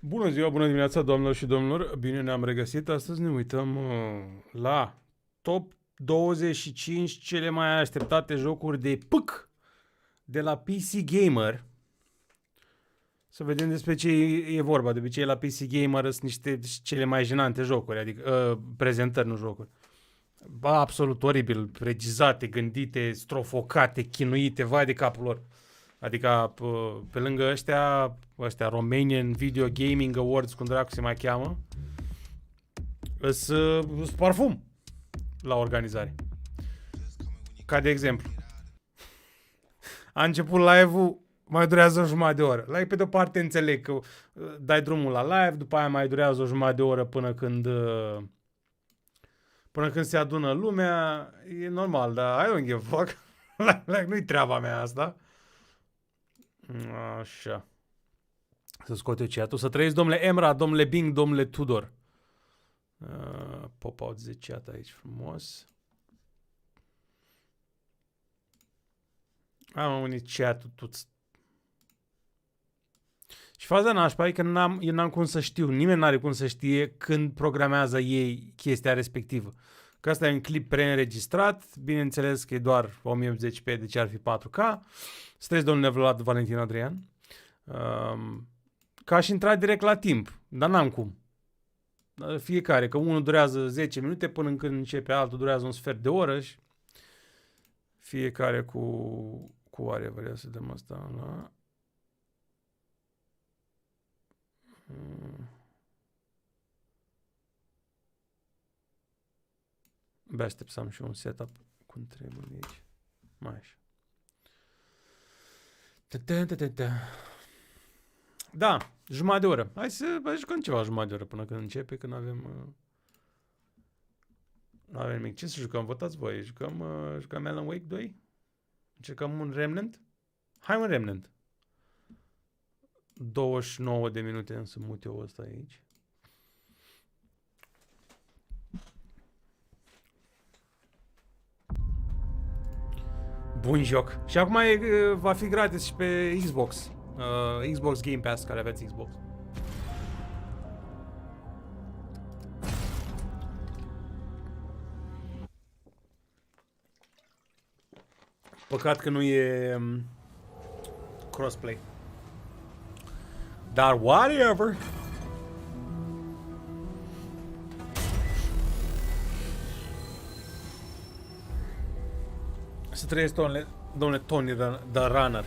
Bună ziua, bună dimineața, doamnelor și domnilor. Bine ne-am regăsit. Astăzi ne uităm la top 25 cele mai așteptate jocuri de PC de la PC Gamer. Să vedem despre ce e vorba. De obicei la PC Gamer sunt niște cele mai jenante jocuri, adică prezentări, nu jocuri. Absolut oribil, regizate, gândite, strofocate, chinuite, vai de capul lor. Adică pe lângă ăștia Romanian Video Gaming Awards, cum dracu se mai cheamă, îs parfum la organizare. Ca de exemplu, a început live-ul, mai durează o jumătate de oră. Pe de o parte înțeleg că dai drumul la live, după aia mai durează o jumătate de oră până când se adună lumea. E normal, dar I don't give a fuck. Nu-i treaba mea asta. Așa. Să scot eu chat-ul. Să trăiesc, domnule Emra, domnule Bing, domnule Tudor. Pop out de chat aici frumos. Am unit chat-ul tot. Și faza nașpa e că eu n-am cum să știu, nimeni n-are cum să știe când programează ei chestia respectivă. Că asta e un clip preînregistrat, bineînțeles că e doar 1080p, deci ar fi 4K. Stres, domnule Vlad Valentin Adrian. Că aș intra direct la timp, dar n-am cum. Fiecare, că unul durează 10 minute până când începe, altul durează un sfert de oră și fiecare cu are, vreau să dăm asta la... Bă, aștept să am și un setup cum trebuie aici. Mai așa. Da, jumătate de oră. Hai să jucăm ceva jumătate de oră până când începe, când avem... Nu avem nimic. Ce să jucăm? Votați voi. Jucăm Alan Wake 2? Încercăm un Remnant? Hai un Remnant. 29 de minute însă mut eu ăsta aici. Bun joc. Și acum va fi gratis și pe Xbox. Xbox Game Pass, care aveți Xbox. Păcat că nu e crossplay. Dar whatever. Să trăiesc, domnule Tony the Runner.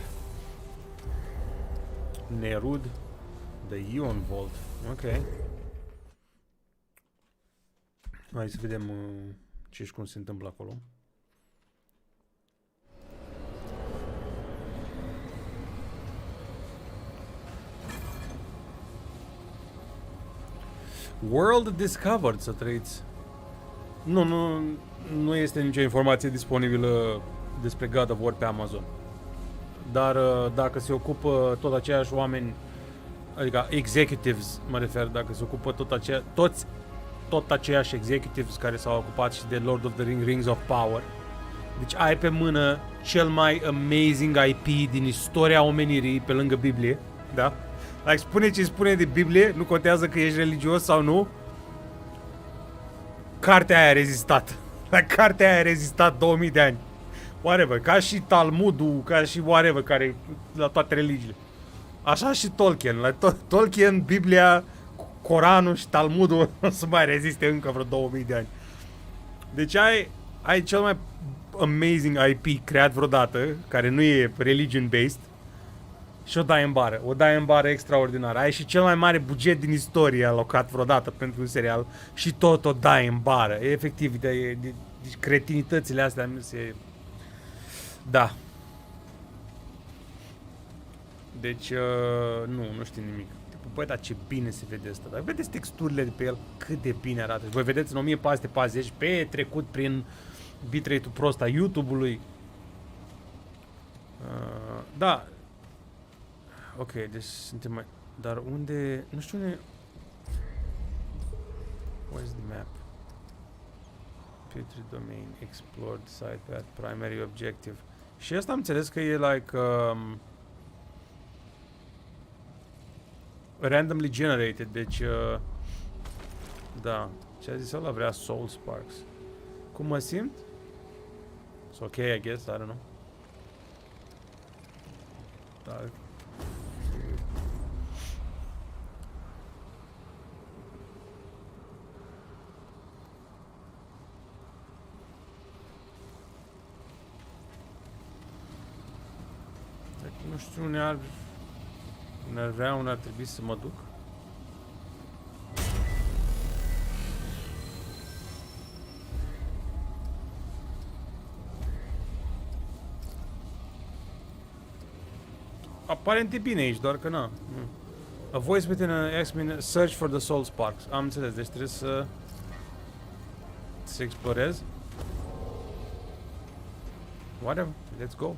Nerud The Ion Vault. Ok. Hai să vedem ce și cum se întâmplă acolo. World Discovered, să trăiți. Nu este nicio informație disponibilă despre God of War pe Amazon. Dar dacă se ocupă tot aceiași oameni, adică executives, mă refer, dacă se ocupă tot aceiași executives care s-au ocupat și de Lord of the Rings of Power, deci ai pe mână cel mai amazing IP din istoria omenirii pe lângă Biblie, da? Like, spune ce spune de Biblie, nu contează că ești religios sau nu. Cartea aia a rezistat. Cartea aia a rezistat 2000 de ani. Whatever, ca și Talmudul, ca și whatever, care la toate religiile. Așa și Tolkien. La Tolkien, Biblia, Coranul și Talmudul o să mai reziste încă vreo 2000 de ani. Deci ai cel mai amazing IP creat vreodată, care nu e religion-based, și o dai în bară. O dai în bară extraordinar. Ai și cel mai mare buget din istorie alocat vreodată pentru un serial și tot o dai în bară. E efectiv, de cretinitățile astea da. Deci, nu știu nimic. Băi, dar ce bine se vede asta. Dar vedeți texturile de pe el, cât de bine arată. Și voi vedeți în 1440 pe trecut prin bitrate-ul prost a YouTube-ului. Da. Ok, deci suntem mai... Dar unde... Nu știu unde... Where's the map? Petri domain, explored, side path, primary objective. Și asta am înțeles că e like... randomly generated, deci... da. Ce a zis ăla? Vrea Soul Sparks. Cum mă simt? It's okay, I guess, I don't know. Da. Nu știu, unde ar vrea, unde ar trebui să mă duc. Aparent e bine aici, doar că na. A voice within an X-Men search for the soul sparks. Am înțeles, deci trebuie să explorez. Whatever, let's go.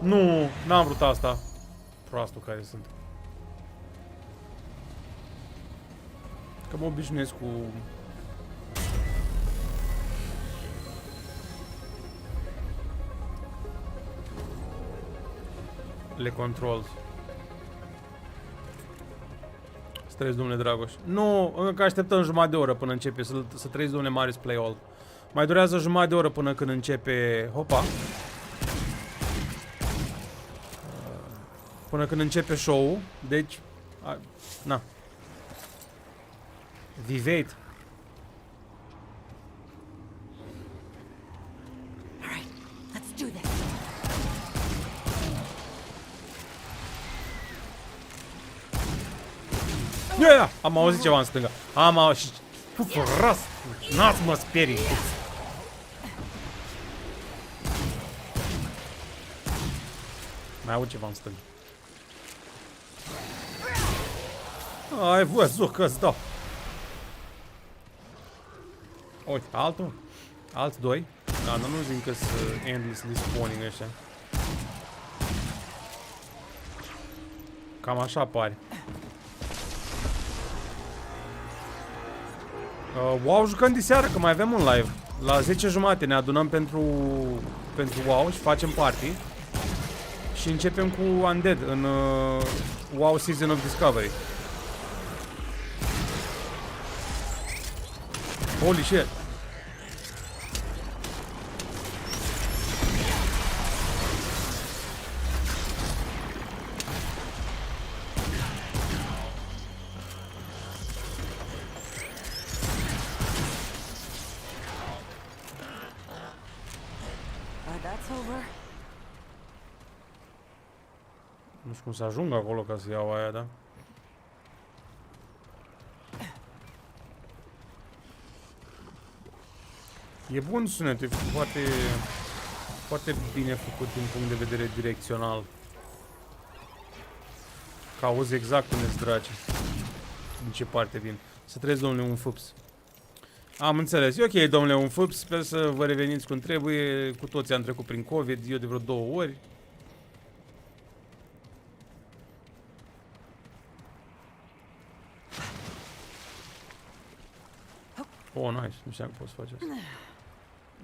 Nu, n-am vrut asta. Proastul care sunt. Că mă obișnuiesc cu... le controls. Să trăiesc, domnule Dragoș. Nu, încă așteptăm jumătate de oră până începe. Să trăiesc, domnule Marius Play All. Mai durează jumătate de oră până când începe... Hopa! Până când începe show-ul. Deci... na. Viveit. Yeah, am auzit ceva în stânga. Am auzit. Ras! N-ați mă sperii. Mai aud ceva în stânga. Ai văzut că-ți dau. Uite, altul. Alți doi. Da, nu zic că sunt endlessly spawning ăștia. Cam așa pare. WoW jucăm diseară, că mai avem un live. La 10:30 ne adunăm pentru WoW și facem party. Și începem cu Undead în WoW Season of Discovery. Holy shit. Nu știu cum să ajung acolo ca să iau aia, da? E bun sunetul, e foarte bine făcut din punct de vedere direcțional. Că auzi exact unde-s dragi. Din ce parte vin. Să trăiesc, domnule, un fups. Am înțeles. E ok, domnule, un fups. Sper să vă reveniți cum trebuie. Cu toții am trecut prin COVID. Eu de vreo 2 ori. Oh, nice. Nu știam că poți face asta.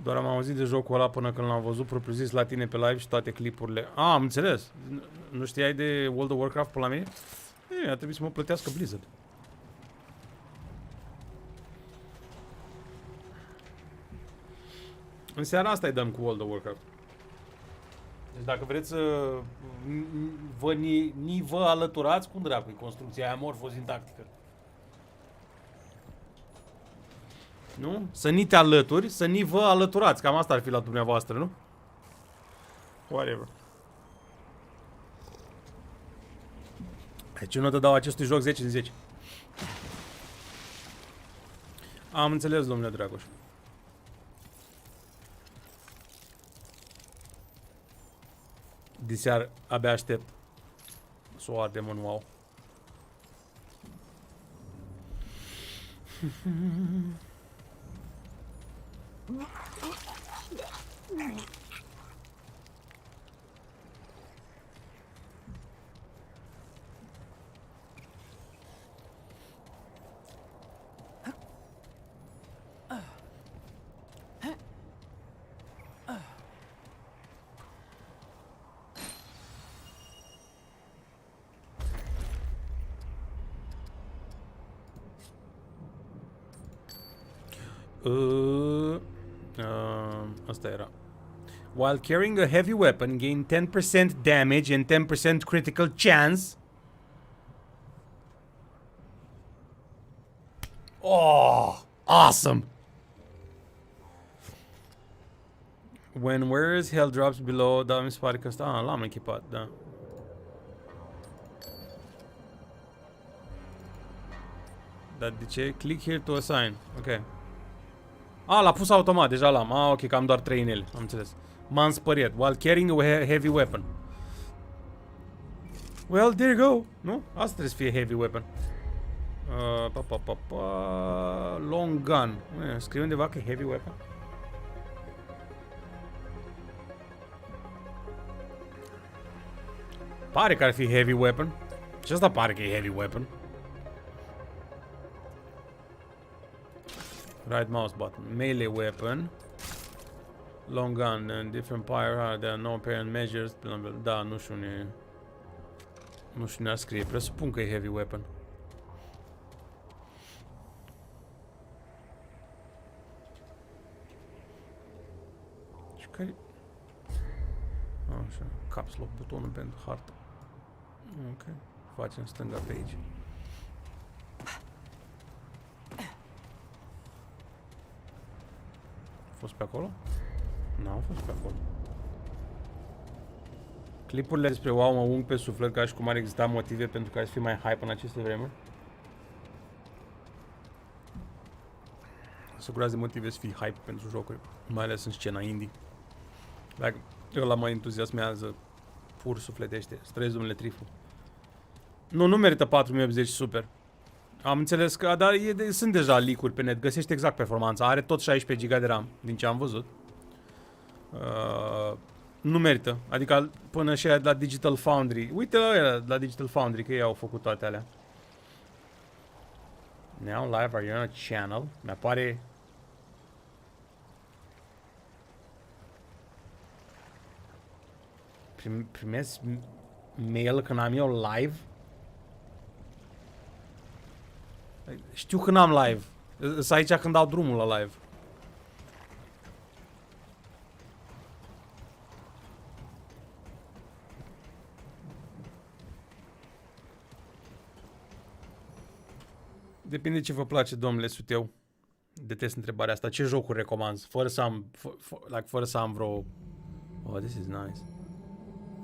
Doar am auzit de jocul ăla până când l-am văzut propriu-zis la tine pe live și toate clipurile. Am înțeles. Nu știai de World of Warcraft pe la mine? A trebuit să mă plătească Blizzard. În seara asta îi dăm cu World of Warcraft. Deci dacă vreți să vă alăturați, cum dracu, construcția aia morfo-sintactică. Nu? Să ni te alături, să ni vă alăturați. Cam asta ar fi la dumneavoastră, nu? Whatever. Deci eu notă dau acestui joc 10 din 10. Am înțeles, domnule Dragoș. Diseară abia aștept să o ardem în WoW. Asta era. While carrying a heavy weapon, gain 10% damage and 10% critical chance. Oh, awesome! When wears health drops below, da, mi se pare că ăsta, l-am echipat, da. Dar de ce? Click here to assign. Ok. L-a pus automat, deja l-am. Ok, că am doar 3 în ele, am înțeles. M-am spăriet. While carrying a heavy weapon. Well, there you go. Nu? Asta trebuie să fie heavy weapon. Long gun. Scrie undeva că e heavy weapon. Pare că ar fi heavy weapon. Și asta pare că e heavy weapon. Right mouse button. Melee weapon. Long gun and different fire. There are no apparent measures. Da, nu știu ne... Nu știu ne scrie. Presupun că e heavy weapon. Și care... Așa. Caps lock butonul pentru hartă. Ok. Facem stânga pe aici. A fost pe acolo? N-am fost pe acolo. Clipurile despre wow mă ung pe suflet ca și cum ar exista motive pentru care să fie mai hype în aceste vremuri. Sunt groază de motive să fii hype pentru jocuri, mai ales în scena indie. Dacă ăla mă entuziasmează pur sufletește. Străzi, domnule Trifu. Nu merită 4080 super. Am înțeles că, dar sunt deja leak-uri pe net, găsește exact performanța, are tot 16 GB de RAM, din ce am văzut. Nu merită, adică până și aia de la Digital Foundry, uite la Digital Foundry că ei au făcut toate alea. Now live, are you on a channel? Mi-apare... Primesc mail când am eu live? Știu când am live. Sunt aici când dau drumul la live. Depinde ce vă place, domnule Suteu. Detest întrebarea asta. Ce jocuri recomanzi? Fără să am vreo... Oh, this is nice.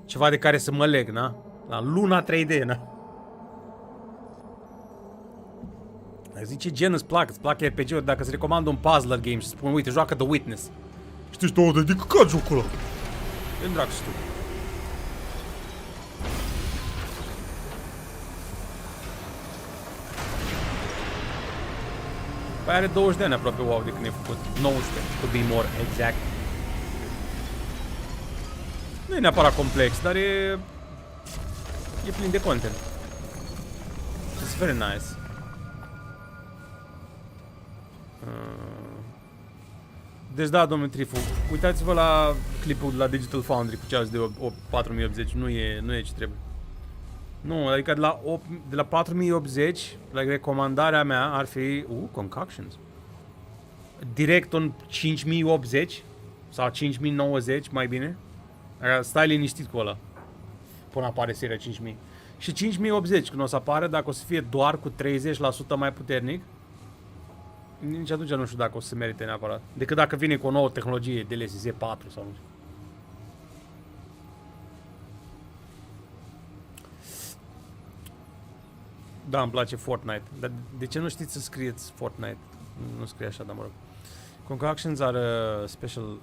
Ceva de care să mă leg, na? La Luna 3D, na? Dacă zici ce gen îți plac RPG-uri, dacă îți recomand un puzzler game și spun, uite, joacă The Witness. Știi, tu, de căcat jocul ăla. E drag știu. Păi are 20 de ani aproape WoW de când e făcut. 19, to be more exact. Nu e neapărat complex, dar e plin de content. It's very nice. Deci da, domnul Trifu, uitați-vă la clipul de la Digital Foundry cu ceas de 4080, nu e ce trebuie. Nu, adică de la 4080, la recomandarea mea ar fi concoctions. Direct un 5080 sau 5090, mai bine. Stai liniștit cu ăla până apare seria 5000. Și 5080 când o să apară, dacă o să fie doar cu 30% mai puternic, nici atunci nu știu dacă o să se merite neapărat. Decât dacă vine cu o nouă tehnologie, DLSS 4 sau nu știu. Da, îmi place Fortnite. Dar de ce nu știți să scrieți Fortnite? Nu scrie așa, dar mă rog. Concoctions are a special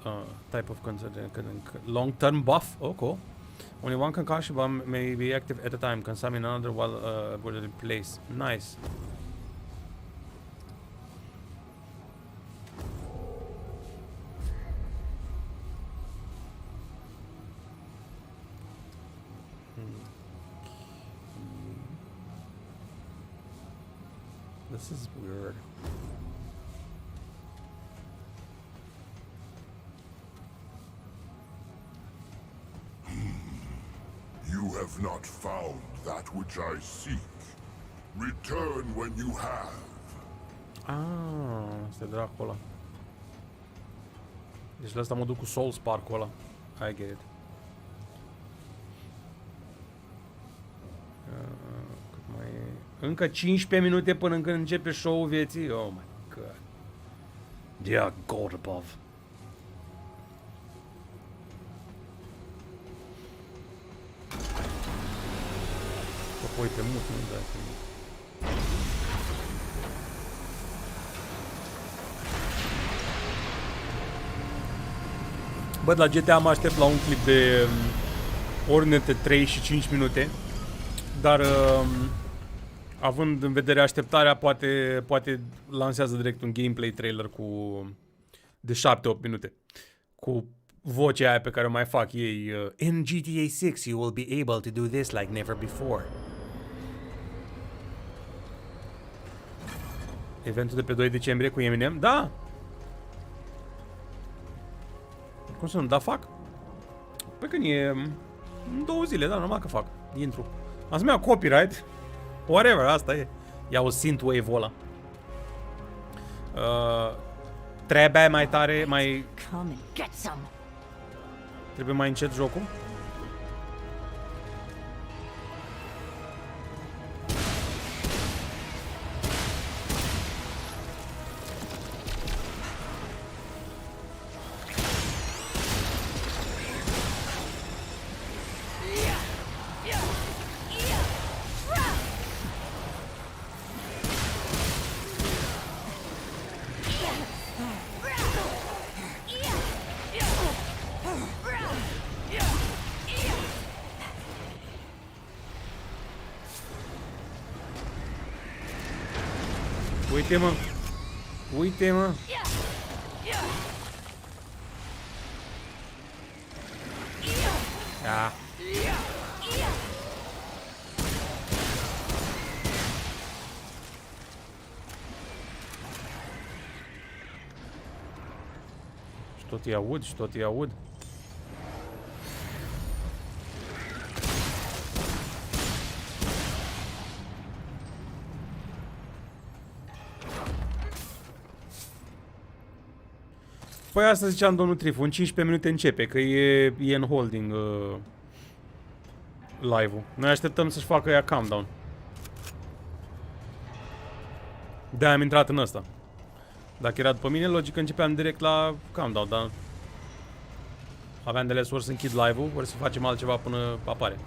type of long-term buff. Oh, cool. Only one concoction bomb may be active at a time, consuming another while in place. Nice. This is weird. You have not found that which I seek. Return when you have. Ah, este dracul ăla. Deci la asta mă duc cu Soul Spark-ul ăla. I get it. Cât mai e? Încă 15 minute până când începe show-ul vieții. Oh my god. Dear God above. Apoi pe mut, nu dai pe mut. Bă, la GTA mă aștept la un clip de ori între 3 și 5 minute. Dar având în vedere așteptarea, poate lansează direct un gameplay trailer de 7-8 minute. Cu vocea aia pe care o mai fac ei. In GTA 6 you will be able to do this like never before. Eventul de pe 2 decembrie cu Eminem? Da! Cum să nu? Da, fac? Păi când e în 2 zile, da, normal că fac. Intru. Am să-mi iau copyright. Whatever, asta e. Iau synthwave-ul ăla. Trebuie mai tare, mai... Trebuie mai încet jocul. Uite, mă. Uite, mă. Da. Și tot îi aud, și tot îi aud. Păi asta ziceam domnul Trifu, în 15 minute începe, că e în holding live-ul. Noi așteptăm să-și facă ea countdown. De-aia am intrat în ăsta. Dacă era după mine, logic începeam direct la countdown, dar aveam de ales ori să închid live-ul, ori să facem altceva până apare.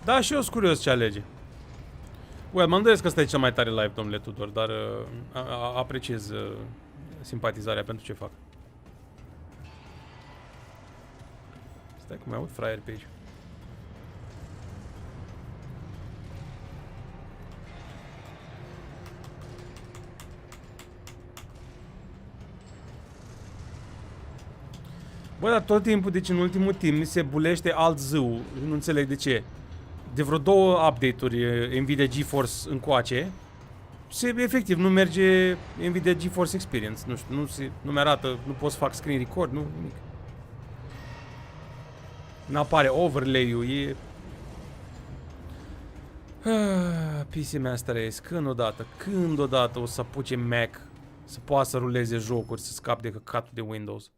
Da, și eu sunt curios ce alege. Well, mă îndoiesc că ăsta e cel mai tare live, domnule Tudor, dar apreciez simpatizarea pentru ce fac. Stai că mai aud fraier pe aici. Bă, dar tot timpul, deci în ultimul timp, mi se bulește alt zâu, nu înțeleg de ce. De vreo 2 update-uri Nvidia GeForce încoace, efectiv nu merge Nvidia GeForce Experience, nu știu, nu mi-arată, nu pot să fac screen record, nu, nimic. N-apare overlay-ul, e... PC Master Race, când odată o să apuce Mac să poată să ruleze jocuri, să scap de căcatul de Windows.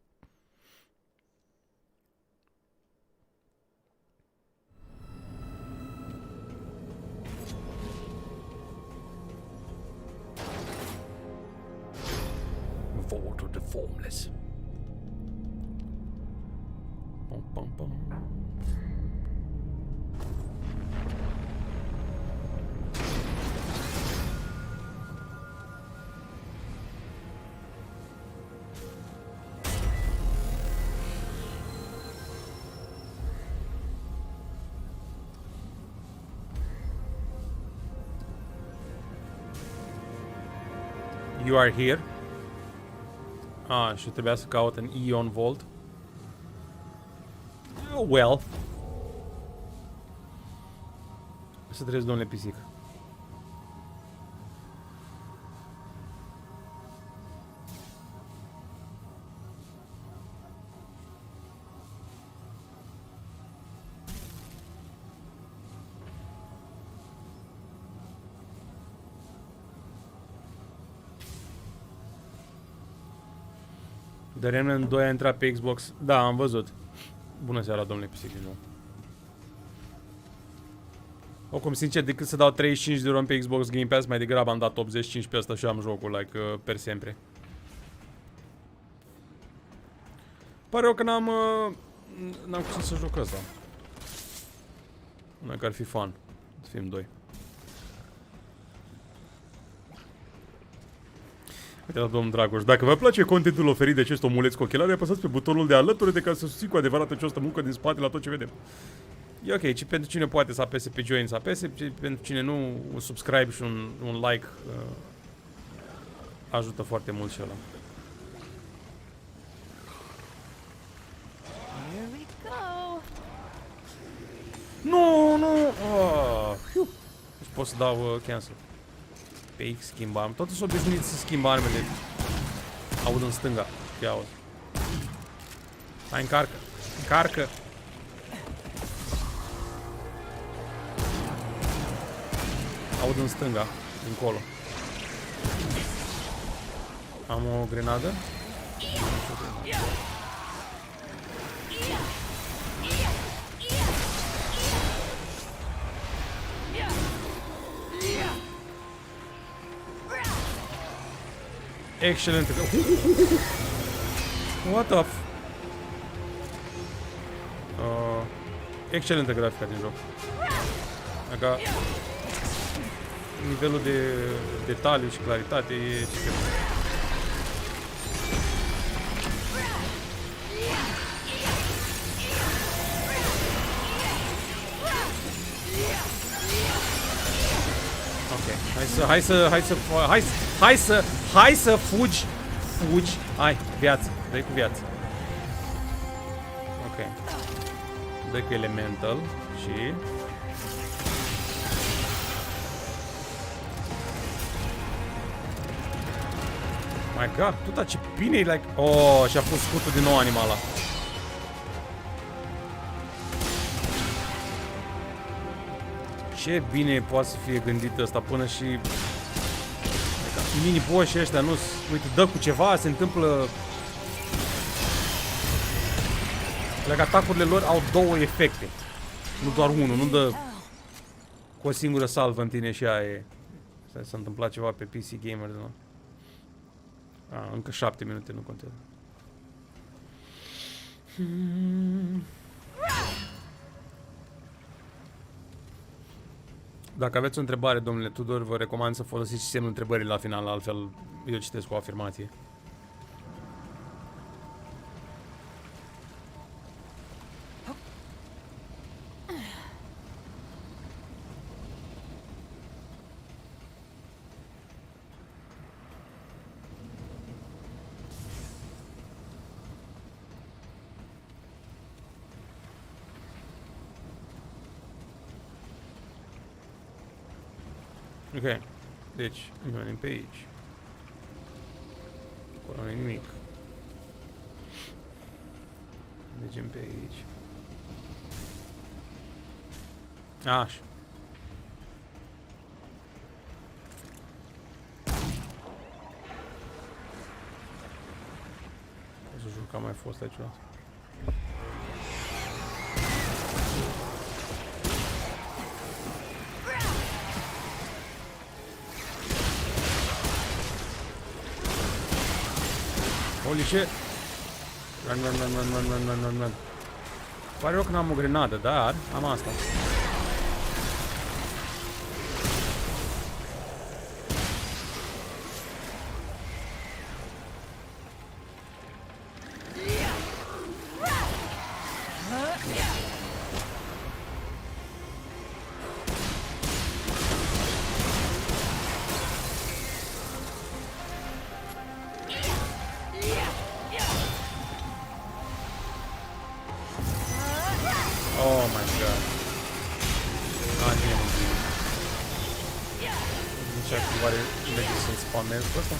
Vault of the Formless. Pum, pum, pum. You are here. Ah, și trebuia să caut în Ion Vault. Oh, well. Să trăiesc, domnule pisic. The Remnant 2 a intrat pe Xbox. Da, am văzut. Bună seara, domnule Pisic, din nou. Oricum, sincer, decât să dau 35 de euro pe Xbox Game Pass, mai degrabă am dat 85 pe asta și am jocul, like, per sempre. Pare eu că n-am cum să joc ăsta. Nu că ar fi fun să fim doi. Uite la domnul Dragoș, dacă vă place contentul oferit de acest omuleț cu ochelari, apăsați pe butonul de alături de ca să susțin cu adevărat această muncă din spate la tot ce vedem. E ok, ci pentru cine poate să apese pe join să apese, pentru cine nu, un subscribe și un like ajută foarte mult și ăla. Nu, nu! Deci pot să dau cancel. Pe X schimb arme. Totul s-a obișnuit să schimb armele. Aud în stânga. Ia aud. Hai, încarcă. Încarcă. Aud în stânga. Încolo. Am o grenadă. Excelentă. What the f... excelentă grafica din joc. Aga... nivelul de detaliu și claritate e super. Ok, hai să fugi. Hai, viață, dă-i cu viață. Ok. Dă-i cu elemental și... My god, tuta ce bine e, like... Oh, și-a pus scutul din nou animala. Ce bine poate să fie gândit ăsta până și... mini-boss ăștia, nu... Uite, dă cu ceva, se întâmplă... Like, atacurile lor au două efecte. Nu doar unul, nu dă... cu o singură salvă în tine și aia e... S-a întâmplat ceva pe PC Gamers, nu? Încă 7 minute, nu contează. Dacă aveți o întrebare, domnule Tudor, vă recomand să folosiți semnul întrebării la final, altfel eu citesc cu o afirmație. Ok, deci, venim pe aici. Acolo nu e nimic. Mergem pe aici. Așa. O să jur că am mai fost aici o dată. Holy shit! Run. Pare rău că n-am o grenadă, dar am asta. Oh my god. Nici acum oare merge să-l spamez pe ăsta?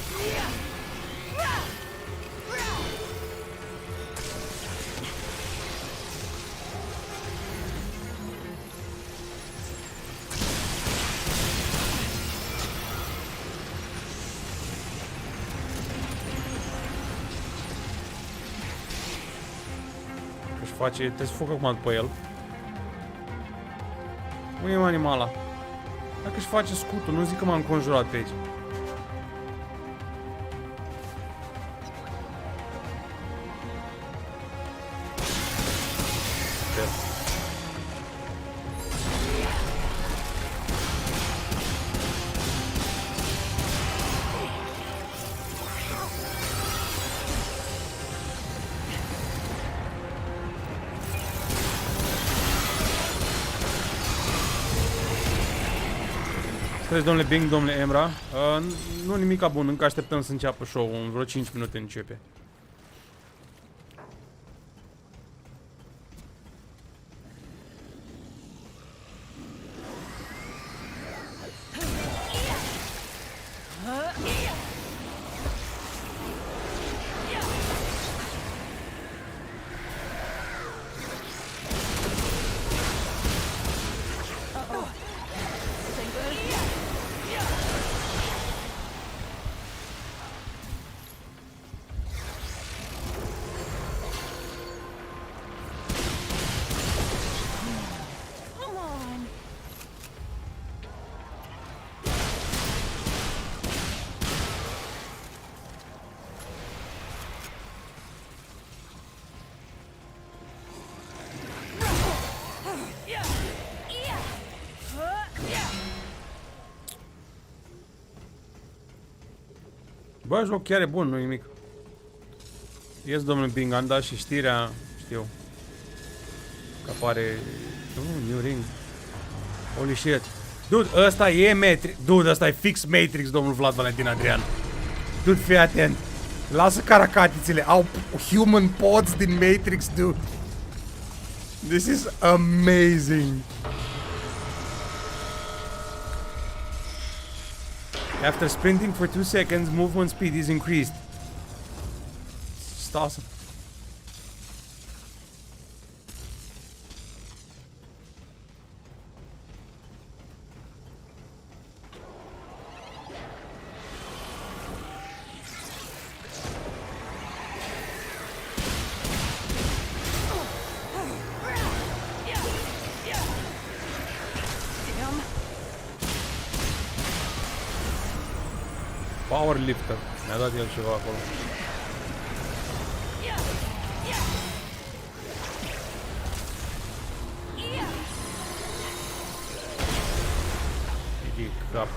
face, trebuie să foc acum după el. Unde e animala? Dacă își face scutul, nu zic că m-am conjurat pe aici. Scuze, domnule Bing, domnule Emra. Nu nimica bun, încă așteptăm să înceapă show-ul, în vreo 5 minute începe. Bă, joc chiar e bun, nu nimic. Yes, domnul Bing, am dat și știrea, știu. Că apare... new ring. Holy shit. Dude, ăsta e Matrix. Dude, ăsta e fix Matrix, domnul Vlad Valentin Adrian. Dude, fii atent. Lasă caracatițele. Au human pods din Matrix, dude. This is amazing. After sprinting for 2 seconds, movement speed is increased. It's awesome. Powerlifter. Mi-a dat el ceva acolo. Ridic cap.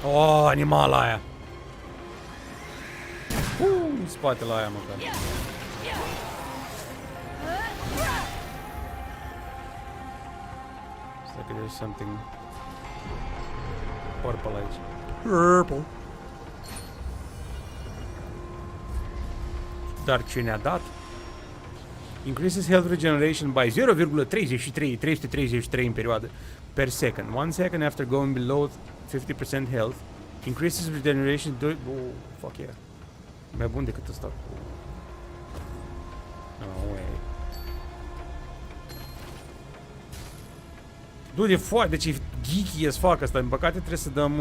Oh, animala aia. Spatele aia măcar. Like there's something purple aici. Purple. Dar ce ne-a dat? Increases health regeneration by 0,333 în perioadă per second. 1 second after going below 50% health. Increases regeneration oh, fuck yeah. Mai bun decât ăsta. No way. Dude, e foarte, deci e geeky as fuck asta, în păcate trebuie să dăm...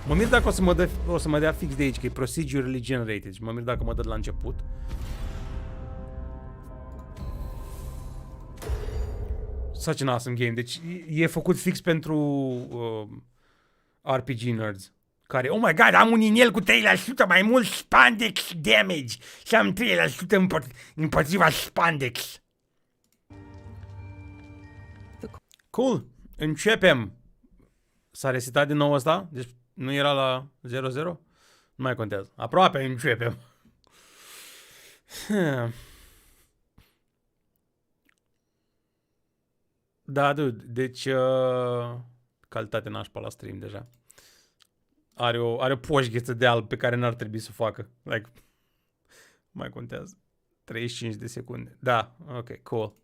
Mă mir dacă o să mă dea fix de aici, că e procedurally generated, și mă mir dacă mă dă de la început. Such an awesome game, deci e făcut fix pentru RPG nerds, care, oh my god, am un inel cu 3% mai mult spandex damage și am 3% împotriva spandex. Cool, începem. S-a resetat din nou ăsta? Deci nu era la 0-0? Nu mai contează. Aproape începem. Da, dude, deci calitate nașpa la stream deja. Are o poșgheță de alb pe care n-ar trebui să o facă. Like, mai contează. 35 de secunde. Da, ok, cool.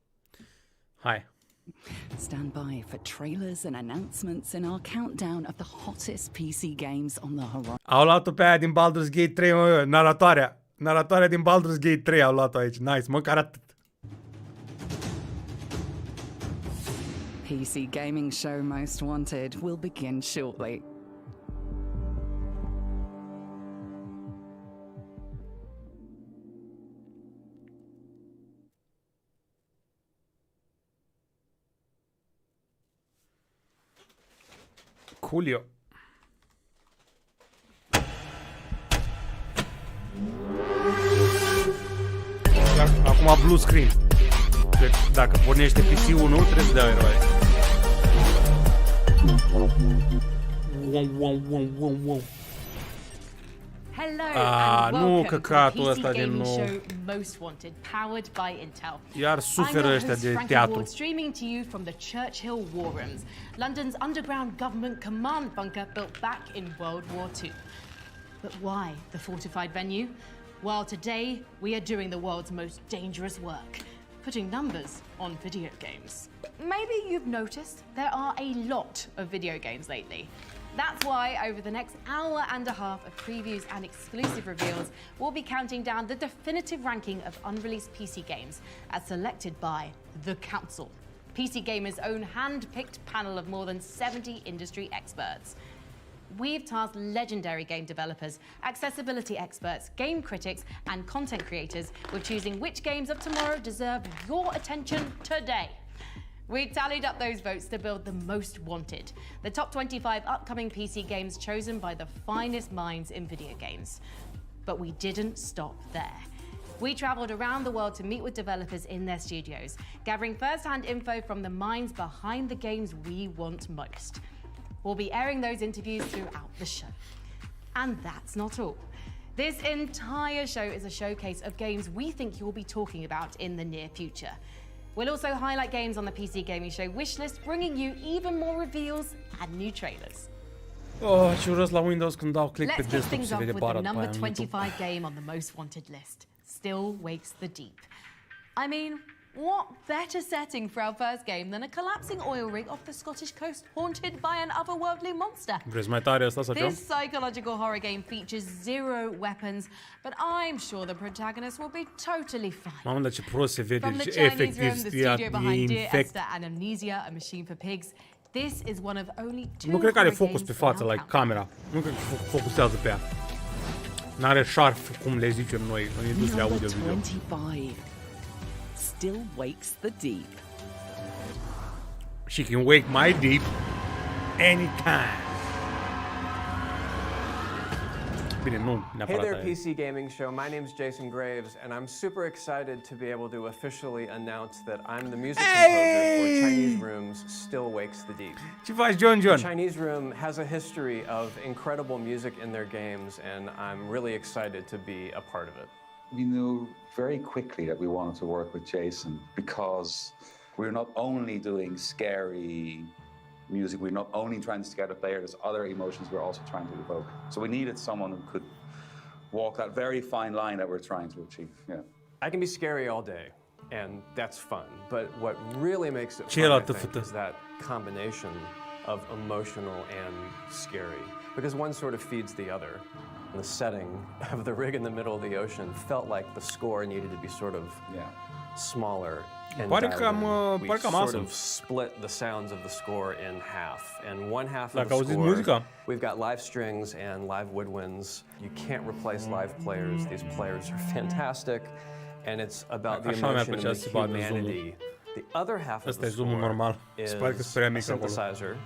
Hai. Stand by for trailers and announcements in our countdown of the hottest PC games on the horizon. Au luat-o pe aia din Baldur's Gate 3, mă, naratoarea. Naratoarea din Baldur's Gate 3 au luat-o aici. Nice, măcar atât. PC gaming show Most Wanted will begin shortly. Coolio. Acum blue screen. Deci dacă pornește PC-ul nu trebuie să dea eroare. Wow. Hello Ah, and nu welcome to căcatul the ăsta PC din gaming nou. show Most Wanted, powered by Intel. Iar I'm suferă your ăștia host, de Frankie teatru. Ward, streaming to you from the Churchill War Rooms, London's underground government command bunker built back in World War II. But why the fortified venue? Well, today we are doing the world's most dangerous work, putting numbers on video games. Maybe you've noticed there are a lot of video games lately. That's why over the next hour and a half of previews and exclusive reveals, we'll be counting down the definitive ranking of unreleased PC games as selected by the Council, PC Gamer's own hand-picked panel of more than 70 industry experts. We've tasked legendary game developers, accessibility experts, game critics, and content creators with choosing which games of tomorrow deserve your attention today. We've tallied up those votes to build the Most Wanted, the top 25 upcoming PC games chosen by the finest minds in video games. But we didn't stop there. We traveled around the world to meet with developers in their studios, gathering first-hand info from the minds behind the games we want most. We'll be airing those interviews throughout the show. And that's not all. This entire show is a showcase of games we think you'll be talking about in the near future. We'll also highlight games on the PC Gaming Show wishlist, bringing you even more reveals and new trailers. Oh, ce urăsc la Windows când dau click pe Let's kick desktop things se off vede with the bara după number aia în YouTube. 25 game on the Most Wanted list, Still Wakes the Deep. I mean, what better setting for our first game than a collapsing oil rig off the Scottish coast haunted by an otherworldly monster? Vreți mai tare asta sau ce? This psychological horror game features zero weapons, but I'm sure the protagonist will be totally fine. Mamă, dar ce prost se vede, From the deci Chinese efectiv room, the e studio behind Dear infect. Esther and Amnesia, A Machine for Pigs, this is one of only two Nu cred că are horror focus games pe față in our la count. camera. Nu cred că focusează pe ea. N-are șarf, cum le zicem noi în industria Number audio-video. 25. Still wakes the deep. She can wake my deep anytime. Bine, nu Hey neapărat there, aia. PC Gaming Show. My name's Jason Graves, and I'm super excited to be able to officially announce that I'm the music composer for Chinese Room's Still Wakes the Deep. Ce faci, John? Chinese Room has a history of incredible music in their games, and I'm really excited to be a part of it. We knew very quickly that we wanted to work with Jason because we're not only doing scary music, we're not only trying to scare the player, there's other emotions we're also trying to evoke. So we needed someone who could walk that very fine line that we're trying to achieve. Yeah. I can be scary all day, and that's fun, but what really makes it Ce fun, I era think, tăfătă? is that combination of emotional and scary, because one sort of feeds the other. The setting of the rig in the middle of the ocean felt like the score needed to be sort of smaller and Pare dialed cam, in. We pare cam sort awesome. of split the sounds of the score in half, and one half of Dacă the auziți score, muzica? we've got live strings and live woodwinds. You can't replace live players. These players are fantastic, and it's about the Așa mi-ar emotion plăcea and să the se bată zoom-ul. humanity. The other half of Ăsta the e zoom-ul score normal. Se pare că is sunt prea a mic acolo. synthesizer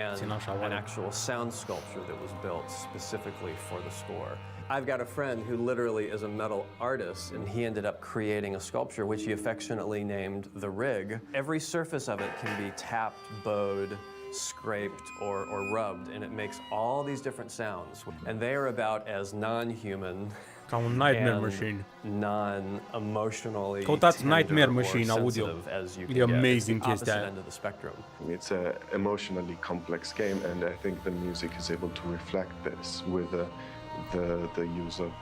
and Țin așa, an oare. actual sound sculpture that was built specifically for the score. I've got a friend who literally is a metal artist, and he ended up creating a sculpture which he affectionately named the Rig. Every surface of it can be tapped, bowed, scraped, or rubbed, and it makes all these different sounds. And they are about as non-human Ca un Nightmare and Machine. non-emotionally Căutați tender Nightmare or Machine audio. sensitive as you E can get. It's amazing the chestia opposite aia. end of the spectrum. It's an emotionally complex game, and I think the music is able to reflect this with the use of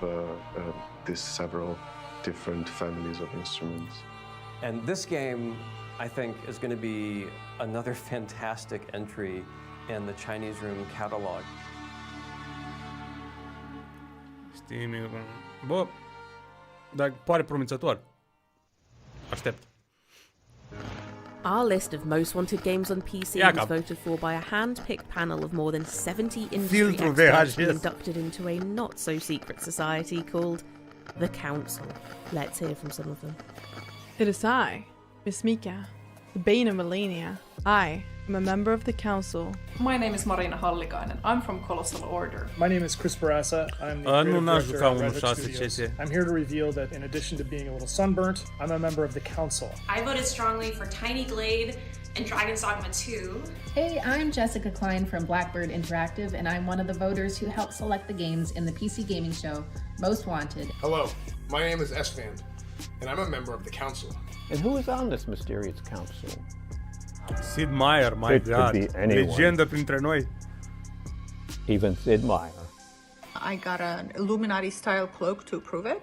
these several different families of instruments. And this game, I think, is going to be another fantastic entry in the Chinese Room catalog. Steam, bă, dar pare promițător. Aștept. Our list of most wanted games on PC Yeah, was go. voted for by a hand-picked panel of more than 70 industry Filtru experts and VHS. inducted into a not-so-secret society called the Council. Let's hear from some of them. It is I, Miss Mika, the Bane of Millennia. I am a member of the Council. My name is Marina Hallikainen. I'm from Colossal Order. My name is Chris Barassa. I'm the Nu creative n-aș director juca at Red unul Hook 6 Studios. CS. I'm here to reveal that in addition to being a little sunburnt, I'm a member of the Council. I voted strongly for Tiny Glade and Dragon's Dogma 2. Hey, I'm Jessica Klein from Blackbird Interactive, and I'm one of the voters who helped select the games in the PC gaming show Most Wanted. Hello, my name is Estvan, and I'm a member of the Council. And who is on this mysterious council? Sid Meier, my It could God. be anyone. Legendă printre noi. Even Sid Meier. I got an Illuminati style cloak to prove it.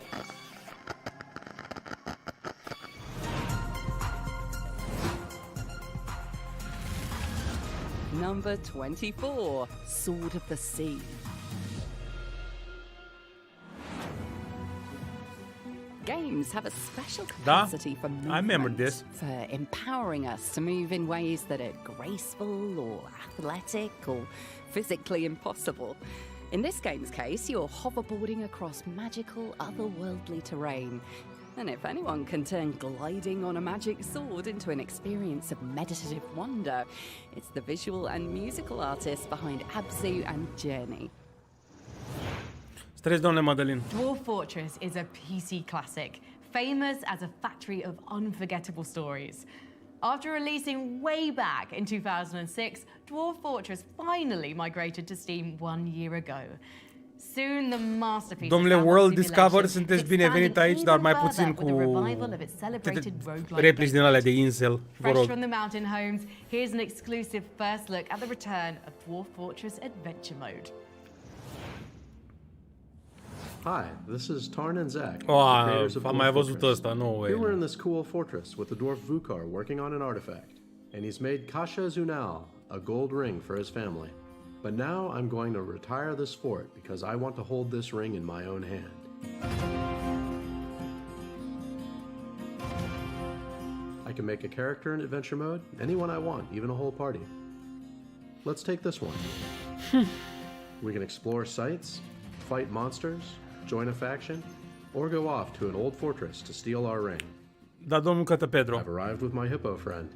Number 24, Sword of the Sea. Games have a special capacity for movement, I remember this. for empowering us to move in ways that are graceful or athletic or physically impossible. In this game's case, you're hoverboarding across magical, otherworldly terrain. And if anyone can turn gliding on a magic sword into an experience of meditative wonder, it's the visual and musical artists behind Abzu and Journey. Stres, domnule Madalin. Dwarf Fortress is a PC classic, famous as a factory of unforgettable stories. After releasing way back in 2006, Dwarf Fortress finally migrated to Steam 1 year ago. Soon the masterpiece. Domnule World Discover, sunteți binevenit aici, dar mai puțin cu replici din alea de incel, vă Fresh rog. from the mountain homes, here's an exclusive first look at the return of Dwarf Fortress Adventure Mode. Hi, this is Tarn and Zach, the Oh, creators of am Dwarf mai văzut Fortress. ăsta, no way. Here we're in this cool fortress with the dwarf Vukar working on an artifact, and he's made Kasha Zunal a gold ring for his family. But now I'm going to retire this fort because I want to hold this ring in my own hand. I can make a character in adventure mode, anyone I want, even a whole party. Let's take this one. We can explore sites, fight monsters, join a faction, or go off to an old fortress to steal our ring. Da, domnul Cătă Pedro. I've arrived with my hippo friend.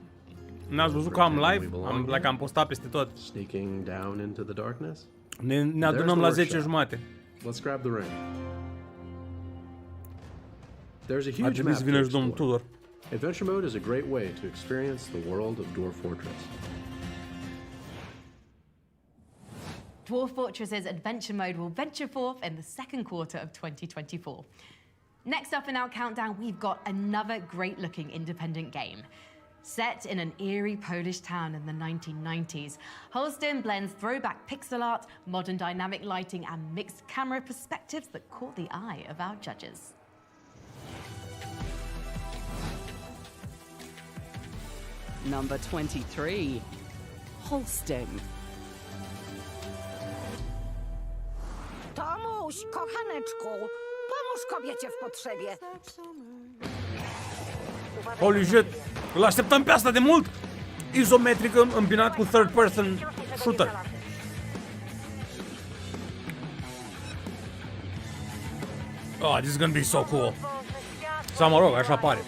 N-ați văzut că am live? Am postat peste tot. Sneaking down into the darkness. Ne adunăm la 10:30. Let's grab the ring. There's a Ar huge trebui map să to vină și domnul explore. Tudor. Adventure mode is a great way to experience the world of Dwarf Fortress. Dwarf Fortress's Adventure Mode will venture forth in the second quarter of 2024. Next up in our countdown, we've got another great-looking independent game. Set in an eerie Polish town in the 1990s, Holston blends throwback pixel art, modern dynamic lighting, and mixed camera perspectives that caught the eye of our judges. Number 23, Holston. Tomuś, kochaneczku, pomóż kobiecie w potrzebie. Holy shit! Îl așteptam pe asta de mult! Izometric îmbinat cu third person shooter. Oh, this is gonna be so cool. Sau mă rog, așa pare.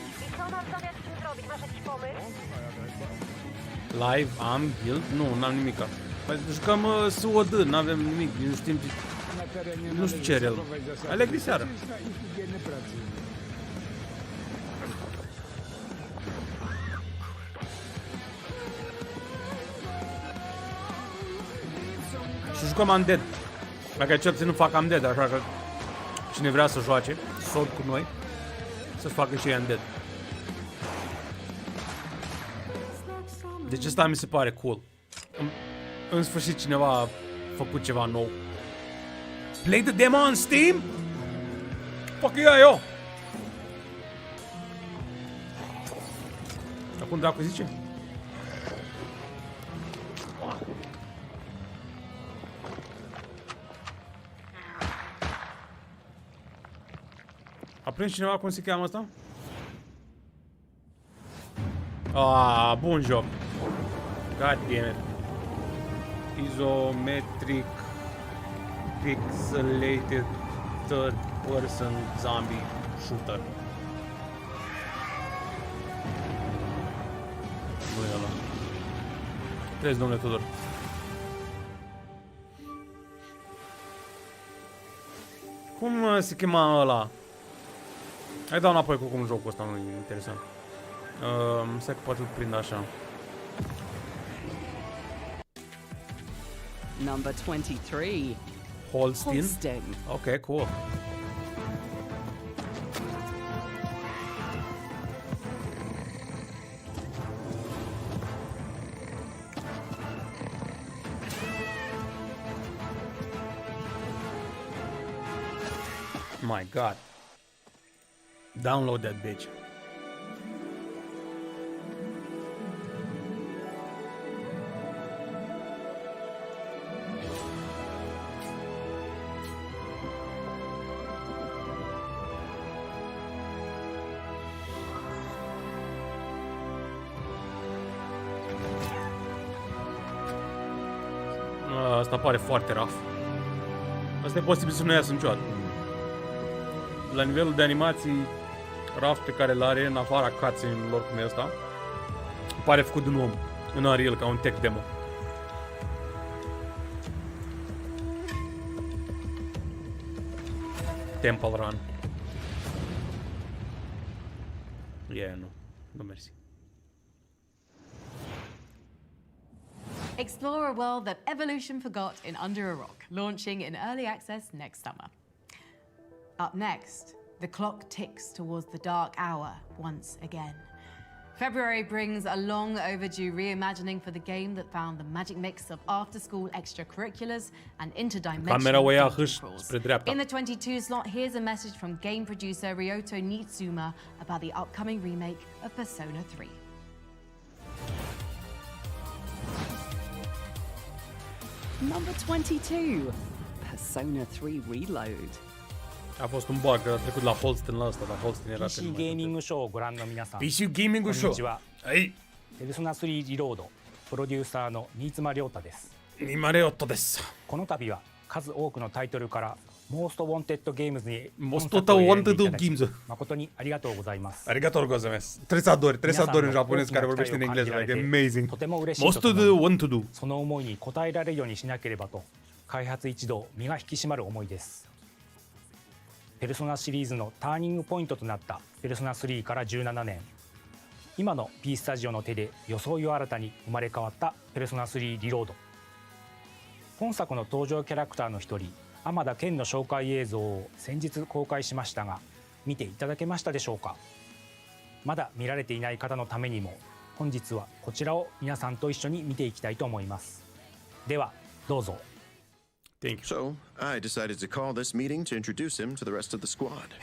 Live, am guild? Nu, n-am nimica. Păi jucăm SOD, n-avem nimic, nu știm ce... Nu știu ce el. Aleg de seară. Și jucăm Undead. Dacă cel puțin nu fac Undead, așa că cine vrea să joace SOD cu noi, să-și facă și ei Undead. Deci ăsta mi se pare cool. În sfârșit cineva a făcut ceva nou. Play the demo on Steam? Fuck yeah, yo! Acum dracu zice? A prins cineva cum se cheamă asta? Ah, bun joc. God damn it. Isometric pixelated third person zombie shooter. Nu e ăla. Vezi, domnule Tudor. Cum se chema ăla? Hai dau înapoi cu cum jocul ăsta, nu e interesant. Stai că poate îl prind așa. Number 23. Holstein? Ok, cool. My God. Download that bitch. Asta pare foarte raf. Asta e posibil să nu iasă niciodată. La nivelul de animații raf pe care l-are în afara cutscene-urilor cum e ăsta, pare făcut de un om în Unreal ca un tech demo. Temple Run. Yeah, nu mersi. Explore a world that evolution forgot in Under a Rock, launching in early access next summer. Up next, the clock ticks towards the dark hour once again. February brings a long overdue reimagining for the game that found the magic mix of after-school extracurriculars and interdimensional dungeon crawls. In the 22 slot, here's a message from game producer Ryoto Nitsuma about the upcoming remake of Persona 3. Number 22. Persona 3 Reload. A fost un bug, a trecut la Holstein la ăsta, dar Holstein era PC ゲーミングショーをご覧の皆さん、 PC ゲーミングショー。こんにちは。はい。ペルソナ3リロードプロデューサーの新妻亮太です。新妻亮太です。この度は数多くのタイトルからモーストウォンテッドゲームズに Most Wanted Games. 誠にありがとうございます。 Arigatou gozaimasu. Trebuie să adori în japonez care vorbește în engleză, like amazing. Most Wanted. その思いに応えられるようにしなければと開発一同身が引き締まる思いです。ペルソナシリーズのターニングポイントとなったペルソナ3から17年、今の P スタジオの手で装いを新たに生まれ変わったペルソナ3リロード。本作の登場キャラクターの一人天田健の紹介映像を先日公開しましたが、見ていただけましたでしょうか。まだ見られていない方のためにも本日はこちらを皆さんと一緒に見ていきたいと思います。ではどうぞ。Thank you. So, I decided to call this meeting to introduce him to the rest of the squad.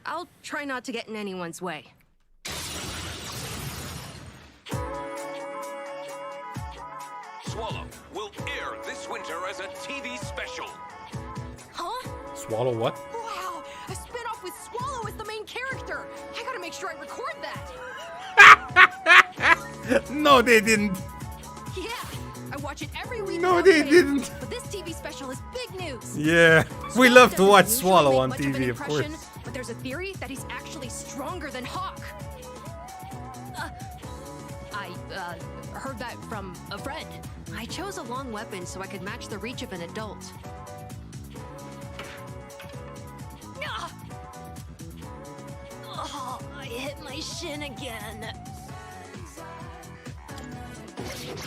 I'll try not to get in anyone's way. Swallow will air this winter as a TV special. Huh? Swallow what? Wow, a spin-off with Swallow as the main character. I gotta make sure I record that. No, they didn't. Yeah, I watch it every week. No, they didn't. But this TV special is big news. Yeah, we love to watch Swallow on TV, of course. But there's a theory that he's actually stronger than Hawk. I heard that from a friend. I chose a long weapon so I could match the reach of an adult. Oh, I hit my shin again.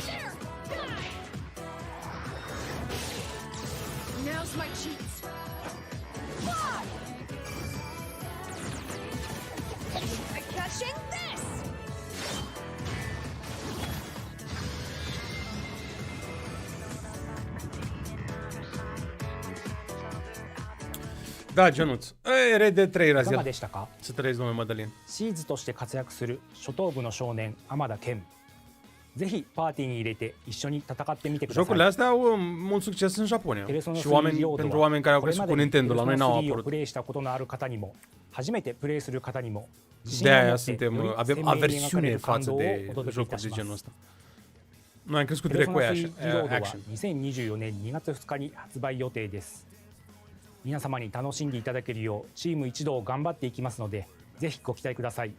There! Now's my chance. Ah! Catching this! Da, Ionuț. Red Dead 3 era いかが zi. でしたか。 Să trăiesc, domnule Madalin. シーズとして活躍する初等部の少年天田健。ぜひパーティーに入れて一緒に戦ってみてください。 Jocurile astea au mult succes în Japonia. Și pentru oameni care au crescut cu Nintendo, la noi n-au apărut. プレイしたことのある方にも、初めてプレイする方にも、 De aia avem aversiune față de jocuri de genul ăsta. Noi am crescut direct cu action. 2024年2月2日に発売予定です。皆様に楽しんでいただけるようチーム一同頑張っていきますので、ぜひご期待ください。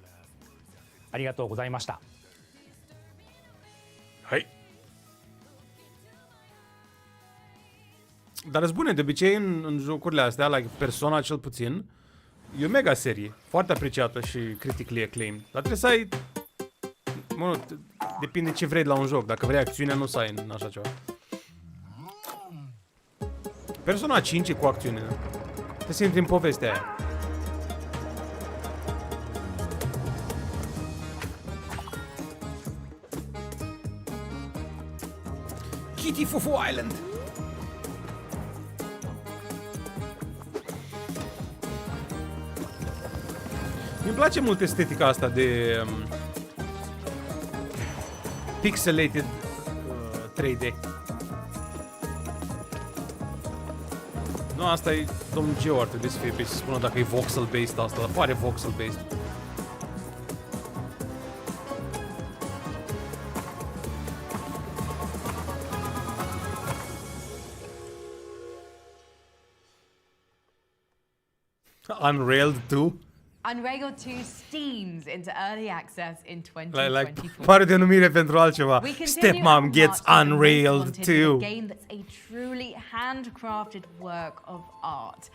ありがとうございました。 Hai. Dar răzbune, de obicei în jocurile astea, la Persona cel puțin, e o mega serie, foarte apreciată și critically acclaimed. Dar trebuie să ai... Mă, depinde ce vrei de la un joc. Dacă vrei acțiune, nu să ai în așa ceva. Persona 5 e cu acțiune, da? Trebuie să intri în povestea aia. Kitty Fufu Island. Mi-mi place mult estetica asta de pixelated 3D. Nu, asta e domnul Geo, ar trebui să fie pe să spună dacă e voxel-based asta, dar pare voxel-based. Unrailed 2? Unrailed 2 steams into early access in 2024. Pare denumire pentru altceva. Stepmom gets Unrailed 2. A game that's a truly handcrafted work of art.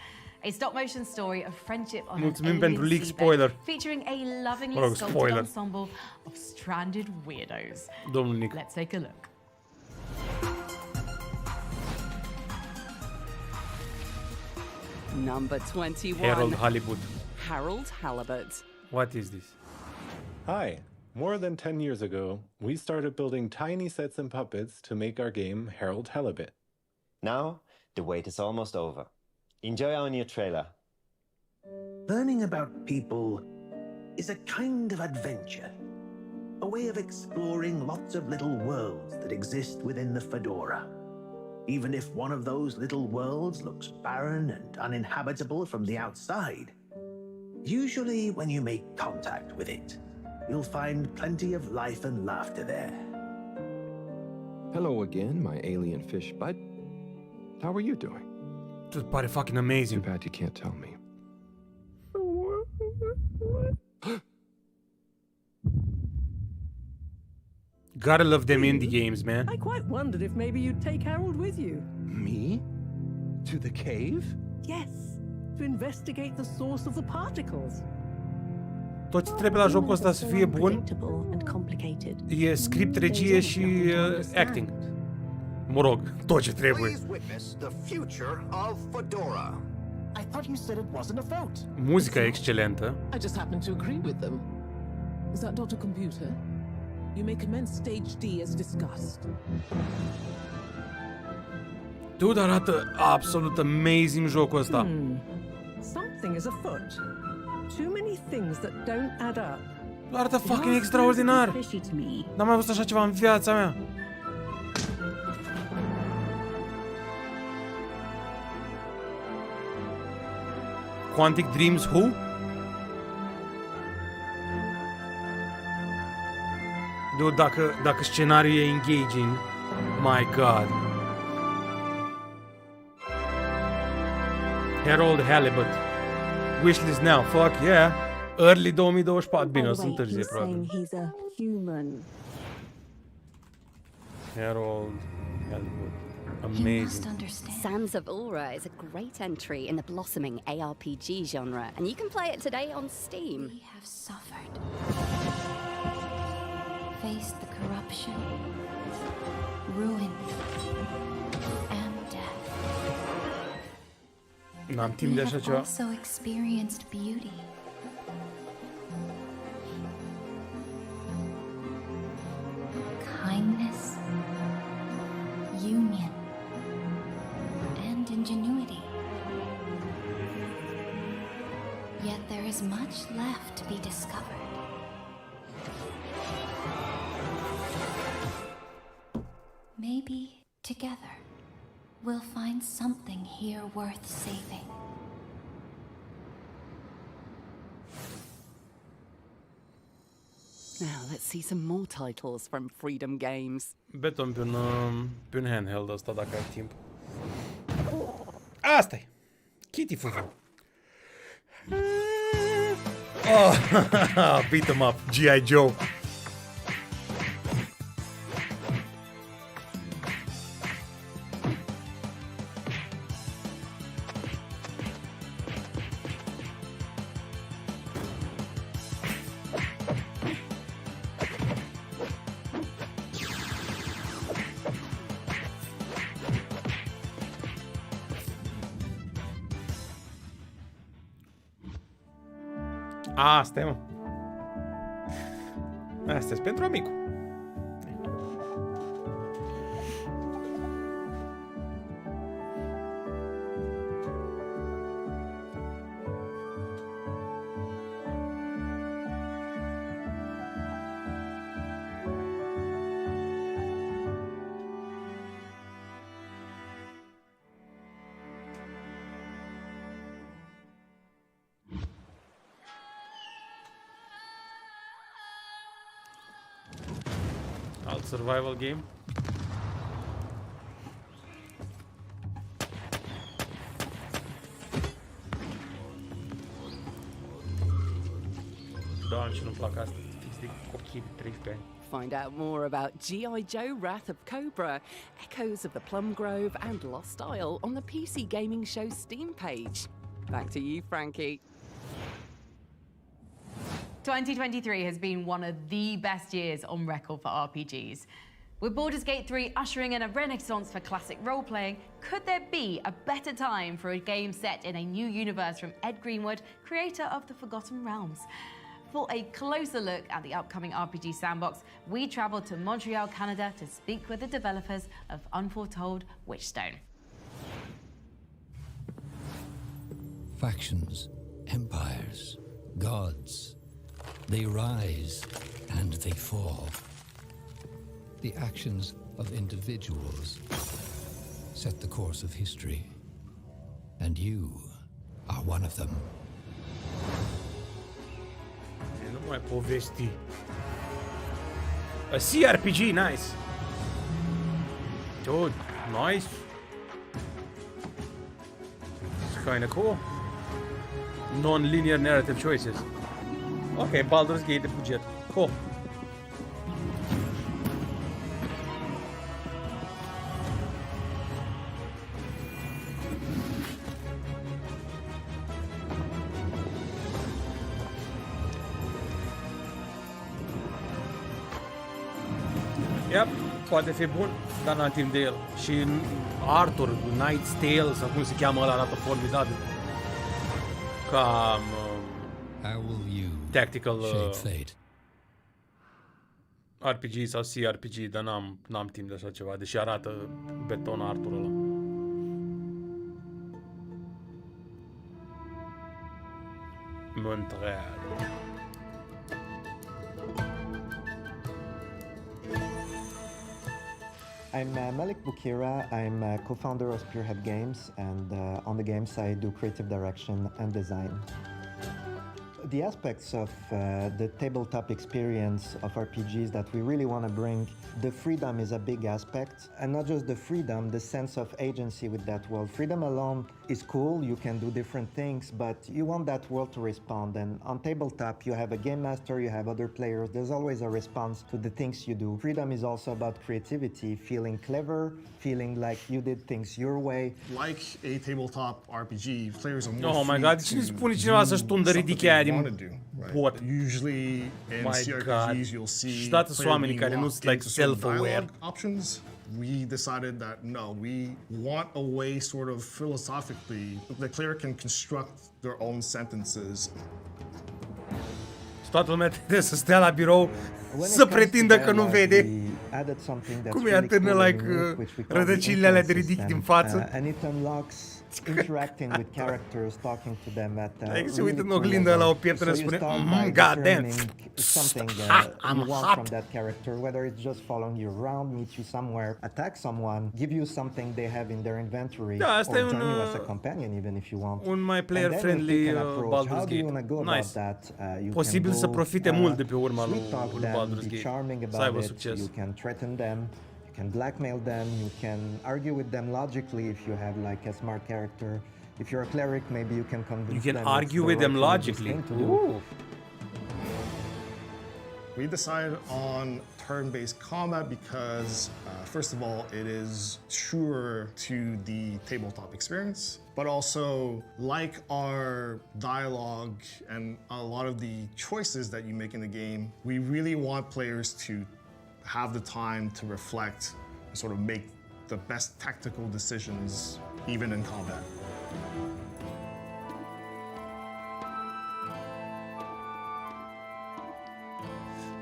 A stop-motion story of friendship on an alien seabed, featuring a lovingly sculpted ensemble of stranded weirdos. Domnul Nick. Let's take a look. Number 21. Harold Halibut. Harold Halibut. What is this? Hi. More than 10 years ago, we started building tiny sets and puppets to make our game Harold Halibut. Now, the wait is almost over. Enjoy our new trailer. Learning about people is a kind of adventure. A way of exploring lots of little worlds that exist within the Fedora. Even if one of those little worlds looks barren and uninhabitable from the outside, usually when you make contact with it, you'll find plenty of life and laughter there. Hello again, my alien fish bud. How are you doing? Dude, pare fucking amazing. Too bad you can't tell me. Gotta love them indie games, man. I quite wondered if maybe you'd take Harold with you. Me? To the cave? Yes, to investigate the source of the particles. Tot ce trebuie la jocul ăsta să fie bun e script, regie și acting. Mă rog, tot ce trebuie. Muzica e excelentă. I just happen to agree with them. Is that Dr. Computer? You may commence stage D as discussed. Dude, arată absolut amazing jocul ăsta. Something is afoot. Too many things that don't add up. Arată fucking extraordinar. N-am mai văzut așa ceva în viața mea. Quantic Dreams Who? Dude, dacă scenariul e engaging, my god. Harold Halibut. Wishlist now, fuck yeah. Early 2024, bine, o să întârzie probabil. Harold Halibut. Amazing. Sands of Aura is a great entry in the blossoming ARPG genre, and you can play it today on Steam. We have suffered. Faced the corruption, ruin, and death. N-am timp de așa ceva. We have also experienced beauty. Kindness, union, and ingenuity. Yet there is much left to be discovered. maybe together we'll find something here worth saving. Now let's see some more titles from Freedom Games. Beton pe un handheld ăsta dacă ai timp. Asta-i. Kitty Fufu. Oh, beat 'em up, G.I. Joe. Asta e, mă. Astea-s pentru amicul. Alt survival game. Da, nici nu-mi plac astea. Fix de copii de 13 ani. Find out more about G.I. Joe Wrath of Cobra, Echoes of the Plum Grove, and Lost Isle on the PC Gaming Show Steam page. Back to you, Frankie. 2023 has been one of the best years on record for RPGs. With Baldur's Gate 3 ushering in a renaissance for classic role-playing, could there be a better time for a game set in a new universe from Ed Greenwood, creator of the Forgotten Realms? For a closer look at the upcoming RPG sandbox, we traveled to Montreal, Canada to speak with the developers of Unforetold Witchstone. Factions, empires, gods. They rise and they fall. The actions of individuals set the course of history. And you are one of them. Nu mai povesti. A CRPG, nice. Dude, nice. It's kinda cool. Non-linear narrative choices. Ok, Baldur's Gate de buget. Cool. Yep, poate fi bun, dar n-am timp de el. Și Arthur, Knight's Tale, sau cum se cheamă ăla, arată formidabil. Ca tactical RPG sau CRPG, dar n-am timp de așa ceva, deși arată beton Arthur ăla. Montreal. I'm Malik Bukira. I'm co-founder of Spearhead Games, and on the game side, do creative direction and design. The aspects of the tabletop experience of RPGs that we really want to bring, the freedom is a big aspect, and not just the freedom, the sense of agency with that world. Freedom alone is cool, you can do different things, but you want that world to respond. And on tabletop, you have a game master, you have other players, there's always a response to the things you do. Freedom is also about creativity, feeling clever, feeling like you did things your way. Like a tabletop RPG, players are more Oh my free god, to cine spune cineva să-și tundă ridichea din bot? Usually in CRPGs you'll see și toate sunt oamenii care nu sunt like self-aware. Options. We decided that no, we want a way sort of philosophically the player can construct their own sentences. Și toată lumea trebuie să stea la birou să pretindă că nu vede. added something that's Cum e really atârnă cool and like unique, which we call the rădăcinile alea de influence ridic din system, față. and it unlocks interacting with characters, talking to them at Like se really uită în cool oglindă level. la o pieptănă So și you spune start by God damn, determining something I'm you want hot. from that character, whether it's just following you around, meet you somewhere, attack someone, give you something they have in their inventory, Da, asta or e un, join you as a companion even if you want. un mai And then player-friendly you take an approach. Baldur's How do you Gate. wanna go about Nice. that? You Posibil can să go, profite mult de pe urma lui sweet talk them, Baldur's be Gate. charming Să about aibă it. succes. You can threaten them. You can blackmail them. You can argue with them logically if you have like a smart character. If you're a cleric, maybe you can convince You can them it's argue the with them right religious logically. thing to do. Ooh. We decided on turn-based combat because, first of all, it is truer to the tabletop experience, but also, like our dialogue and a lot of the choices that you make in the game, we really want players to have the time to reflect and sort of make the best tactical decisions, even in combat.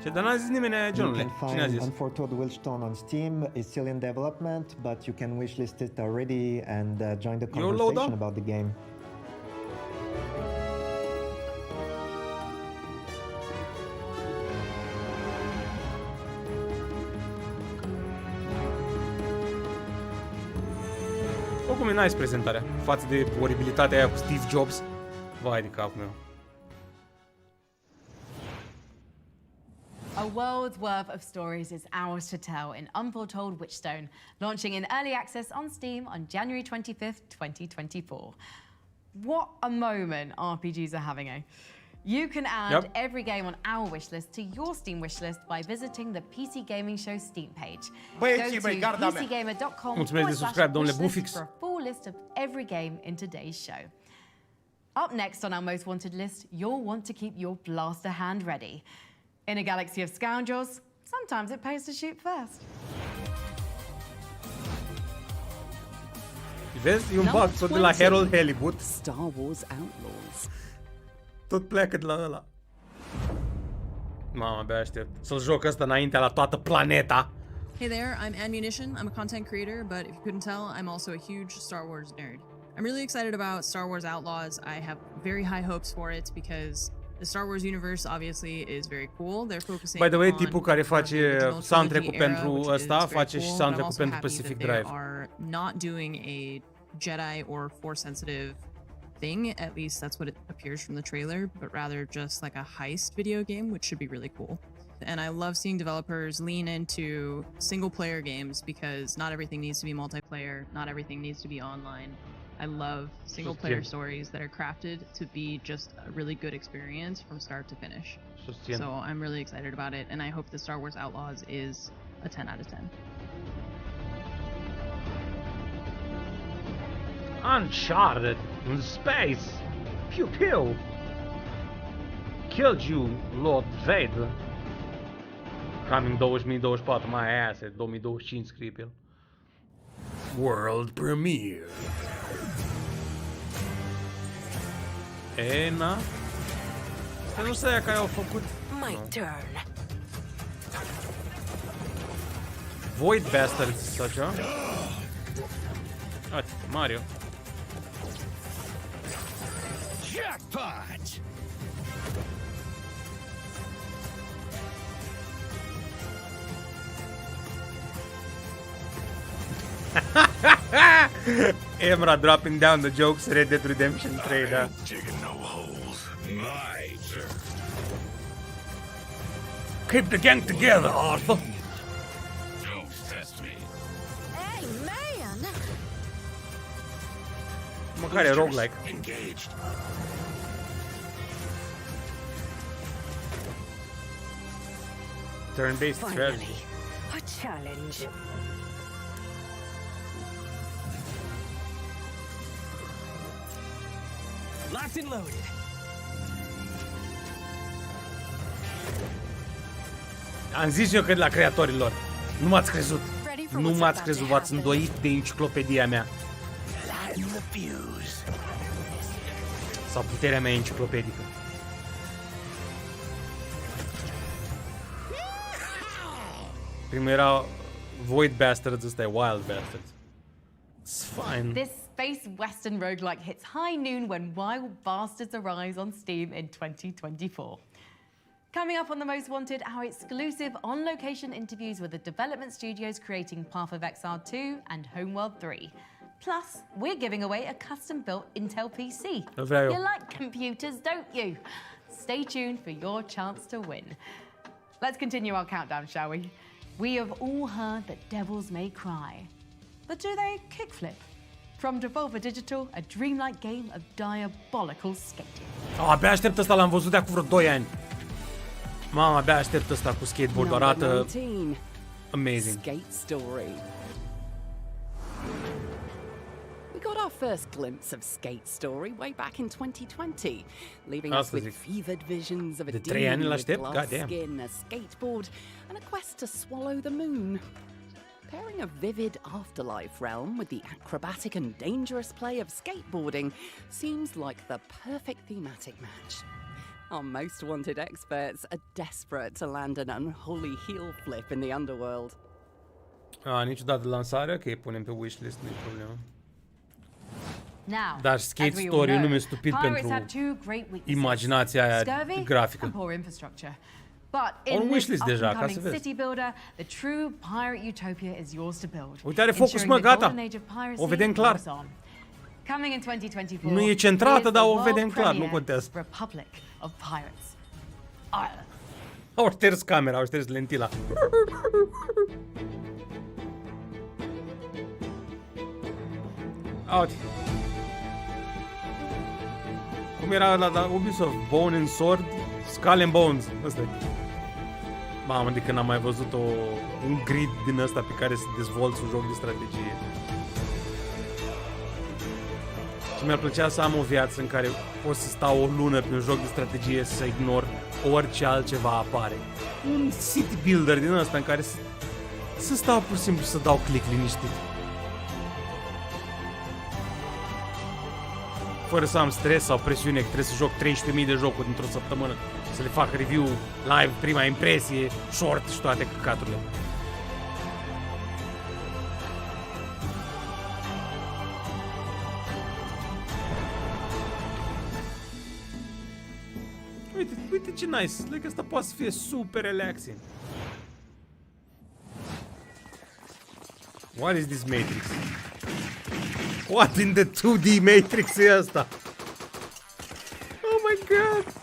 Ce, dar n-a zis nimeni aia, You Johnule. can Cine a find zis? Unforetold Wildstone on Steam. It's still in development, but you can wishlist it already and join the Eu load conversation up. about the game. Oricum e nice prezentarea. Față de oribilitatea aia cu Steve Jobs. Vai de capul meu. A world's worth of stories is ours to tell in Unforetold Witchstone, launching in early access on Steam on January 25th, 2024. What a moment RPGs are having, eh? You can add every game on our wishlist to your Steam wishlist by visiting the PC Gaming Show Steam page. Băieții, Go băi, to garda mea. Mulțumesc de subscribe, domnule Bufix. for a full list of every game in today's show. Up next on our most wanted list, you'll want to keep your blaster hand ready. In a galaxy of scoundrels, sometimes it pays to shoot first. Vezi? E un bug tot de la Harold Hollywood. Star Wars Outlaws. Tot pleacă de la ăla. Mamă, abia aștept să-l joc ăsta înaintea la toată planeta. Hey there, I'm Ammunition. I'm a content creator, but if you couldn't tell, I'm also a huge Star Wars nerd. I'm really excited about Star Wars Outlaws. I have very high hopes for it because the Star Wars universe obviously is very cool. They're focusing By the way, on tipul care face soundtrack-ul era, pentru which is ăsta very face și cool, soundtrack-ul but I'm pentru also happy Pacific that Drive. they are not doing a Jedi or Force sensitive thing, at least that's what it appears from the trailer, but rather just like a heist video game, which should be really cool. And I love seeing developers lean into single player games because not everything needs to be multiplayer, not everything needs to be online. I love single player stories that are crafted to be just a really good experience from start to finish. So I'm really excited about it, and I hope the Star Wars Outlaws is a 10 out of 10. Uncharted in space. Pew pew. Killed you, Lord Vader. Coming 2024, my ass, 2025 scrie pe el. World premiere. E, na? Asta nu sunt aia care au făcut... My turn. Void Bastards sau ceva? Uite, Mario. Jackpot! Emra dropping down the jokes, Red Dead Redemption 3, da. Digging no holes. My turn. Keep the gang together, Arthur. Don't test me. Hey, man! Măcar e roguelike. Engaged. Turn-based strategy. A challenge. Locked and loaded. Am zis eu că de la creatorilor. Nu m-ați crezut. Nu m-ați crezut, v-ați îndoit de enciclopedia mea. Sau puterea mea enciclopedică. Primul era Void Bastards, ăsta e Wild Bastards. It's fine. This space western roguelike hits high noon when Wild Bastards arrives on Steam in 2024. Coming up on The Most Wanted, our exclusive on-location interviews with the development studios creating Path of Exile 2 and Homeworld 3. Plus, we're giving away a custom-built Intel PC. You like computers, don't you? Stay tuned for your chance to win. Let's continue our countdown, shall we? We have all heard that devils may cry. But do they kickflip? From Devolver Digital, a dreamlike game of diabolical skating. Abia aștept ăsta, l-am văzut de acum vreo 2 ani. Mama, abia aștept ăsta cu skateboard, arată amazing. Skate Story. We got our first glimpse of Skate Story way back in 2020, leaving us with fevered visions of a demon with glass skin, a skateboard, and a quest to swallow the moon. Pairing a vivid afterlife realm with the acrobatic and dangerous play of skateboarding seems like the perfect thematic match. Our Most Wanted experts are desperate to land an unholy heel flip in the underworld. Niciodată lansarea, ok, punem pe wishlist, nu-i problemă. Now, Dar Skate Story e un nume stupid pentru imaginația aia grafică. But in this upcoming city builder, the true pirate utopia is yours to build. Uite, are focus, mă, gata. O vedem clar. Coming in 2024. Nu e centrată, dar o vedem clar, nu contează. Republic of Pirates. Ireland. Au șters camera, au șters lentila. Uite. Cum era ăla la Ubisoft? Bone and Sword? Skull and Bones. Ăsta e. Mamă, de când am mai văzut un grid din ăsta pe care să dezvolți un joc de strategie. Și mi-ar plăcea să am o viață în care pot să stau o lună pe un joc de strategie să ignor orice altceva apare. Un city builder din ăsta în care să stau pur și simplu să dau click liniștit. Fără să am stres sau presiune că trebuie să joc 13.000 de jocuri într-o săptămână, să le fac review live, prima impresie, short și toate căcaturile. Uite ce nice, like asta poate să fie super relaxing. What is this Matrix? What in the 2D Matrix e asta? Oh my god!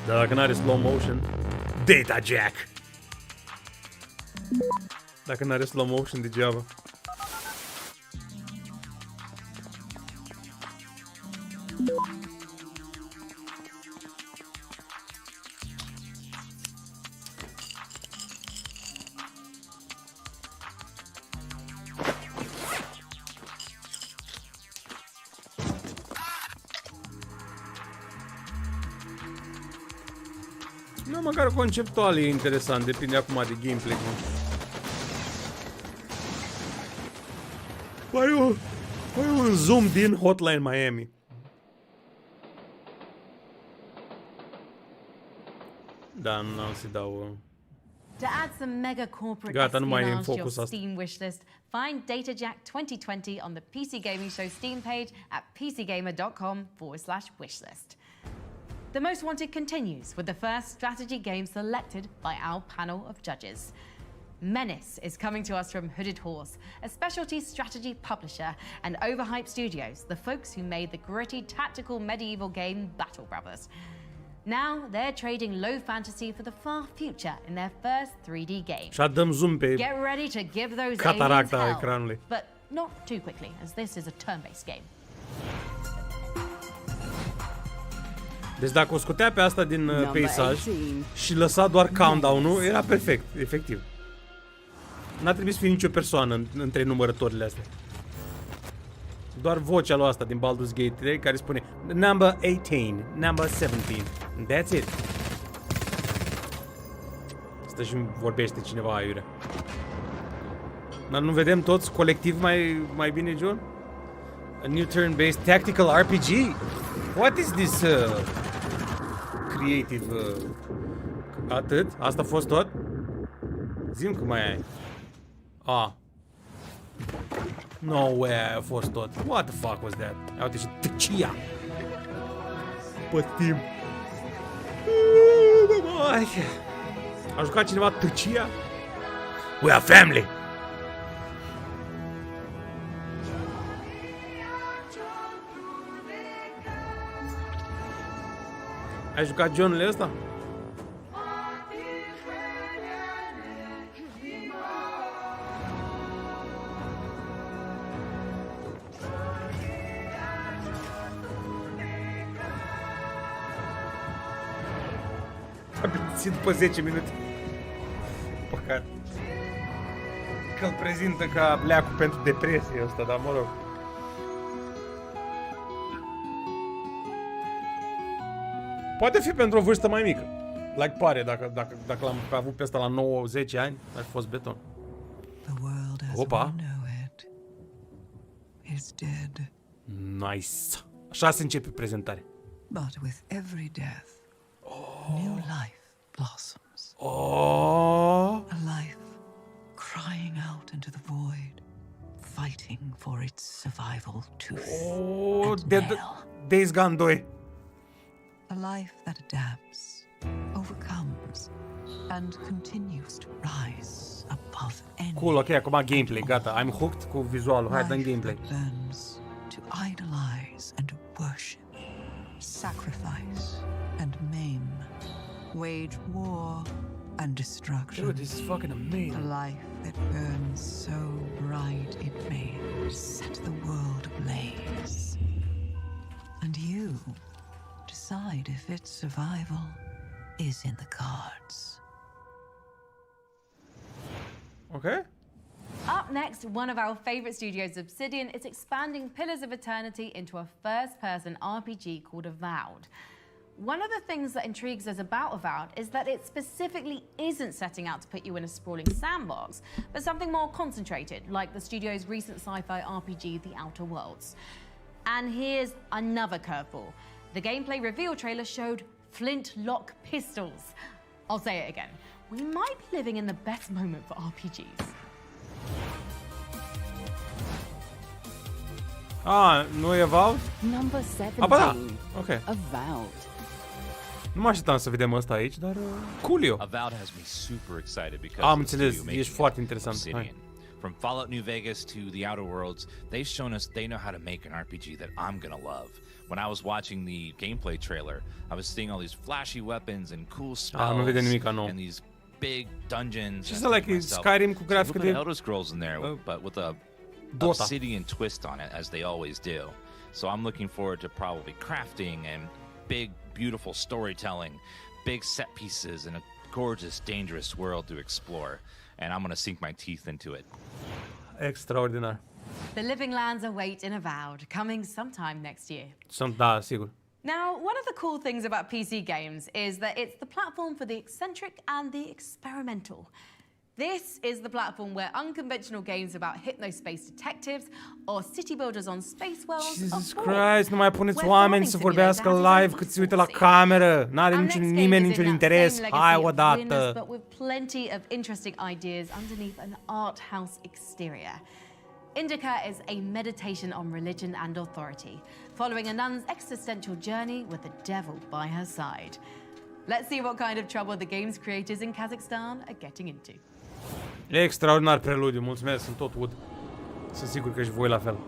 Dar dacă n-are slow motion, data jack! Dacă n-are slow motion, degeaba. Nu, măcar conceptual e interesant, depinde acum de gameplay. Mai un zoom din Hotline Miami. Da, nu am să dau. To add some mega corporate espionage to your Steam wishlist, find DataJack 2020 on the PC Gaming Show Steam page at pcgamer.com/wishlist. The Most Wanted continues with the first strategy game selected by our panel of judges. Menace is coming to us from Hooded Horse, a specialty strategy publisher, and Overhyped Studios, the folks who made the gritty tactical medieval game Battle Brothers. Now they're trading low fantasy for the far future in their first 3D game. Get ready to give those aliens hell, but not too quickly, as this is a turn-based game. Deci dacă o scotea pe asta din peisaj și lăsa doar countdown-ul, era perfect, efectiv. N-a trebuit să fie nicio persoană între numărătorile astea. Doar vocea lui asta din Baldur's Gate 3 care spune number 18, number 17. That's it. Stă și vorbește cineva aiurea. Dar nu vedem toți colectiv mai bine, John? A new turn-based tactical RPG? What is this creative. Atât? Asta a fost tot? Zi-mi că mai ai. No way, a fost tot. What the fuck was that? Ia uite și tăcia. Pătim. A jucat cineva tăcia? We are family! Ai jucat John-ul ăsta? A plictisit după 10 minute. Păcat. Că îl prezintă ca leacul pentru depresie ăsta, dar mă rog. Poate fi pentru o vârstă mai mică. Like pare, dacă l-am avut pe ăsta la 9-10 ani, ar fi fost beton. Opa! Nice! Așa se începe prezentarea. But with every death, new life blossoms. A life crying out into the void, fighting for its survival tooth and nail. Days Gone 2. A life that adapts, overcomes, and continues to rise above any. Cool, ok, acum gameplay, gata. I'm hooked cu vizualul. Hai, dăm gameplay. Learns to idolize and worship, sacrifice and maim, wage war and destruction. Dude, this is fucking amazing. A life that burns so bright it may set the world ablaze. And you decide if its survival is in the cards. Okay. Up next, one of our favorite studios, Obsidian, is expanding Pillars of Eternity into a first-person RPG called Avowed. One of the things that intrigues us about Avowed is that it specifically isn't setting out to put you in a sprawling sandbox, but something more concentrated, like the studio's recent sci-fi RPG, The Outer Worlds. And here's another curveball. The gameplay reveal trailer showed flintlock pistols. I'll say it again. We might be living in the best moment for RPGs. Nu e Avowed? Number 17. Da. Ok. Avowed. Nu mă așteptam să vedem asta aici, dar cool. Avowed has me super excited because am înțeles, ești foarte interesant. Hai. From Fallout New Vegas to The Outer Worlds, they've shown us they know how to make an RPG that I'm gonna love. When I was watching the gameplay trailer, I was seeing all these flashy weapons and cool spells and these big dungeons. Just like Skyrim cu grafică de Elder Scrolls in there, but with a Obsidian twist on it, as they always do. So I'm looking forward to probably crafting and big, beautiful storytelling, big set pieces, and a gorgeous, dangerous world to explore. And I'm gonna sink my teeth into it. Extraordinar. The Living Lands await in Avowed, coming sometime next year. Da, sigur. Now, one of the cool things about PC games is that it's the platform for the eccentric and the experimental. This is the platform where unconventional games about hypnospace detectives or city builders on space worlds Jesus Christ, nu mai puneți oameni să vorbească live cât se uită la cameră. N-are nimeni niciun interes. Hai odată. But with plenty of interesting ideas underneath an art house exterior. Indica is a meditation on religion and authority, following a nun's existential journey with the devil by her side. Let's see what kind of trouble the game's creators in Kazakhstan are getting into. Extraordinar preludiu, mulțumesc, sunt tot ud. Sunt sigur că și voi la fel.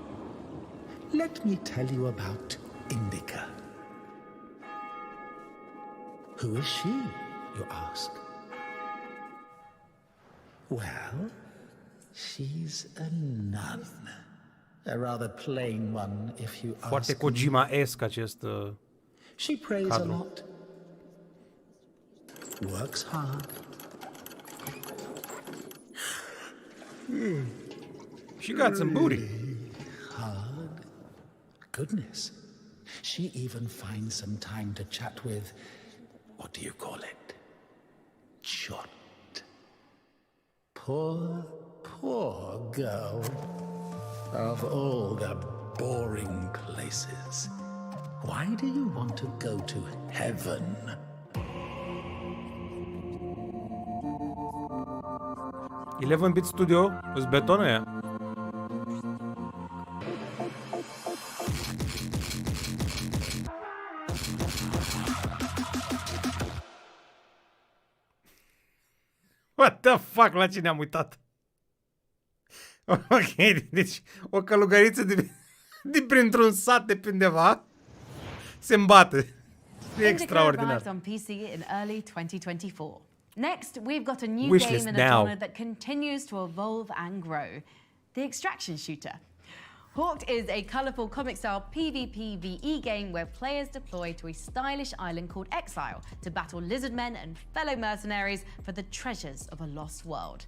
Let me tell you about Indica. Who is she, you ask? Well, she's a nun. A rather plain one, if you ask. Foarte Kojima-esque acest She prays cadru. a lot. Works hard. She got some booty. Hard. Goodness. She even finds some time to chat with, what do you call it? Chot. Poor girl. Of all the boring places, why do you want to go to heaven? 11-bit studio, îți betonă aia. What the fuck, la cine am uitat? Ok, deci o călugăriță de printr-un sat de pe undeva se îmbate. E extraordinar. arrived on PC in early 2024. Next, we've got a new Wishlist game in a now. genre that continues to evolve and grow. The Extraction Shooter. Hawked is a colourful comic-style PvPvE game where players deploy to a stylish island called Exile to battle lizard men and fellow mercenaries for the treasures of a lost world.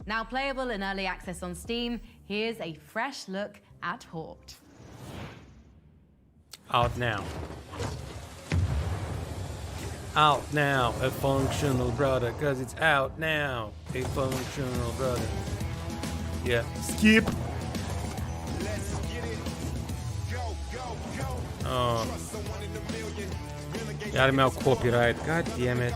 Now playable in early access on Steam, here's a fresh look at Hawked. Out now. Out now, a functional brother, cause it's out now. A functional brother. Yeah. Skip. Oh. Iar mi-au copyright. God damn it.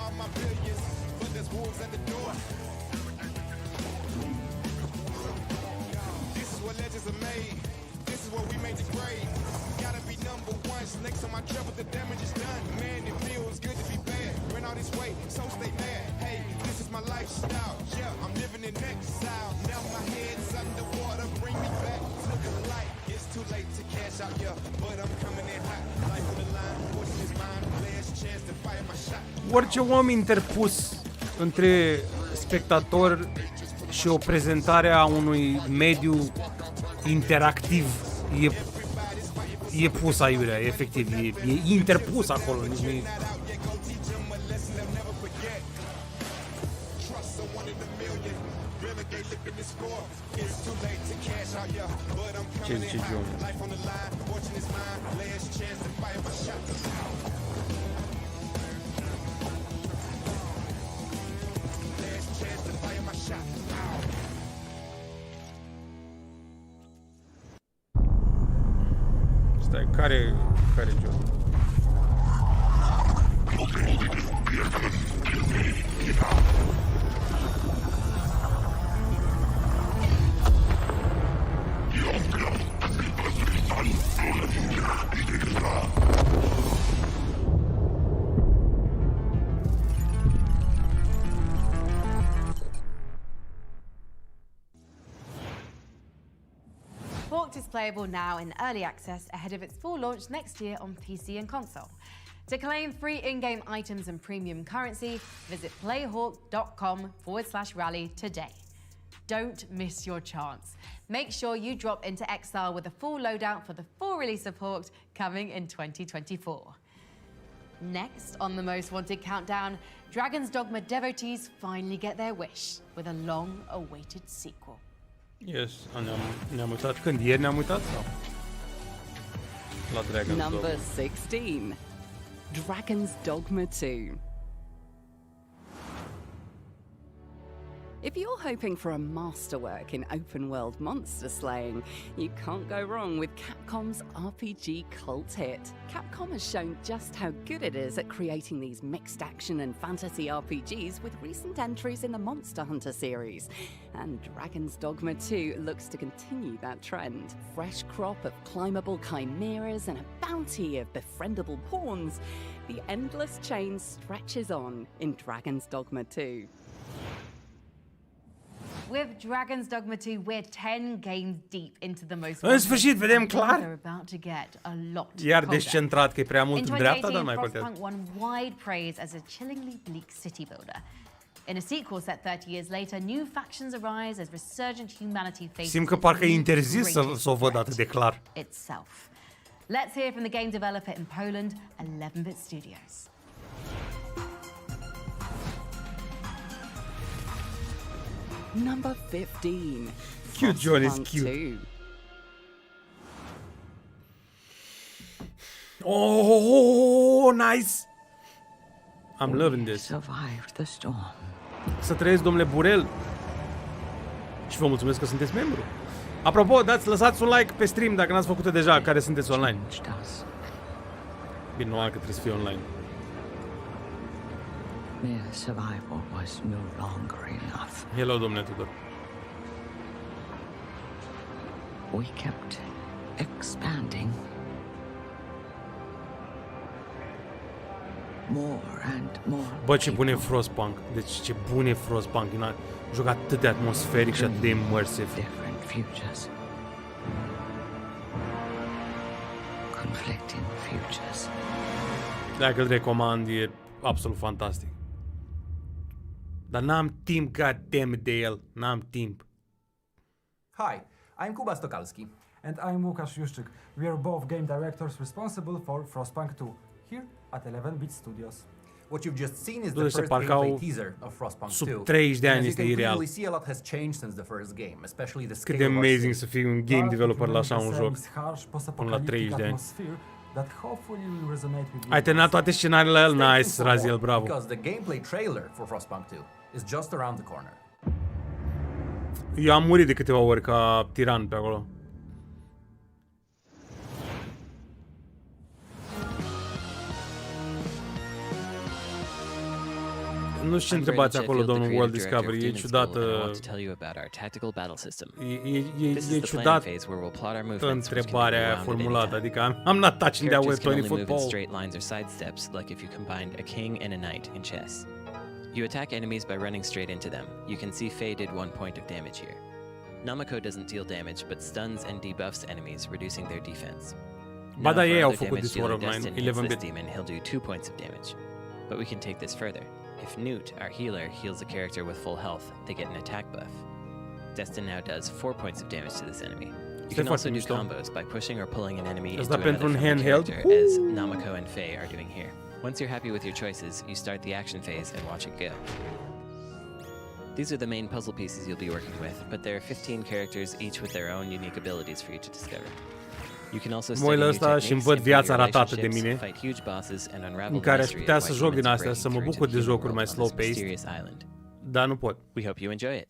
Next on my trouble, the damage is done. Man, it feels good to be bad. Ran all this way, so stay mad. Hey, this is my lifestyle. Yeah, I'm living in exile. Now my head's underwater, bring me back to the light. It's too late to cash out, yeah, but I'm coming in hot. Life on the line, fortune is mine. Last chance to fire my shot. Orice om interpus între spectator și o prezentare a unui mediu interactiv e pus aiurea, efectiv, e interpus acolo. Ce zice John? Stai, care John? Hawked is playable now in early access ahead of its full launch next year on PC and console. To claim free in-game items and premium currency, visit playhawk.com/rally today. Don't miss your chance. Make sure you drop into Exile with a full loadout for the full release of Hawked coming in 2024. Next on the Most Wanted countdown, Dragon's Dogma devotees finally get their wish with a long-awaited sequel. Yes, ne-am uitat când? Ieri ne-am uitat? Sau? La Dragon's Dogma. Number 16. Dragon's Dogma 2. If you're hoping for a masterwork in open-world monster slaying, you can't go wrong with Capcom's RPG cult hit. Capcom has shown just how good it is at creating these mixed action and fantasy RPGs with recent entries in the Monster Hunter series. And Dragon's Dogma 2 looks to continue that trend. Fresh crop of climbable chimeras and a bounty of befriendable pawns. The endless chain stretches on in Dragon's Dogma 2. With Dragon's Dogma 2, we're 10 games deep into the most. În sfârșit, vedem clar. They're about to get a lot Iar descentrat, că e prea mult în dreapta, dar mai contează. Frostpunk won wide praise as a chillingly bleak city builder. In a sequel set 30 years later, new factions arise as resurgent humanity faces. Simt că parcă e interzis să o văd atât de clar. Itself. Let's hear from the game developer in Poland, 11-bit Studios. Number 15. Cute, John is Frostpunk cute. 2. Oh, nice! I'm loving this. Survived the storm. Să trăiesc, domnule Burel. Și vă mulțumesc că sunteți membru. Apropo, lăsați un like pe stream dacă n-ați făcut-o deja, care sunteți online. Bine, normal că trebuie să fie online. Mere survival was no longer enough. Hello, domnule Tudor. we kept expanding. More and more. Bă, ce bun e Frostpunk. Deci ce bun e Frostpunk. Joc atât de atmosferic și atât de immersive. Different futures. Conflicting futures. Dacă îl recomand, e absolut fantastic. Dar n-am timp, goddammit, de el. N-am timp. Hi, I'm Kuba Stokalski. And I'm Łukasz Juszczyk. We are both game directors responsible for Frostpunk 2, here at 11-bit Studios. What you've just seen is the Du-se first parcă gameplay au teaser of Frostpunk 2. sub 30 de ani, And as este you can ireal. clearly see, a lot has changed since the first game, especially the Cât scale de of our amazing city. să fii un game developer la așa un joc. Până la 30 de ani. That hopefully will resonate with Ai terminat toate scenariile la el? Nice, Raziel, bravo. Because the gameplay trailer for Frostpunk 2 is just around the corner. Eu am murit de câteva ori ca tiran pe acolo. Nu știu ce întrebați acolo, domnul World Discovery. E ciudată. E ciudat întrebarea aia formulată. Adică I'm not touching that with 20 football. Straight lines or side steps, like if you combined a king and a knight in chess. You attack enemies by running straight into them. You can see Faye did 1 point of damage here. Namako doesn't deal damage, but stuns and debuffs enemies, reducing their defense. Ba da, ei au făcut damage this War of dealer Mine, Destin hits 11-bit. this demon, he'll do 2 points of damage. But we can take this further. If Newt, our healer, heals a character with full health, they get an attack buff. Destin now does 4 points of damage to this enemy. You can also do combos by pushing or pulling an enemy into another friendly character, as Namako and Faye are doing here. Once you're happy with your choices, you start the action phase and watch it go. These are the main puzzle pieces you'll be working with, but there are 15 characters, each with their own unique abilities for you to discover. You can also study new techniques, improve your relationships, fight huge bosses, and unravel the mystery of why humans are breaking through into the human world on this mysterious island. Da, nu pot. We hope you enjoy it.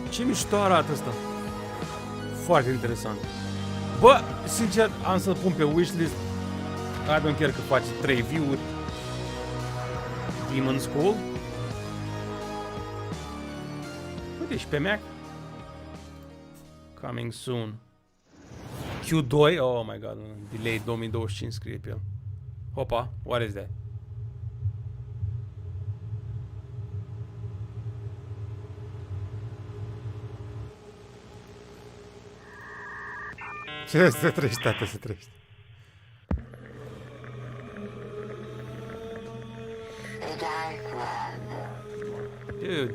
Ce mișto arată ăsta. Foarte interesant. Bă, sincer, am să-l pun pe wishlist. I don't care că face 3 view-uri. Demon School. Uite, și pe Mac. Coming soon. Q2? Oh my god, delay 2025 scrie pe el. Hopa, what is that? Ce se trăiește, tată, se trăiește. Dude,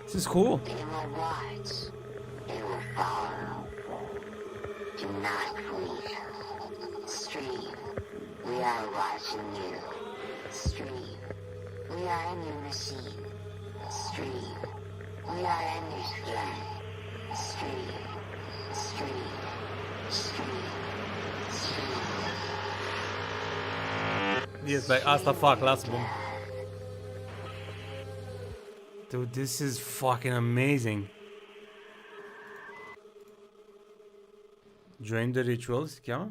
this is cool. Do not leave. Stream, we are watching you. Stream, we are in your machine. Stream, we are in your skin. Stream, stream, stream, stream. Yes, like asta fac, lasă-mă. Dude, this is fucking amazing. Join the rituals, se cheamă?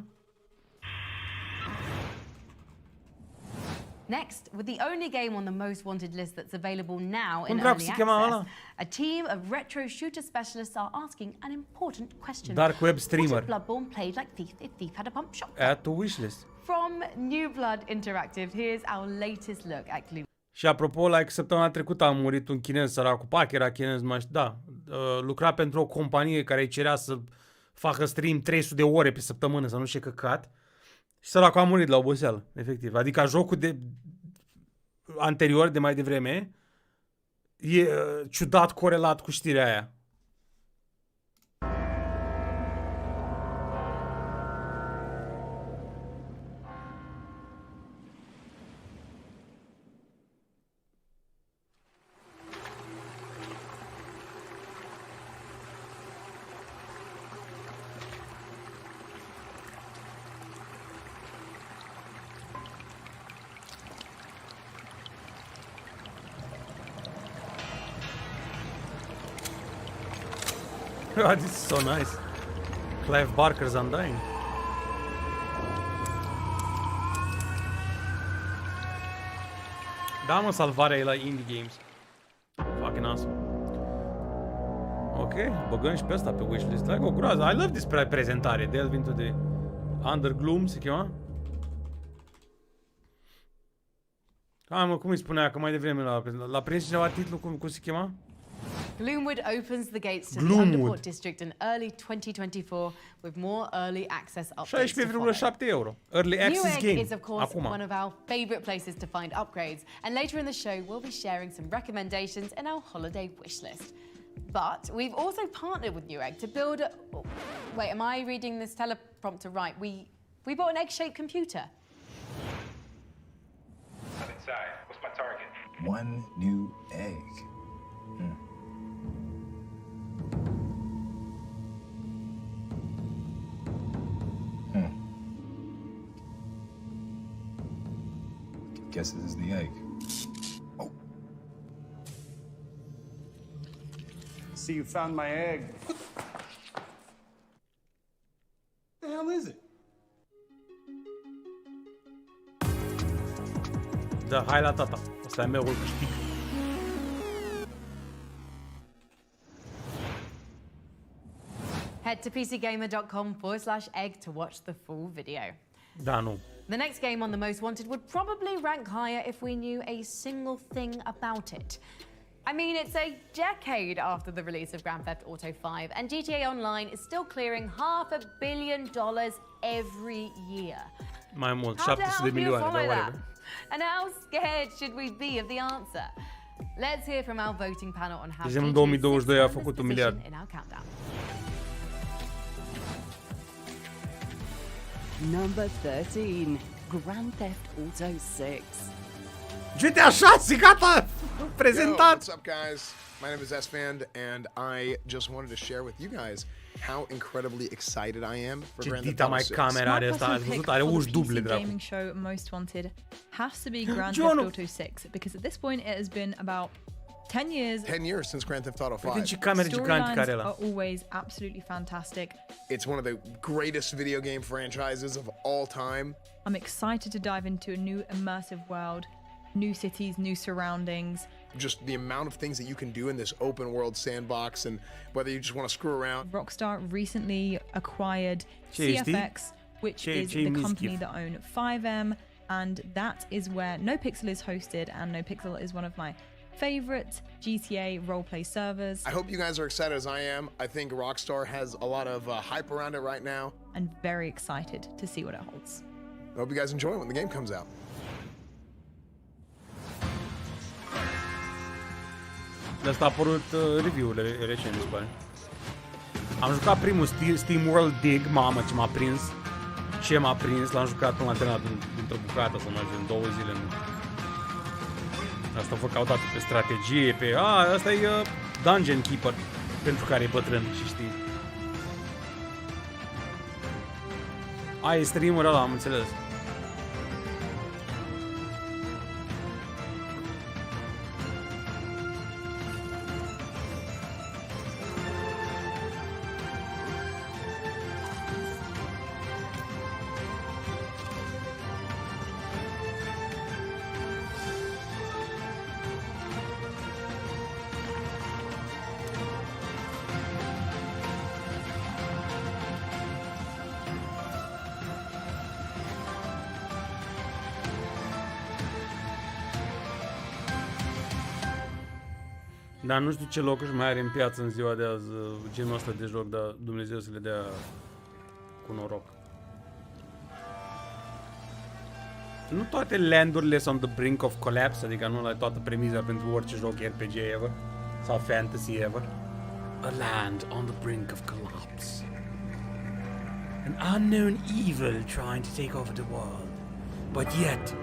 Next, with the only game on the most wanted list that's available now in Cum dracu early se cheamă ăla? access, a team of retro shooter specialists are asking an important question. Dark web What streamer. if Bloodborne played like Thief if Thief had a pump shop? Add to wishlist. From New Blood Interactive, here's our latest look at Clue. Și apropo, like, săptămâna trecută a murit un chinez săracul, era chinez, da, lucra pentru o companie care îi cerea să facă stream 300 de ore pe săptămână, să nu știe căcat. Și săracul a murit la oboseală, efectiv. Adică jocul de anterior, de mai devreme, e ciudat corelat cu știrea aia. Oh, this is so nice. Clive Barker's Undying. Da, mă, salvarea e la indie games. Fucking awesome. Ok, băgăm și pe asta pe wishlist. Like o groază. I love this prezentare. Delve into the Undergloom, se chema? Mă, cum îi spunea că mai devreme l-a prins cineva titlul, cum se chema? Gloomwood opens the gates to the Underport District in early 2024 with more early access updates to follow. 16,7 euro. Early access game. Newegg is of course one of our favorite places to find upgrades, and later in the show we'll be sharing some recommendations in our holiday wish list. But we've also partnered with Newegg to build a... Wait, am I reading this teleprompter right? We bought an egg-shaped computer. I'm inside. What's my target? One new egg. Guess this is the egg. Oh. See, you found my egg. What the hell is it? Da, hai la tata. Ăsta e meul câștig. Head to pcgamer.com/egg to watch the full video. Da, nu. The next game on the Most Wanted would probably rank higher if we knew a single thing about it. I mean, it's a decade after the release of Grand Theft Auto 5, and GTA Online is still clearing $500 million every year. Mai mult, 700 de milioane, dar whatever. And how scared should we be of the answer? Let's hear from our voting panel on how În 2022 a făcut 1 miliard. in our countdown. Number 13, Grand Theft Auto 6. GTA 6, gata! Prezentat! What's up, guys? My name is S-Fand, and I just wanted to share with you guys how incredibly excited I am for Grand Theft Auto 6. camera are asta, ați văzut? Are uși duble, dracu. Gaming show Most Wanted has to be Grand Theft Auto 6 because at this point it has been about 10 years. 10 years since Grand Theft Auto 5. Storylines are always absolutely fantastic. It's one of the greatest video game franchises of all time. I'm excited to dive into a new immersive world, new cities, new surroundings. Just the amount of things that you can do in this open world sandbox, and whether you just want to screw around. Rockstar recently acquired CFX, which is the company that own 5M, and that is where NoPixel is hosted, and NoPixel is one of my favorite GTA roleplay servers. I hope you guys are excited as I am. I think Rockstar has a lot of hype around it right now. And very excited to see what it holds. I hope you guys enjoy it when the game comes out. De asta a apărut review-urile recent, mi se pare. Am jucat primul Steam World Dig, mamă ce m-a prins. Ce m-a prins, l-am jucat până la terminat dintr-o bucată sau mai în 2 zile. Asta a făcut odată pe strategie, pe... Asta e Dungeon Keeper, pentru care e bătrân și știi. E streamer ăla, am înțeles. Dar nu știu ce locuri mai are în piață în ziua de azi genul ăsta de joc, dar Dumnezeu să le dea cu noroc. Nu toate landurile sunt on the brink of collapse, adică nu la toată premiza pentru orice joc RPG ever sau fantasy ever. A land on the brink of collapse. An unknown evil trying to take over the world. But yet,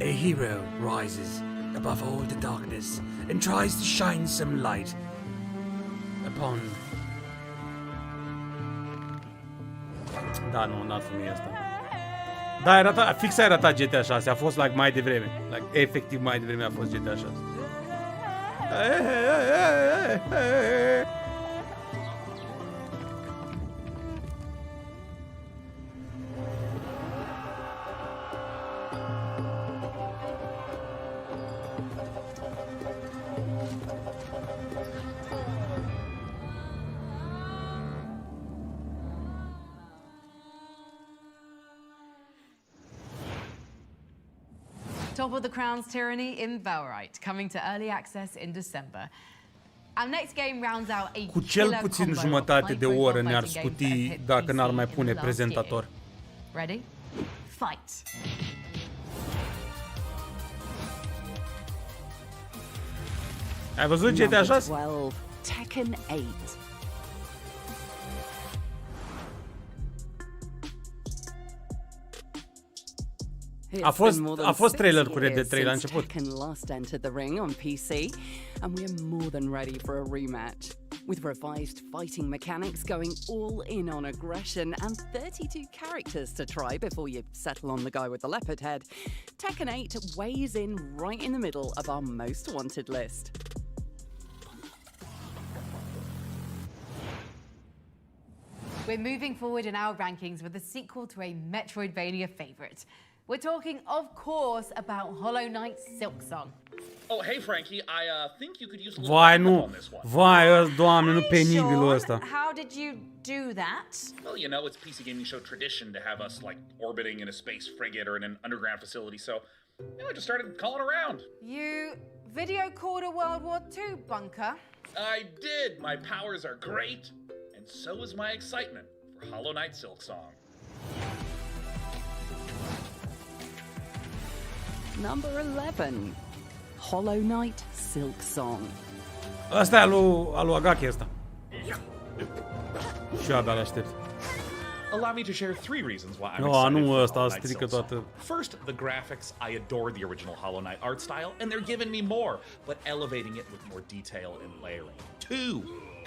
a hero rises above all the darkness and tries to shine some light upon... Da, nu, not for me asta. Da, fix a arătat GTA 6, a fost like mai devreme. Like, efectiv mai devreme a fost GTA 6. Topple the Crown's tyranny in Belrite, coming to early access in December. Our next game rounds out a Cu cel puțin jumătate de oră ne-ar scuti dacă n-ar mai pune prezentator. Ready? Fight. Ai văzut GTA 6? Tekken 8. A fost trailer cu Red Dead 3 la început. Tekken last entered the ring on PC, and we're more than ready for a rematch. With revised fighting mechanics going all in on aggression and 32 characters to try before you settle on the guy with the leopard head, Tekken 8 weighs in right in the middle of our most wanted list. We're moving forward in our rankings with a sequel to a Metroidvania favorite. We're talking, of course, about Hollow Knight's Silksong. Oh, hey, Frankie, I think you could use a little Vai, backup nu. on this one. Vai, doamne, nu penibilul ăsta. How did you do that? Well, you know, it's PC Gaming Show tradition to have us, like, orbiting in a space frigate or in an underground facility, so, you know, I just started calling around. You video called a World War II bunker? I did. My powers are great, and so is my excitement for Hollow Knight Silksong. Number 11, Hollow Knight Silksong. Asta e alu Agaki ăsta. Și abia l-aștept. Allow me to share 3 reasons why I'm No, excited nu for ăsta Hollow Knight strică Silksong. toată. First, the graphics. I adore the original Hollow Knight art style, and they're giving me more, but elevating it with more detail and layering. 2,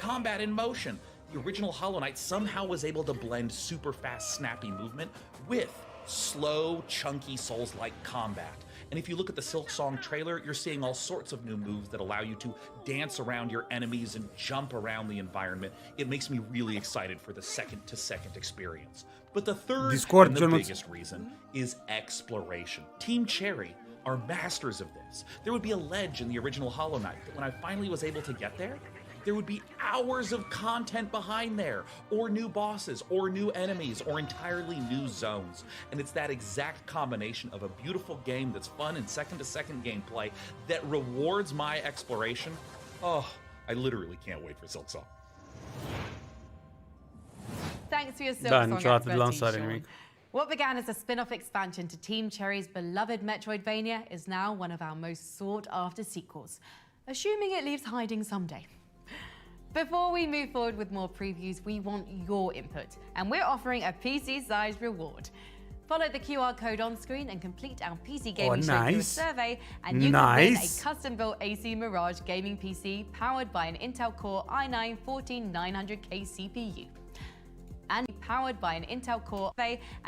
combat in motion. The original Hollow Knight somehow was able to blend super fast, snappy movement with slow, chunky Souls-like combat. And if you look at the Silksong trailer, you're seeing all sorts of new moves that allow you to dance around your enemies and jump around the environment. It makes me really excited for the second-to-second experience. But the third and the biggest reason is exploration. Team Cherry are masters of this. There would be a ledge in the original Hollow Knight, but when I finally was able to get there, there would be hours of content behind there, or new bosses, or new enemies, or entirely new zones. And it's that exact combination of a beautiful game that's fun and second-to-second gameplay that rewards my exploration. Oh, I literally can't wait for Silksong. Thanks for your Silksong expertise, Sean. nimic. What began as a spin-off expansion to Team Cherry's beloved Metroidvania is now one of our most sought-after sequels, assuming it leaves hiding someday. Before we move forward with more previews, we want your input, and we're offering a PC-sized reward. Follow the QR code on screen and complete our PC Gaming Show survey, and you can win a custom-built AC Mirage gaming PC powered by an Intel Core i9-14900K CPU. And powered by an Intel Core,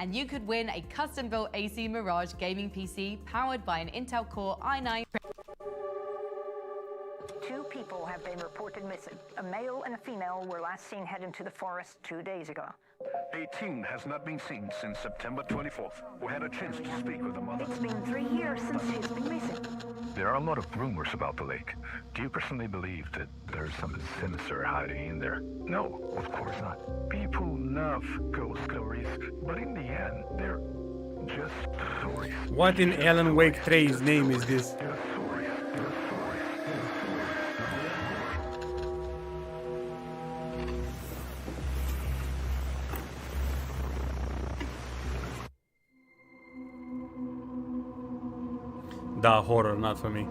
and you could win a custom-built AC Mirage gaming PC powered by an Intel Core i9. 2 people have been reported missing. A male and a female were last seen heading to the forest 2 days ago. A teen has not been seen since September 24th. We had a chance to speak with the mother. It's been 3 years since she's been missing. There are a lot of rumors about the lake. Do you personally believe that there's something sinister hiding in there? No, of course not. People love ghost stories, but in the end, they're just stories. What in Alan Wake 3's name is this? Da, horror, not for me.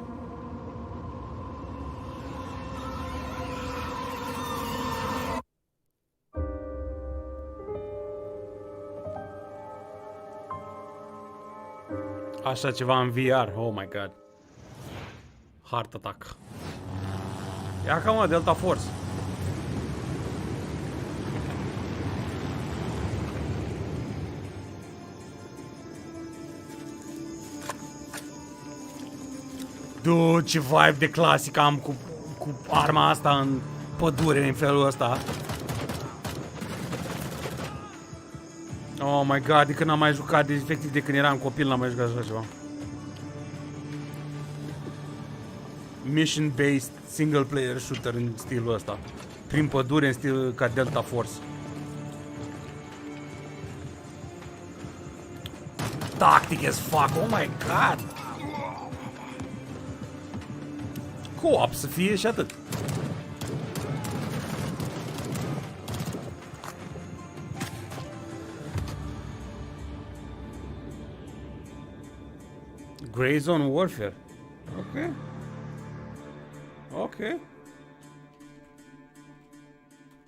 Așa ceva în VR, oh my god. Heart attack. Ia ca mă, Delta Force. Dude, ce vibe de clasic am cu arma asta în pădure în felul ăsta. Oh my god, de când am mai jucat, de efectiv de când eram copil n-am mai jucat așa ceva. Mission-based single player shooter în stilul ăsta. Prin pădure în stil ca Delta Force. Tactic as fuck, oh my god! co-op să fie și atât. Grey Zone Warfare. Ok. Ok.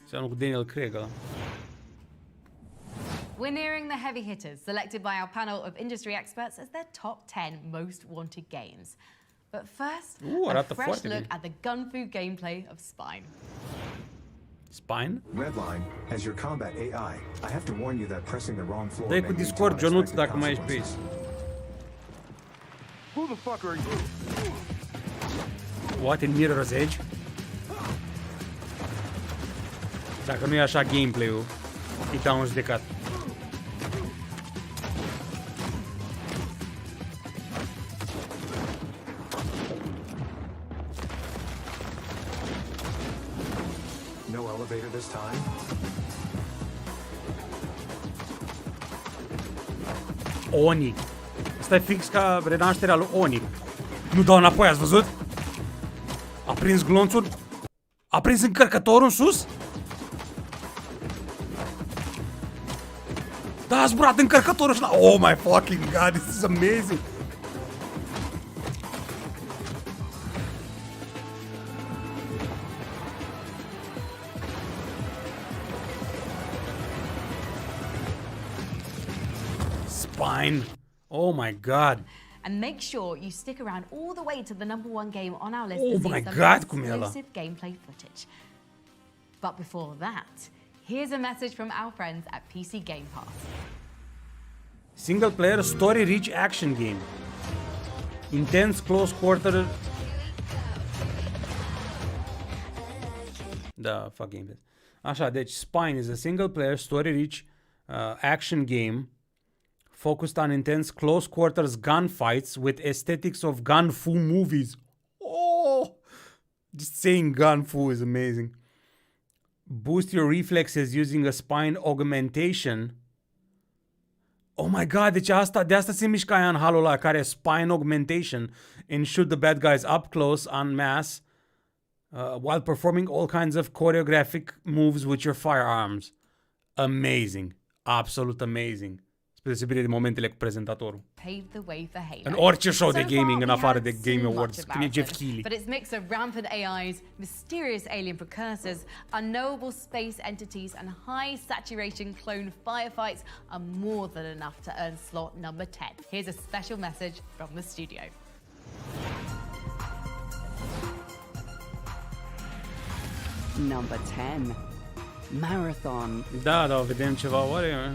Seamănă cu Daniel Craig ăla. We're nearing the heavy hitters, selected by our panel of industry experts as their top 10 most wanted games. But first, a fresh look at the gun fu gameplay of Spine. Spine? Redline, as your combat AI, I have to warn you that pressing the wrong floor. Dă-i cu Discord, Ionuț, dacă mai ești pe aici. Who the fuck are you? What, in Mirror's Edge? Dacă nu e așa gameplay-ul, îi dau un judecat. No elevator this time. Oni. Asta e fix ca renașterea lui Oni. Nu dau înapoi, ați văzut? A prins glonțul? A prins încărcătorul în sus? Da, a zburat încărcătorul și la... Oh my fucking god, this is amazing! Spine. Oh my god. And make sure you stick around all the way to the #1 game on our list Oh to see my some God, cum e ăla? exclusive gameplay footage. But before that, here's a message from our friends at PC Game Pass. Single player story rich action game. Intense close quarter. Da, fuck game. Așa, deci Spine is a single player story rich action game focused on intense close quarters gunfights with aesthetics of gun fu movies. Oh, just saying gun fu is amazing. Boost your reflexes using a spine augmentation. Oh my god, deci de asta se mișcă aia în halul ăla care e spine augmentation and shoot the bad guys up close en masse while performing all kinds of choreographic moves with your firearms. Amazing. Absolut amazing. Spre deosebire de momentele cu prezentatorul. Paved the way for Halo. În orice show de So gaming far, în we afară haven't de Game seen Awards, much cum e about Jeff it, Keighley. But its mix of rampant AIs, mysterious alien precursors, unknowable space entities, and high saturation clone firefights are more than enough to earn slot number 10. Here's a special message from the studio. Number 10. Marathon. Da, da, vedem ceva oare?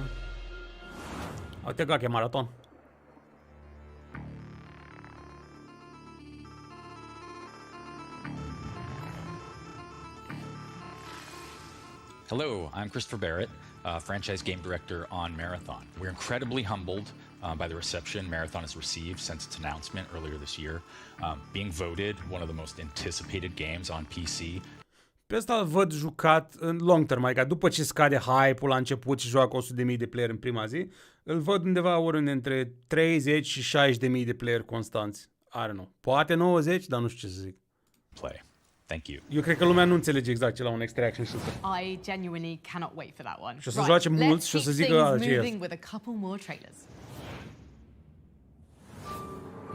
Uite că e maraton. Hello, I'm Christopher Barrett, franchise game director on Marathon. We're incredibly humbled by the reception Marathon has received since its announcement earlier this year, being voted one of the most anticipated games on PC. Pe ăsta îl văd jucat în long term, adică după ce scade hype-ul la început și joacă 100.000 de player în prima zi, îl văd undeva oriunde între 30 și 60.000 de player constanți. I don't know. Poate 90, dar nu știu ce să zic. Play. Thank you. Eu cred că lumea nu înțelege exact ce la un extraction shooter. I genuinely cannot wait for that one. Și o să joace mulți și o să zică ce e. Moving with a couple more trailers.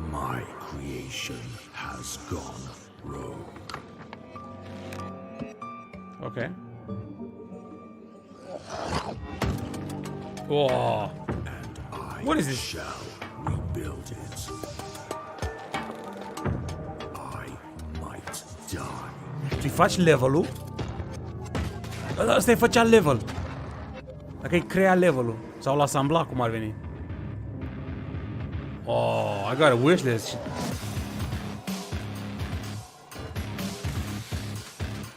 My creation has gone rogue. Ok. Oh. What is this? Shall rebuild it. I might die. Tu-i faci level-ul? Ăsta îi făcea level. Dacă îi crea level-ul. Sau l-asambla, cum ar veni. Oh, I got a wishlist.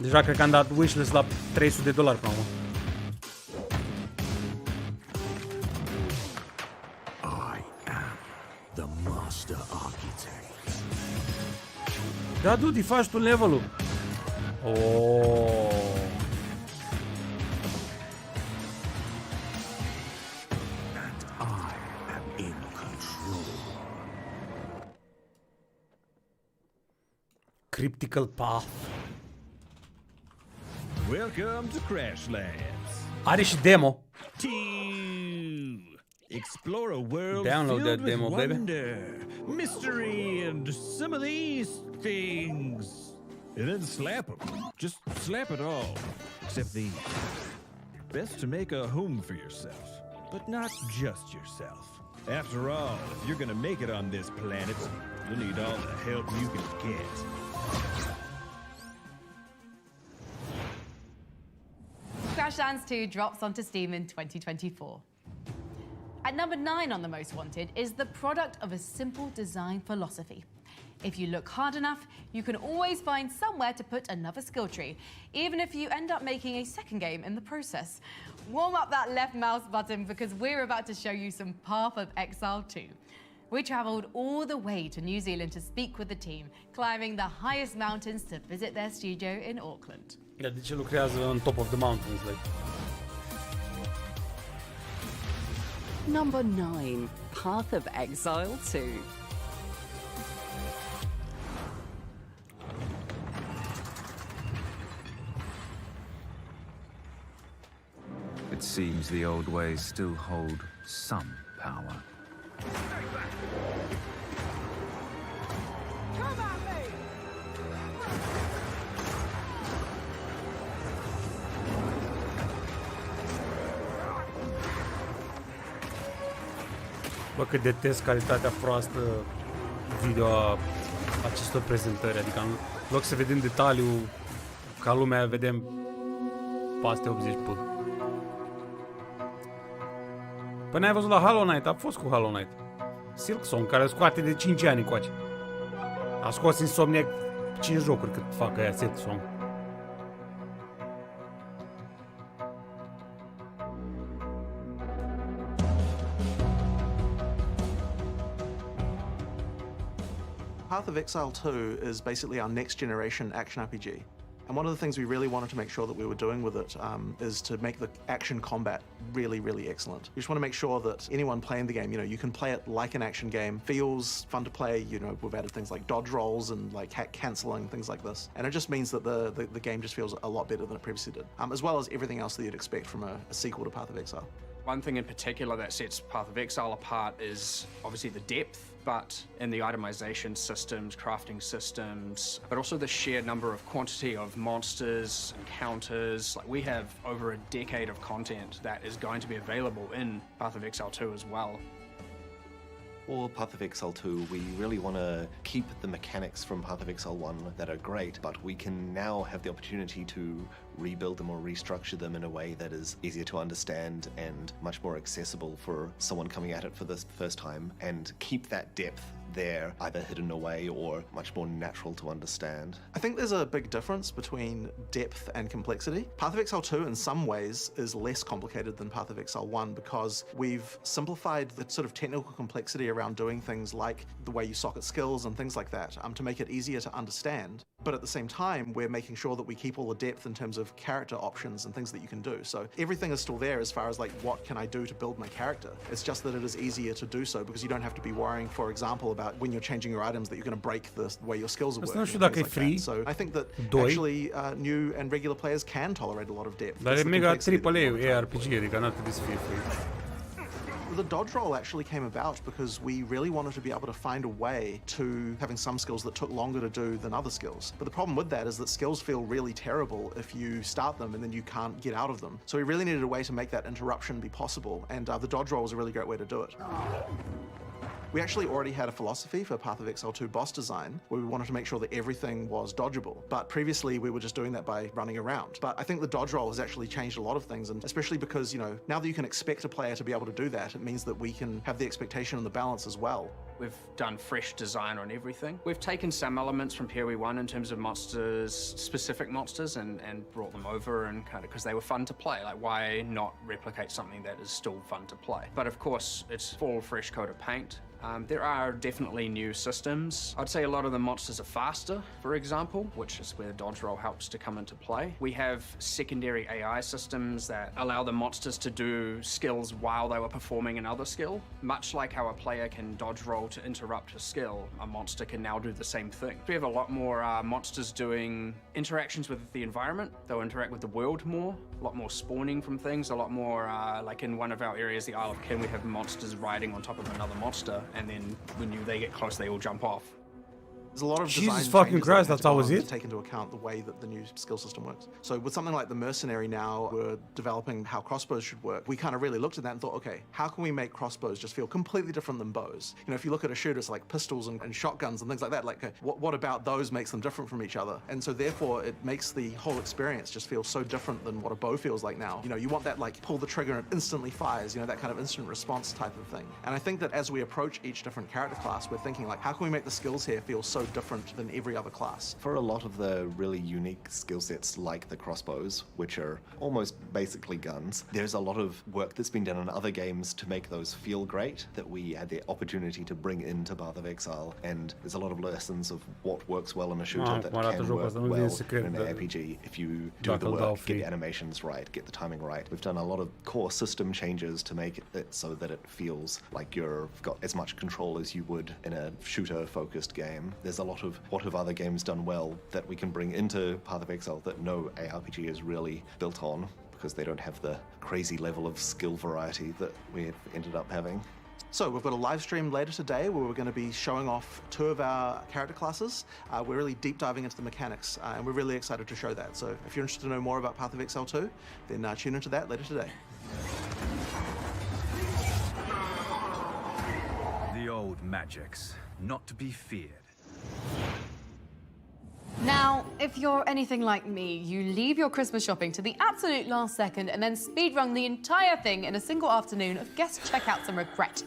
Deja cred că am dat wishlist la $300 până acum. I am the master architect. Da, du-te, faci tu level-ul. Oh. And I am in control. Cryptical Path. Welcome to Crashlands. Are și demo. To explore a world Download filled that demo, with baby. wonder, mystery, and some of these things. And then slap them. Just slap it all. Except these. Best to make a home for yourself. But not just yourself. After all, if you're gonna make it on this planet, you'll need all the help you can get. Crashlands 2 drops onto Steam in 2024. At number 9 on the most wanted is the product of a simple design philosophy. If you look hard enough, you can always find somewhere to put another skill tree, even if you end up making a second game in the process. Warm up that left mouse button because we're about to show you some Path of Exile 2. We travelled all the way to New Zealand to speak with the team, climbing the highest mountains to visit their studio in Auckland. Dar de ce lucrează on top of the mountains? Like? Number 9, Path of Exile 2. It seems the old ways still hold some power. Bă, cât detest calitatea proastă video a acestor prezentări. Adică în loc să vedem detaliu ca lumea, vedem paste 80p. Păi n-ai văzut la Hollow Knight? A fost cu Hollow Knight. Silksong, care scoate de 5 ani încoace. A scos Insomniac 5 jocuri cât fac aia Silksong. Path of Exile 2 is basically our next generation action RPG. And one of the things we really wanted to make sure that we were doing with it is to make the action combat really, really excellent. We just want to make sure that anyone playing the game, you can play it like an action game, feels fun to play. We've added things like dodge rolls and like hack cancelling, things like this. And it just means that the game just feels a lot better than it previously did, as well as everything else that you'd expect from a sequel to Path of Exile. One thing in particular that sets Path of Exile apart is obviously the depth, but in the itemization systems, crafting systems, but also the sheer number of quantity of monsters, encounters. Like, we have over a decade of content that is going to be available in Path of Exile 2 as well. For Path of Exile 2, we really want to keep the mechanics from Path of Exile 1 that are great, but we can now have the opportunity to rebuild them or restructure them in a way that is easier to understand and much more accessible for someone coming at it for the first time, and keep that depth there, either hidden away or much more natural to understand. I think there's a big difference between depth and complexity. Path of Exile 2 in some ways is less complicated than Path of Exile 1 because we've simplified the sort of technical complexity around doing things like the way you socket skills and things like that to make it easier to understand. But at the same time, we're making sure that we keep all the depth in terms of character options and things that you can do. So everything is still there as far as like, what can I do to build my character? It's just that it is easier to do so because you don't have to be worrying, for example, about when you're changing your items that you're going to break the way your skills are working. So I think that actually new and regular players can tolerate a lot of depth. Dar e mega AAA ARPG, adică n-ar trebui să fie free. The dodge roll actually came about because we really wanted to be able to find a way to having some skills that took longer to do than other skills. But the problem with that is that skills feel really terrible if you start them and then you can't get out of them. So we really needed a way to make that interruption be possible, and the dodge roll was a really great way to do it. We actually already had a philosophy for Path of Exile 2 boss design where we wanted to make sure that everything was dodgeable. But previously we were just doing that by running around. But I think the dodge roll has actually changed a lot of things, and especially because, now that you can expect a player to be able to do that, it means that we can have the expectation and the balance as well. We've done fresh design on everything. We've taken some elements from PoE1 in terms of monsters, specific monsters, and brought them over, and kind of because they were fun to play. Like, why not replicate something that is still fun to play? But of course, it's full fresh coat of paint. There are definitely new systems. I'd say a lot of the monsters are faster, for example, which is where dodge roll helps to come into play. We have secondary AI systems that allow the monsters to do skills while they were performing another skill, much like how a player can dodge roll able to interrupt a skill, a monster can now do the same thing. We have a lot more monsters doing interactions with the environment. They'll interact with the world more, a lot more spawning from things, a lot more, like in one of our areas, the Isle of Kin, we have monsters riding on top of another monster, and then when they get close, they all jump off. There's a lot of Jesus design fucking changes Christ, that that's always to it? take into account the way that the new skill system works. So with something like the Mercenary now, we're developing how crossbows should work. We kind of really looked at that and thought, okay, how can we make crossbows just feel completely different than bows? You know, if you look at a shooter, it's like pistols and shotguns and things like that. Like, what about those makes them different from each other? And so therefore, it makes the whole experience just feel so different than what a bow feels like now. You know, you want that like pull the trigger and it instantly fires, you know, that kind of instant response type of thing. And I think that as we approach each different character class, we're thinking like, how can we make the skills here feel so different than every other class? For a lot of the really unique skill sets like the crossbows, which are almost basically guns, there's a lot of work that's been done in other games to make those feel great that we had the opportunity to bring into Path of Exile, and there's a lot of lessons of what works well in a shooter that can work well in an RPG if you do the work, get the animations right, get the timing right. We've done a lot of core system changes to make it so that it feels like you've got as much control as you would in a shooter-focused game. There's a lot of what have other games done well that we can bring into Path of Exile that no ARPG is really built on, because they don't have the crazy level of skill variety that we've ended up having. So we've got a live stream later today where we're going to be showing off 2 of our character classes. We're really deep diving into the mechanics, and we're really excited to show that. So if you're interested to know more about Path of Exile 2, then tune into that later today. The old magics, not to be feared. Now, if you're anything like me, you leave your Christmas shopping to the absolute last second and then speedrun the entire thing in a single afternoon of guest checkouts and regret.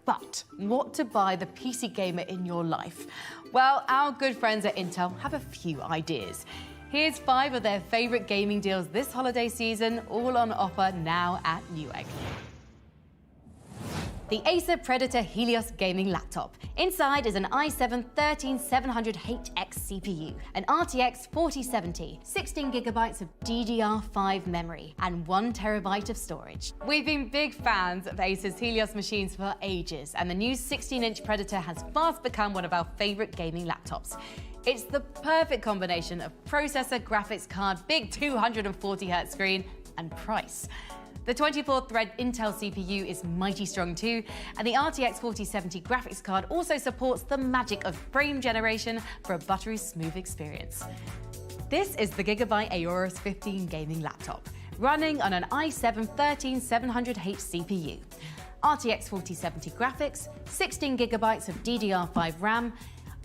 But what to buy the PC gamer in your life? Well, our good friends at Intel have a few ideas. Here's 5 of their favorite gaming deals this holiday season, all on offer now at Newegg. The Acer Predator Helios gaming laptop. Inside is an i7-13700HX CPU, an RTX 4070, 16GB of DDR5 memory, and 1TB of storage. We've been big fans of Acer's Helios machines for ages, and the new 16-inch Predator has fast become one of our favorite gaming laptops. It's the perfect combination of processor, graphics card, big 240Hz screen, and price. The 24-thread Intel CPU is mighty strong too, and the RTX 4070 graphics card also supports the magic of frame generation for a buttery smooth experience. This is the Gigabyte Aorus 15 gaming laptop, running on an i7-13700H CPU. RTX 4070 graphics, 16GB of DDR5 RAM,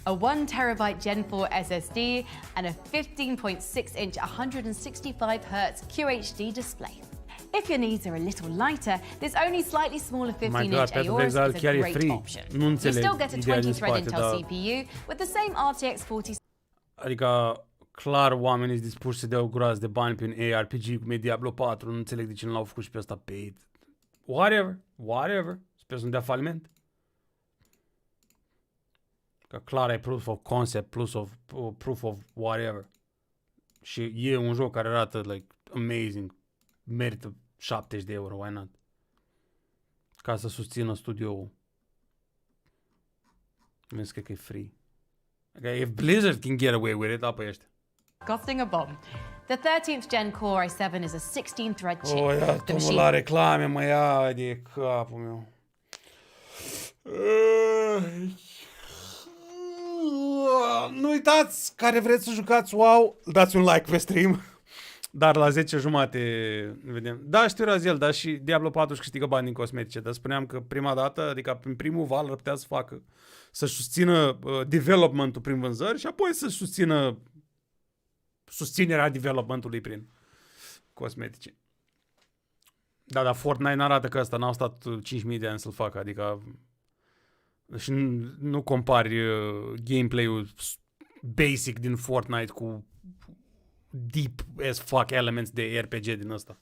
a 1TB Gen 4 SSD, and a 15.6-inch 165Hz QHD display. If your needs are a little lighter, this only slightly smaller 15-inch Aorus is a great option. You still get a 20-thread Intel CPU with the same RTX 40. Adică, clar, oamenii sunt dispuși să dea groază de bani pe un ARPG cum e Diablo 4, nu înțeleg de ce nu l-au făcut și pe ăsta paid. Whatever. Sper să nu dea faliment. Că clar ai proof of concept, proof of whatever. Și e un joc care arată, like, amazing. Merită 70 de euro, why not? Ca să susțină studioul. Vezi că e free. Okay, if Blizzard can get away with it, apă ăștia. Costing a bomb. The 13th Gen Core i7 is a 16-thread chip. Oh, ia, tomul la reclame, mă ia de capul meu. Nu uitați, care vreți să jucați WoW, dați un like pe stream. Dar la 10:30 vedem. Da, știu Raziel, dar și Diablo 4 își câștigă bani din cosmetice, dar spuneam că prima dată, adică prin primul val ar putea să facă, să susțină development-ul prin vânzări și apoi să susțină susținerea development-ului prin cosmetice. Da, dar Fortnite n-arată că ăsta n-au stat 5.000 de ani să-l facă, adică și nu compari gameplay-ul basic din Fortnite cu deep as fuck elements de RPG din ăsta.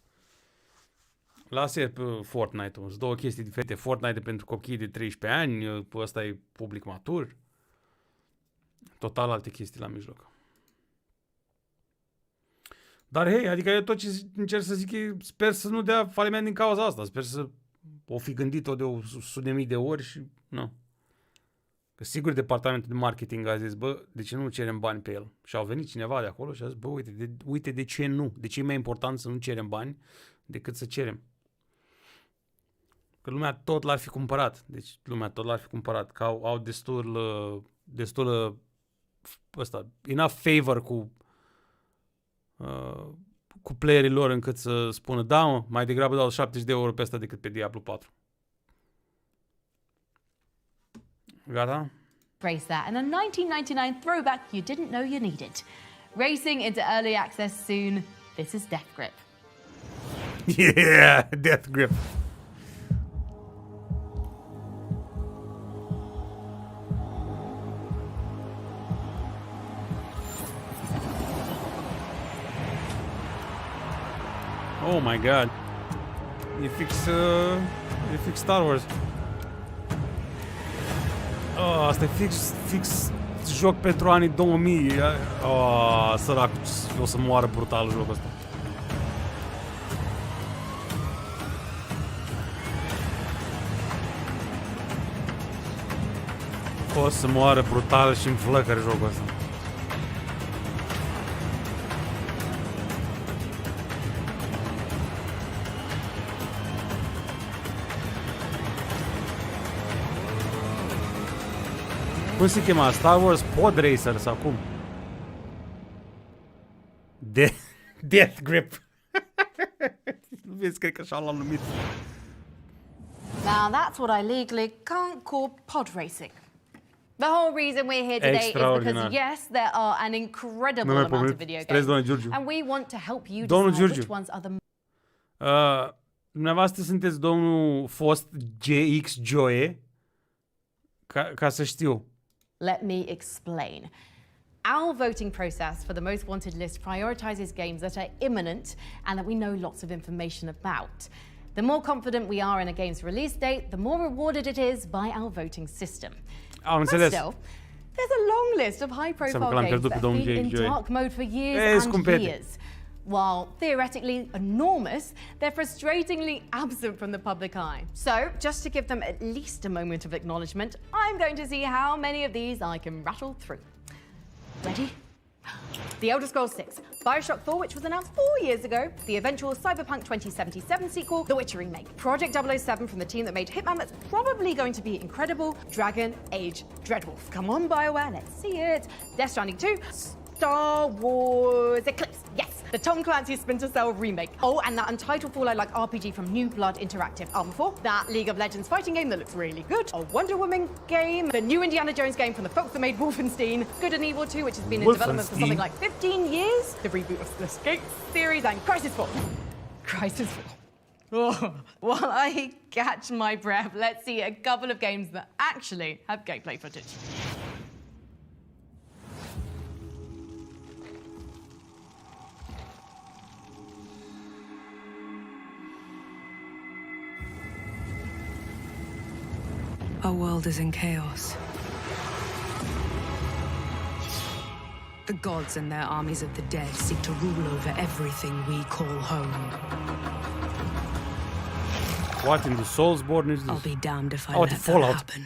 Lasă Fortnite-ul, sunt două chestii diferite. Fortnite e pentru copii de 13 ani, ăsta e public matur. Total alte chestii la mijloc. Dar hei, adică eu tot ce încerc să zic e, sper să nu dea faliment din cauza asta. Sper să o fi gândit-o de 100.000 de ori și nu. Că sigur departamentul de marketing a zis, bă, de ce nu cerem bani pe el? Și au venit cineva de acolo și a zis, bă, uite de ce nu. De ce e mai important să nu cerem bani decât să cerem. Că lumea tot l-ar fi cumpărat. Deci lumea tot l-ar fi cumpărat. Că au destul ăsta, enough favor cu playerii lor încât să spună, da, mă, mai degrabă dau 70 de euro pe asta decât pe Diablo 4. Gata? Race that and a 1999 throwback you didn't know you needed. Racing into early access soon. This is Death Grip. Yeah, Death Grip. Oh my god. E fix Star Wars. Oh, asta e fix joc pentru anii 2000. Oh, săracul, o să moară brutal jocul ăsta. O să moară brutal și în flăcări jocul ăsta. Cum se chema? Star Wars Pod Racer sau cum? Death Grip. Nu vezi, cred că așa l-am numit. Now that's what I legally can't call pod racing. The whole reason we're here today is because yes, there are an incredible amount of video games, and we want to help you decide which ones are the. Dumneavoastră sunteți domnul fost GX Joe, ca să știu. Let me explain. Our voting process for the most wanted list prioritizes games that are imminent and that we know lots of information about. The more confident we are in a game's release date, the more rewarded it is by our voting system. But still, there's a long list of high-profile games that have been in dark mode for years and years. While theoretically enormous, they're frustratingly absent from the public eye. So, just to give them at least a moment of acknowledgement, I'm going to see how many of these I can rattle through. Ready? The Elder Scrolls 6, Bioshock 4, which was announced 4 years ago, the eventual Cyberpunk 2077 sequel, The Witcher remake, Project 007 from the team that made Hitman that's probably going to be incredible, Dragon Age Dreadwolf. Come on, BioWare, let's see it. Death Stranding 2, Star Wars Eclipse, yes. The Tom Clancy's Splinter Cell remake. Oh, and that untitled Fallout-like RPG from New Blood Interactive. Arma 4, that League of Legends fighting game that looks really good. A Wonder Woman game. The new Indiana Jones game from the folks that made Wolfenstein. Good and Evil 2, which has been in development for something like 15 years. The reboot of the Skate series and Crisis 4. Crisis 4. Oh, while I catch my breath, let's see a couple of games that actually have gameplay footage. Our world is in chaos. The gods and their armies of the dead seek to rule over everything we call home. What in the Soulsborne is this? I'll be damned if I let that happen.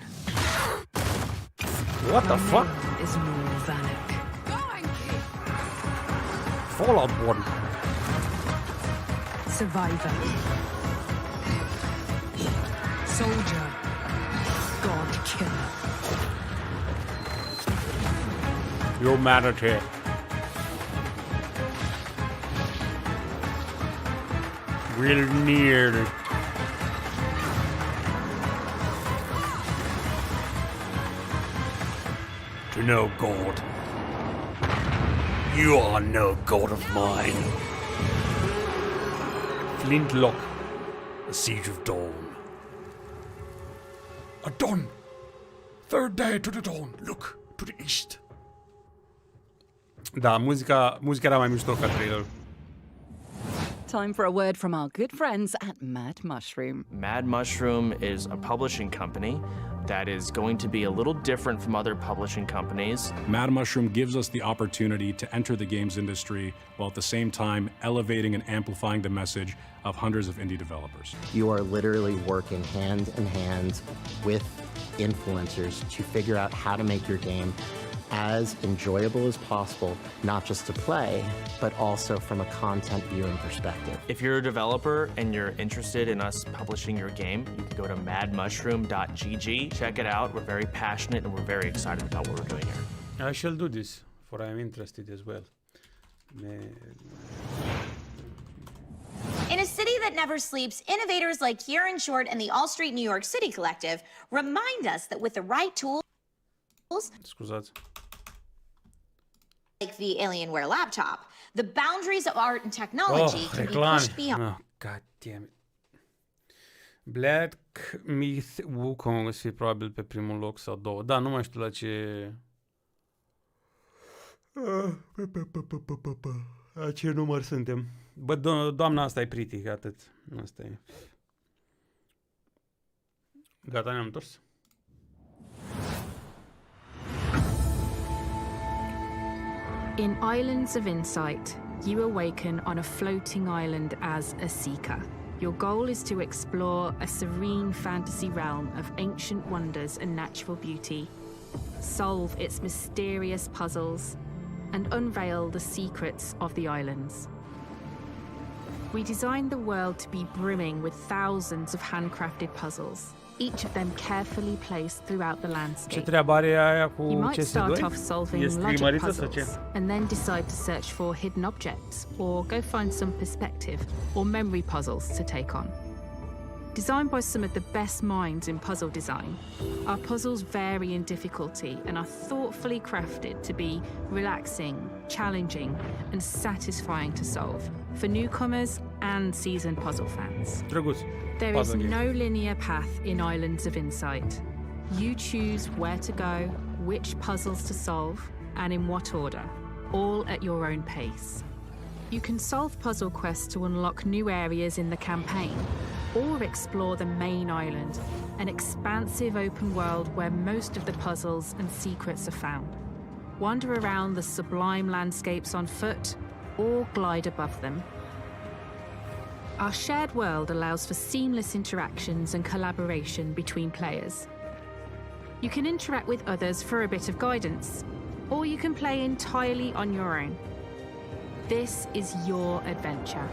What the fuck? Is Nor Vanek. Fallout Born. Survivor. Soldier. God killer. Humanity. Real near. To know God. You are no God of mine. Flintlock. A Siege of Dawn. A dawn. Third day to the dawn. Look to the east. Da, muzica era mai mișto ca trailer. Time for a word from our good friends at Mad Mushroom. Mad Mushroom is a publishing company that is going to be a little different from other publishing companies. Mad Mushroom gives us the opportunity to enter the games industry while at the same time elevating and amplifying the message of hundreds of indie developers. You are literally working hand in hand with influencers to figure out how to make your game as enjoyable as possible, not just to play, but also from a content viewing perspective. If you're a developer and you're interested in us publishing your game, you can go to madmushroom.gg, check it out. We're very passionate and we're very excited about what we're doing here. I shall do this, for I am interested as well. In a city that never sleeps, innovators like Kieran Short and the All Street New York City Collective remind us that with the right tools, Scuzați. like the Alienware laptop, the boundaries of art and technology can be pushed beyond. Oh, god damn it. Black Myth Wukong o să fie probabil pe primul loc sau două. Da, nu mai știu la ce... La ce număr suntem. Bă, doamna asta e pretty, atât. Asta e. Gata, ne-am întors. In Islands of Insight, you awaken on a floating island as a seeker. Your goal is to explore a serene fantasy realm of ancient wonders and natural beauty, solve its mysterious puzzles, and unveil the secrets of the islands. We designed the world to be brimming with thousands of handcrafted puzzles, each of them carefully placed throughout the landscape. You might start off solving logic puzzles and then decide to search for hidden objects or go find some perspective or memory puzzles to take on. Designed by some of the best minds in puzzle design, our puzzles vary in difficulty and are thoughtfully crafted to be relaxing, challenging, and satisfying to solve for newcomers and seasoned puzzle fans. There is no linear path in Islands of Insight. You choose where to go, which puzzles to solve, and in what order, all at your own pace. You can solve puzzle quests to unlock new areas in the campaign, or explore the main island, an expansive open world where most of the puzzles and secrets are found. Wander around the sublime landscapes on foot, or glide above them. Our shared world allows for seamless interactions and collaboration between players. You can interact with others for a bit of guidance, or you can play entirely on your own. This is your adventure.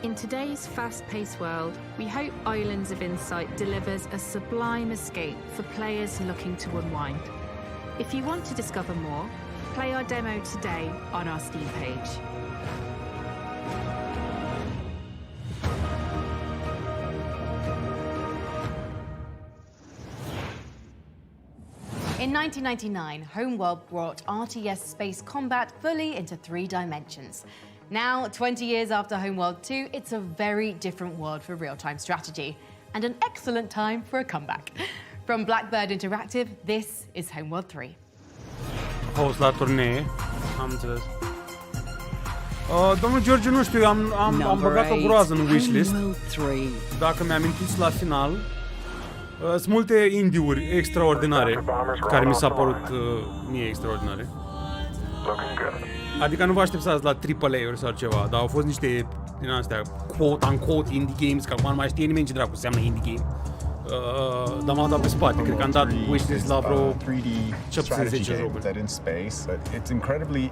In today's fast-paced world, we hope Islands of Insight delivers a sublime escape for players looking to unwind. If you want to discover more, play our demo today on our Steam page. In 1999, Homeworld brought RTS space combat fully into 3 dimensions. Now, 20 years after Homeworld 2, it's a very different world for real-time strategy, and an excellent time for a comeback. From Blackbird Interactive, this is Homeworld 3. Host la turnee, am înțeles. Domnul George, nu știu, am băgat o groază în wishlist. Dacă mi-amintiți la final, sunt multe indie-uri extraordinare care mi s-au părut mie extraordinare. Adică nu vă așteptați la AAA-uri sau ceva, dar au fost niște din astea quote-unquote indie games, că acum nu mai știe nimeni ce dracu înseamnă indie game. Dar m-am dat pe spate, cred că am dat wishlist la vreo 17 jocuri. Set in space, it's incredibly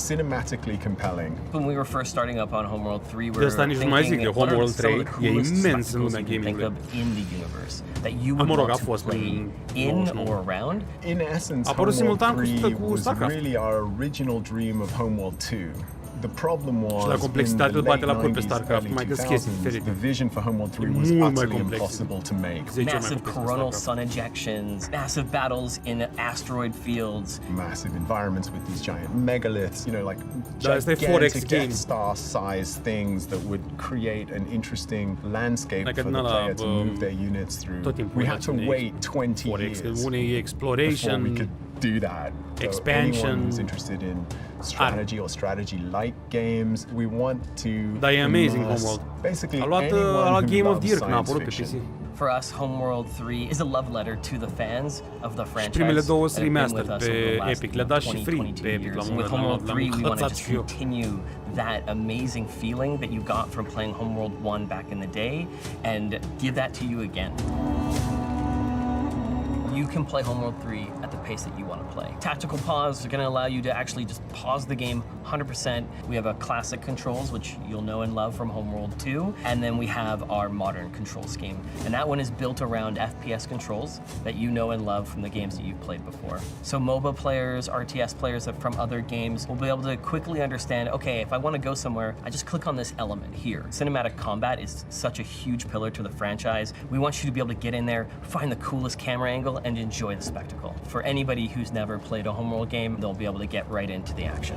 cinematically compelling. When we were first starting up on Homeworld 3, we were thinking what are some of the coolest spectacles you can think of in the universe that you would want to play in or around. In essence, Homeworld 3 was really our original dream of Homeworld 2. The problem was in the late 90s, early 2000s, the vision for Homeworld 3 was utterly impossible to make. Massive coronal sun ejections, massive battles in asteroid fields. Massive environments with these giant megaliths, you know, like gigantic Death Star-sized things that would create an interesting landscape for the player to move their units through. We had to wait 20 years before we could do that. Expansion. So anyone who's interested in strategy or strategy-like games, we want to Da, e amazing Homeworld. Basically, a luat Game of the Year când a apărut pe PC. For us, Homeworld 3 is a love letter to the fans of the franchise. Primele două that have been remaster with us pe over the last Epic, le-a dat și free 22 pe Epic years. la And with Homeworld 3, we want to just și eu. continue that amazing feeling that you got from playing Homeworld 1 back in the day and give that to you again. You can play Homeworld 3 at the pace that you want to play. Tactical pause are going to allow you to actually just pause the game 100%. We have a classic controls, which you'll know and love from Homeworld 2, and then we have our modern control scheme. And that one is built around FPS controls that you know and love from the games that you've played before. So MOBA players, RTS players from other games will be able to quickly understand, okay, if I want to go somewhere, I just click on this element here. Cinematic combat is such a huge pillar to the franchise. We want you to be able to get in there, find the coolest camera angle, and enjoy the spectacle. For anybody who's never played a Homeworld game, they'll be able to get right into the action.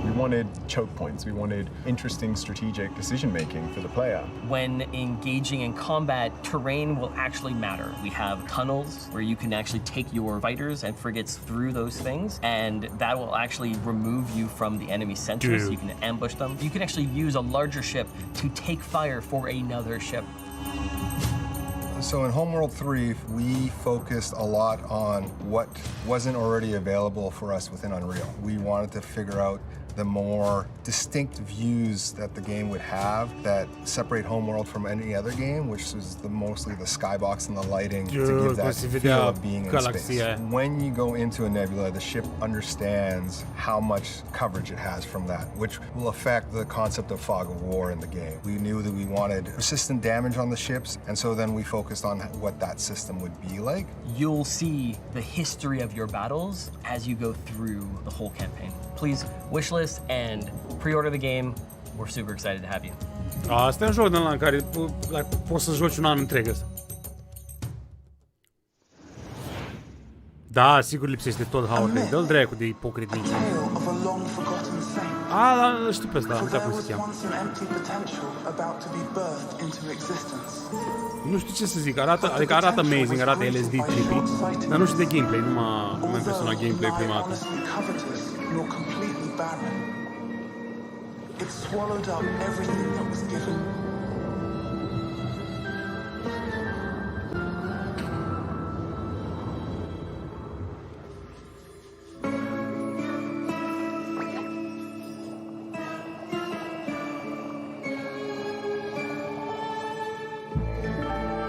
We wanted choke points. We wanted interesting strategic decision making for the player. When engaging in combat, terrain will actually matter. We have tunnels where you can actually take your fighters and frigates through those things, and that will actually remove you from the enemy center, so you can ambush them. You can actually use a larger ship to take fire for another ship. So in Homeworld 3, we focused a lot on what wasn't already available for us within Unreal. We wanted to figure out the more distinct views that the game would have that separate Homeworld from any other game, which is mostly the skybox and the lighting to give that feel of being in space. When you go into a nebula, the ship understands how much coverage it has from that, which will affect the concept of fog of war in the game. We knew that we wanted persistent damage on the ships, and so then we focused on what that system would be like. You'll see the history of your battles as you go through the whole campaign. Please wishlist and pre-order the game. We're super excited to have you. Asta e un joc din ăla în care poți să joci un an întreg ăsta. Da, sigur lipsește tot Howard. Dă-l dracu de ipocrit nici. Da, știu pe ăsta, nu știu cum se cheamă. Nu știu ce să zic, adică arată amazing, arată LSD trippy, dar nu știu de gameplay, nu m-a impresionat gameplay prima dată. You're completely barren. It swallowed up everything that was given.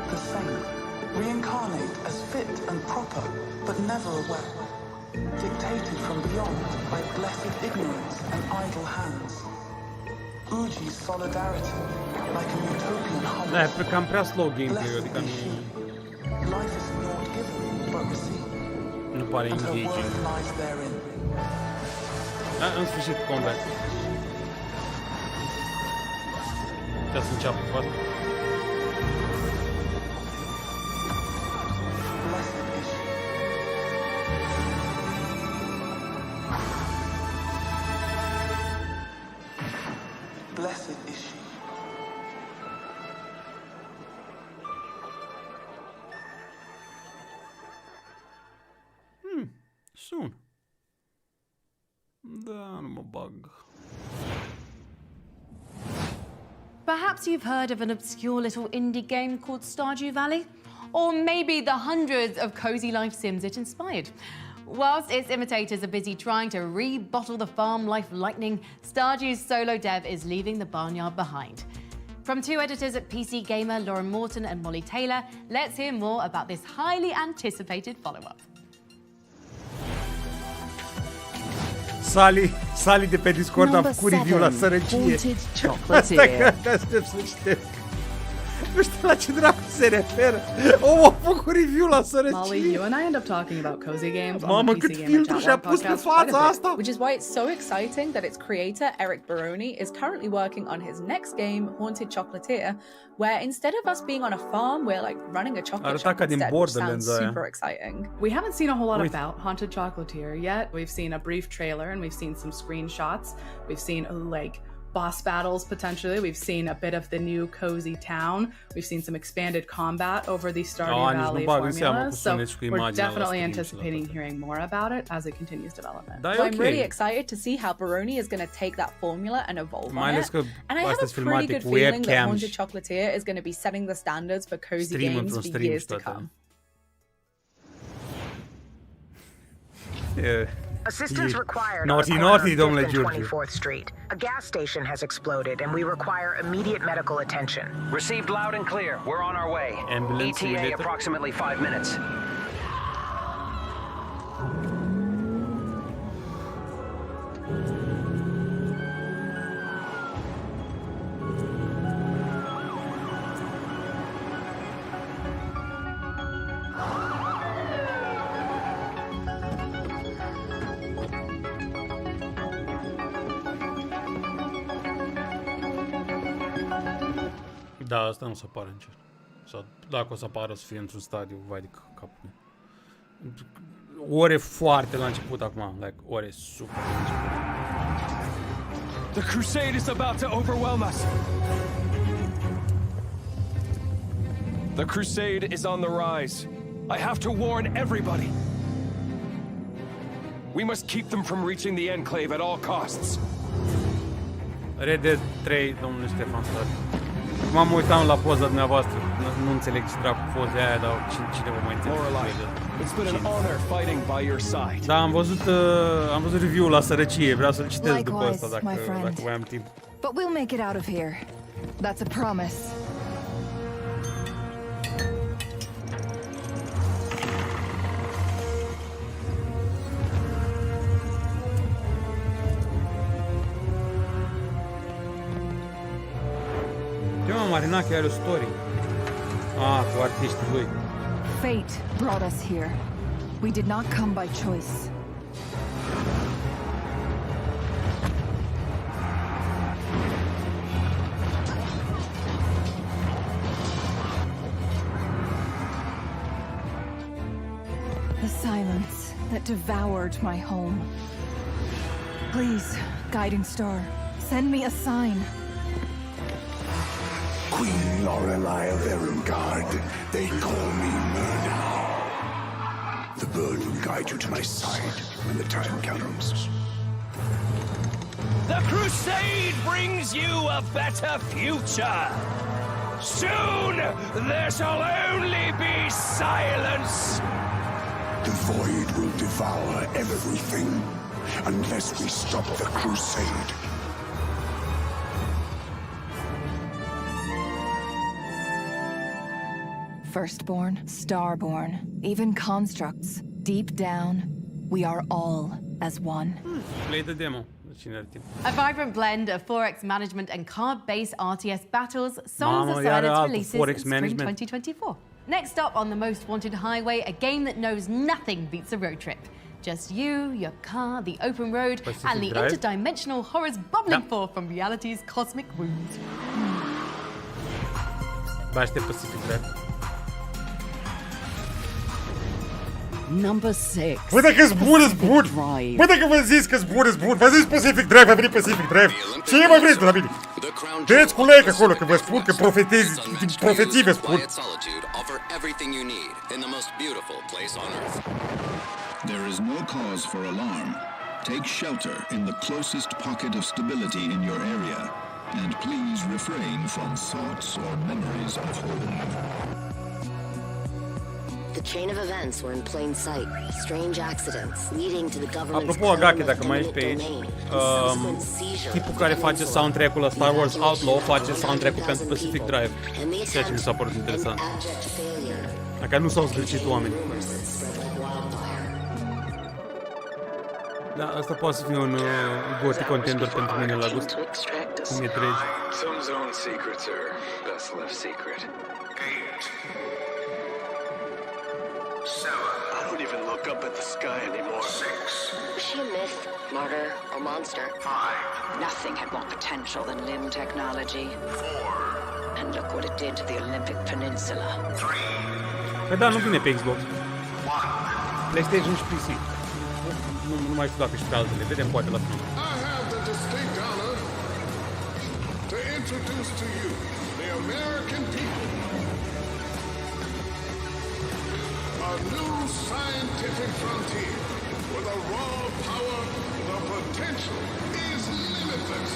The saint, reincarnate as fit and proper, but never aware. Dictated from beyond by blessed ignorance and idle hands. Uji's solidarity, like a utopian home. Da, e cam prea slow gameplay-ul, adică nu... Life is not given, but received. Nu pare engaging. Da, în sfârșit, combat. Trebuie să înceapă cu asta. Blessed is she. Soon. Da, nu mă bag. Perhaps you've heard of an obscure little indie game called Stardew Valley? Or maybe the hundreds of cozy life sims it inspired. Whilst its imitators are busy trying to rebottle the farm life lightning, Stardew's solo dev is leaving the barnyard behind. From two editors at PC Gamer, Lauren Morton and Molly Taylor, let's hear more about this highly anticipated follow-up. Sally de pe Discord a făcut review la sărăcie. Asta că aștept să citesc. Nu știu la ce dracu se referă. O, a făcut review la sărăcie. Molly, you and I end up talking about cozy games Mamă, on the cât PC Gamer filtru și-a Chat pus pe podcast fața quite a bit, asta. which is why it's so exciting that its creator, Eric Baroni, is currently working on his next game, Haunted Chocolatier, where instead of us being on a farm, we're like running a chocolate shop instead, which sounds super exciting. We haven't seen a whole lot about Haunted Chocolatier yet. We've seen a brief trailer and we've seen some screenshots. We've seen like boss battles potentially. We've seen a bit of the new cozy town. We've seen some expanded combat over the Stardew Valley formula. So we're definitely anticipating hearing more about it as it continues development. So I'm really excited to see how Baroni is going to take that formula and evolve on it. And I have a pretty good feeling that Haunted Chocolatier is going to be setting the standards for cozy games for years to come. Assistance required naughty, on domnule Giurgiu. 24th Street. A gas station has exploded and we require immediate medical attention. Received loud and clear. We're on our way. Ambulance ETA approximately 5 minutes. Da, asta nu se apare în cer. Sau dacă o să apară, o să fie într-un stadiu, vai de capul meu. Ore foarte la început acum, like, ore super la început. The crusade is about to overwhelm us. The crusade is on the rise. I have to warn everybody. We must keep them from reaching the enclave at all costs. Red Dead 3, domnule Ștefan Stadiu. M-am uitat la poza dumneavoastră, nu înțeleg ce dracu poza aia, dar cine vă mai înțeleg? It's been an honor fighting by your side. Da, am văzut review-ul la sărăcie, vreau să-l citesc după asta dacă mai am timp. But we'll make it out of here. That's a promise. Marina chiar are o story. Cu artiștii lui. Fate brought us here. We did not come by choice. The silence that devoured my home. Please, guiding star, send me a sign. Queen Lorelei of Erengard, they call me Murder. The bird will guide you to my side when the time comes. The crusade brings you a better future. Soon, there shall only be silence. The void will devour everything unless we stop the crusade. Firstborn, starborn, even constructs. Deep down, we are all as one. Play the demo. A vibrant blend of Forex management and card-based RTS battles, Songs of Silence releases in spring 2024. Next up on the Most Wanted Highway, a game that knows nothing beats a road trip. Just you, your car, the open road, and the interdimensional horrors bubbling forth from reality's cosmic wounds. Pacific Drive. Number 6. Bă, că-s bun! Bă, dacă v-am zis că-s bun! V-am zis Pacific Drive, a venit Pacific Drive. Ce mai vreți de la mine? Dă-ți cu like acolo, că vă spun că profeții vă spun. There is no cause for alarm. Take shelter in the closest pocket of stability in your area, and please refrain from thoughts or memories of home. The chain of events were in plain sight. Strange accidents leading to the government's Apropo, Agake, dacă mai ești pe aici, tipul care face soundtrack-ul la Star Wars Outlaw face soundtrack-ul pentru Pacific Drive. Ceea ce mi s-a părut interesant. Dacă nu s-au zgârcit oamenii. Da, asta poate să fie un goti contender pentru mine la gust. Cum e treci. Some zone secrets are best left secret. 7. I don't even look up at the sky anymore. 6. Was she a myth, martyr, or monster? 5. Nothing had more potential than limb technology. 4. And look what it did to the Olympic Peninsula. 3. Păi da, nu vine pe Xbox. PlayStation și PC. Nu mai știu dacă și pe altele. Vedem poate la final. introduce to you the American people. A new scientific frontier with a raw power, the potential is limitless.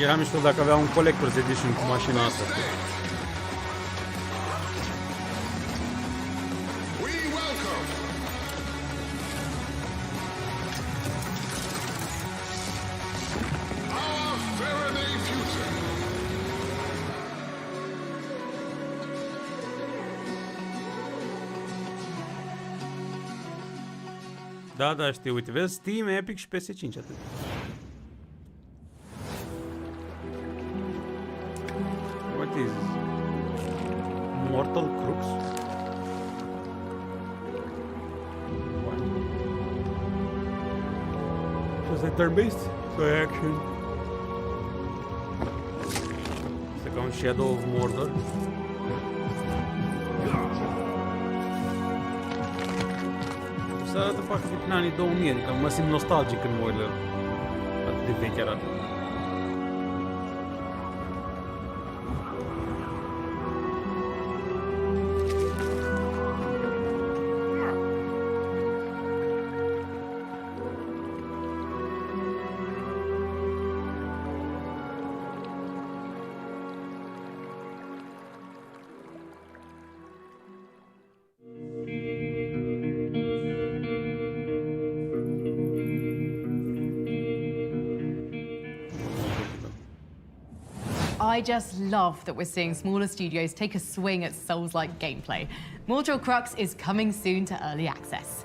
Era mișto dacă avea un collector's edition cu mașina asta. Da, știu, uite, vezi, Steam, Epic și PS5, atât. What is this? Mortal Crux? What? So it's like turn-based? So action. Este ca un Shadow of Mordor. Să arată parcă din anii 2000, adică mă simt nostalgic când mă uit la atât de vechi arată. I just love that we're seeing smaller studios take a swing at Souls-like gameplay. Mortal Crux is coming soon to early access.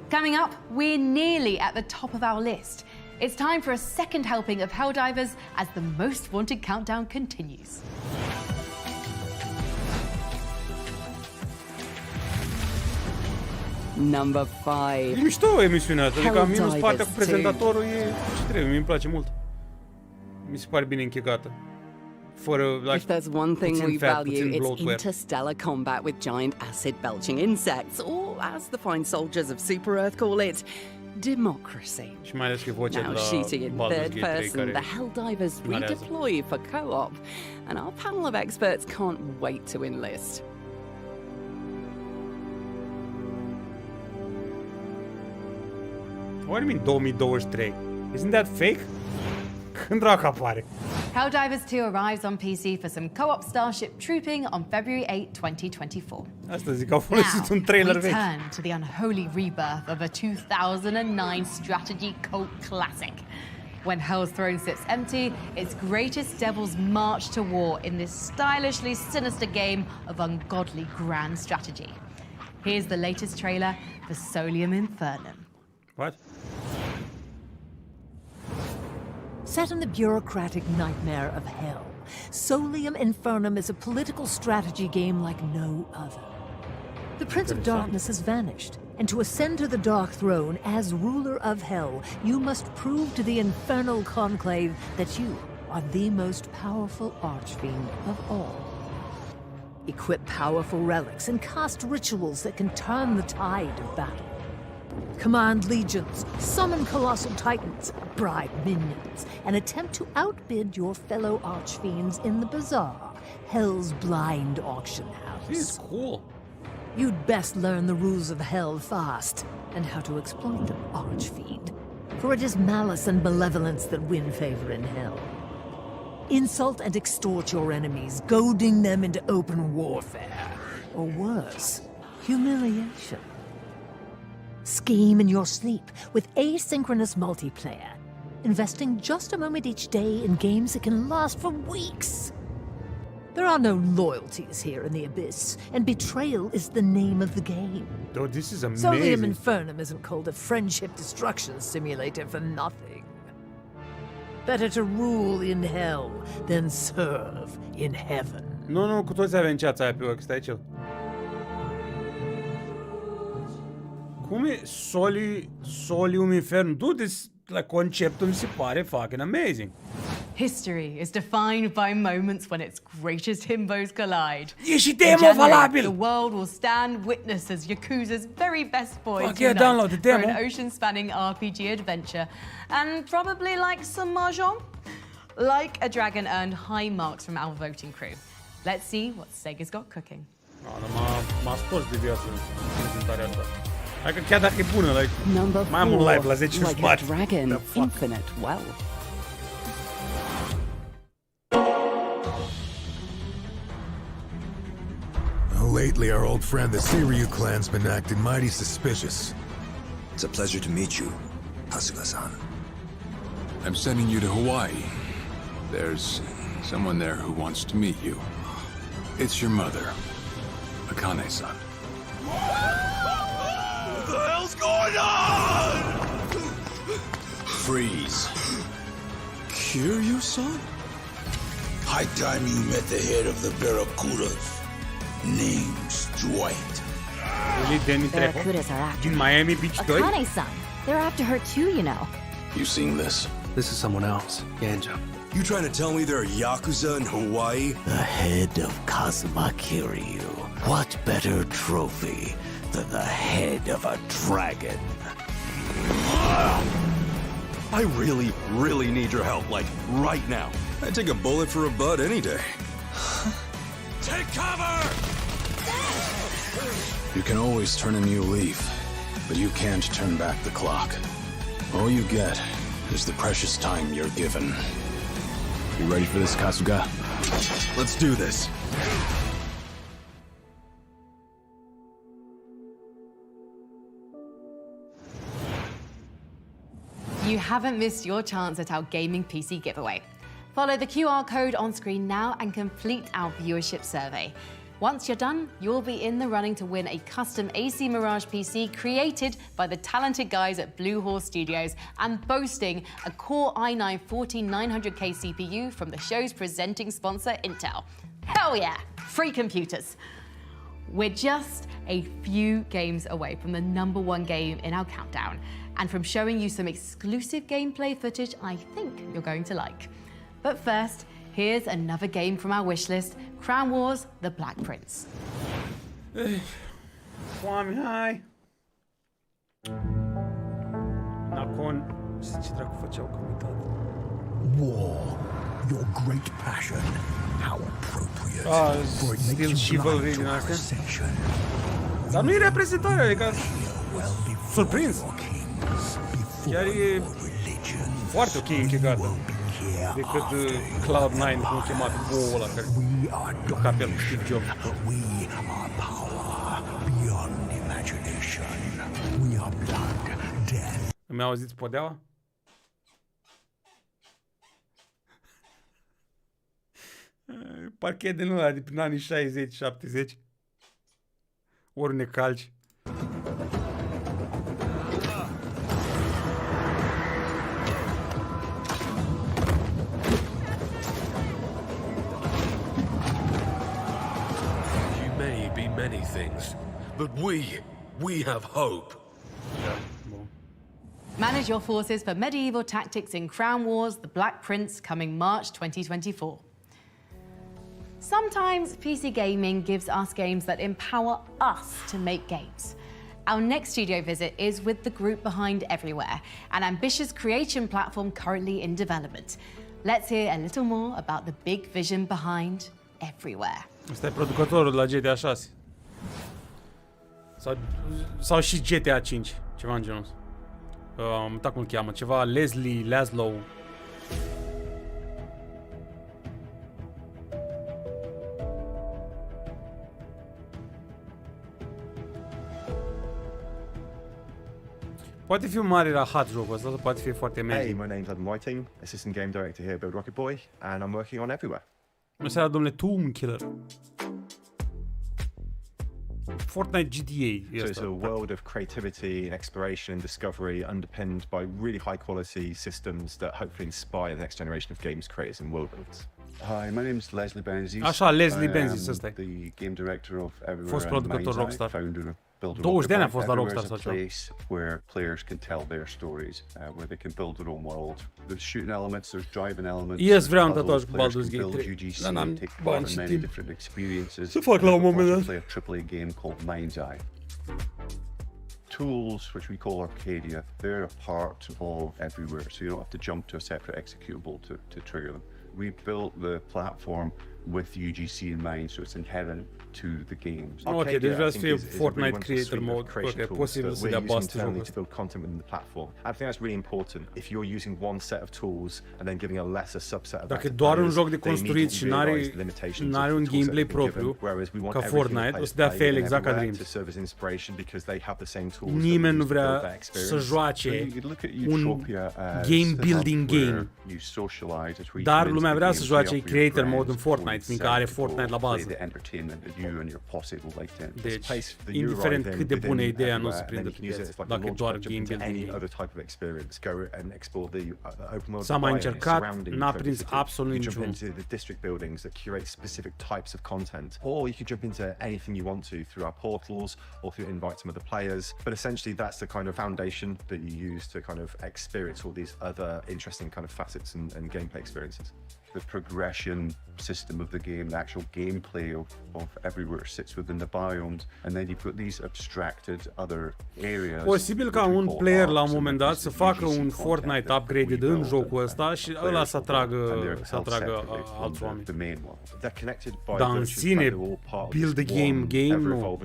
Coming up, we're nearly at the top of our list. It's time for a second helping of Helldivers as the most wanted countdown continues. Number 5. E mișto emisiunea asta, adică minus partea cu prezentatorul e ce trebuie, mi-mi place mult. Mi se pare bine închegată. If there's one thing we value, it's interstellar combat with giant acid-belching insects, or as the fine soldiers of Super Earth call it, democracy. Now shooting in third person, the Helldivers redeploy for co-op, and our panel of experts can't wait to enlist. What do you mean 2023? Isn't that fake? Când dracu apare? Helldivers 2 arrives on PC for some co-op starship trooping on February 8, 2024. Asta zic, au folosit un trailer vechi. Now, we turn to the unholy rebirth of a 2009 strategy cult classic. When Hell's throne sits empty, its greatest devils march to war in this stylishly sinister game of ungodly grand strategy. Here's the latest trailer for Solium Infernum. What? Set in the bureaucratic nightmare of hell, Solium Infernum is a political strategy game like no other. The Prince of Darkness has vanished, and to ascend to the Dark Throne as ruler of hell, you must prove to the infernal conclave that you are the most powerful archfiend of all. Equip powerful relics and cast rituals that can turn the tide of battle. Command legions, summon colossal titans, bribe minions, and attempt to outbid your fellow archfiends in the bazaar, Hell's blind auction house. This is cool. You'd best learn the rules of Hell fast, and how to exploit them, archfiend. For it is malice and malevolence that win favor in Hell. Insult and extort your enemies, goading them into open warfare. Or worse, humiliation. Scheme in your sleep with asynchronous multiplayer, investing just a moment each day in games that can last for weeks. There are no loyalties here in the Abyss, and betrayal is the name of the game. Oh, this is amazing. Solium Infernum isn't called a friendship destruction simulator for nothing. Better to rule in hell than serve in heaven. Nu, cu toți avem ceața aia pe ochi, stai chill. Cum e Solium Infernum? Dude, conceptul mi se pare fucking amazing. History is defined by moments when its greatest himbos collide. E și In demo January, valabil! the world will stand witness as Yakuza's very best boys Fuck yeah, unite download the for demo. an ocean-spanning RPG adventure. And probably like some mahjong? Like a Dragon earned high marks from our voting crew. Let's see what Sega's got cooking. M-a scos de viață prezentarea asta. Hai că chiar dacă e bună, like, mai am un live la 10 like a dragon, infinite wealth. Lately, our old friend, the Seiryu clan's been acting mighty suspicious. It's a pleasure to meet you, Kasuga-san. I'm sending you to Hawaii. There's someone there who wants to meet you. It's your mother, Akane-san. What the hell's going on? Freeze. Kiryu-san? High time you met the head of the Barracudas. Name's Dwight. Barracudas are after Din Miami Beach 2? Akane-san. They're after her too, you know. You seen this? This is someone else. Ganja. You trying to tell me there are Yakuza in Hawaii? The head of Kazuma Kiryu. What better trophy than the head of a dragon? I really need your help, like, right now. I'd take a bullet for a bud any day. Take cover! You can always turn a new leaf, but you can't turn back the clock. All you get is the precious time you're given. You ready for this, Kasuga? Let's do this. You haven't missed your chance at our gaming PC giveaway. Follow the QR code on screen now and complete our viewership survey. Once you're done, you'll be in the running to win a custom AC Mirage PC created by the talented guys at Blue Horse Studios and boasting a Core i9-14900K CPU from the show's presenting sponsor, Intel. Hell yeah, free computers. We're just a few games away from the #1 game in our countdown and from showing you some exclusive gameplay footage I think you're going to like. But first, here's another game from our wishlist, Crown Wars: The Black Prince. Foame, hai! Nacon, ce dracu făceau că uitat. War, your great passion. How appropriate. For it still makes you chivalry blind din to our astea. sensation. Dar nu e reprezentare, adică surprins. Chiar e foarte ok închegată. Decât Cloud9, cum o chemat, boul ăla care juca pe el cu Steve Jobs. We are power beyond imagination. We are blood, death. Îmi auziți podeaua? Parchet din ăla de prin anii 60-70. Ori ne calci. Many things, but we have hope. Manage your forces for medieval tactics in Crown Wars: The Black Prince, coming March 2024. Sometimes PC gaming gives us games that empower us to make games. Our next studio visit is with the group behind Everywhere, an ambitious creation platform currently in development. Let's hear a little more about the big vision behind Everywhere. Ăsta e producătorul la GTA 6. Sau și GTA 5, ceva în genul ăsta. Am uitat cum îl cheamă, ceva Laszlo. Poate fi un mare rahat jocul ăsta, poate fi foarte amazing. Hey, my name's Adam Whiting, assistant game director here at Build Rocket Boy, and I'm working on Everywhere. Bună seara, domnule Tomb Killer. Fortnite GTA. So it's a world of creativity and exploration and discovery underpinned by really high quality systems that hopefully inspire the next generation of games creators and world builders. Hi, my name's Leslie Benzies. Așa, Leslie Benzies, ăsta e. The game director of Everywhere Fost producător Rockstar. founder of build 20 de ani a fost la everywhere Rockstar is sau a ceva. place where players can tell their stories, where they can build their own world. There's shooting elements, there's driving elements. Yes, vreau un puzzles, tatuaj cu players Baldur's can Gate build 3. UGC, Dar n-am take bani part și in many timp different experiences. să fac la un And moment also dat. play a AAA game called Mind's Eye. Tools, which we call Arcadia, they're a part of everywhere, so you don't have to jump to a separate executable to trigger them. We built the platform with UGC in mind, so it's inherent to the games. Ok, deci vrea să fie Fortnite Creator Mode. Ok, posibil să dea bust jocul ăsta. To build content within the platform. I think that's really important. If you're using one set of tools and then giving a lesser subset of Dacă e doar un joc de construit și n-are un gameplay propriu, ca Fortnite, o să dea fail exact ca Dreams. Nimeni nu vrea să joace un game building game. Dar lumea vrea să joace Creator Mode în Fortnite, fiindcă are Fortnite la bază. Deci, indiferent cât de bună e ideea, nu se prinde pe piață, dacă e doar game building. S-a mai încercat, n-a prins absolut niciun. The district buildings that curate specific types of content, or you can jump into anything you want to through our portals or through invite some other players. But essentially, that's the kind of foundation that you use to kind of experience all these other interesting kind of facets and gameplay experiences. The progression system of the game, the actual gameplay of everywhere sits within the biomes, and then you've got these abstracted other areas. Posibil ca un player la un moment dat să facă un Fortnite upgraded în jocul ăsta și ăla să atragă alți oameni. Dar în sine, build a game nu.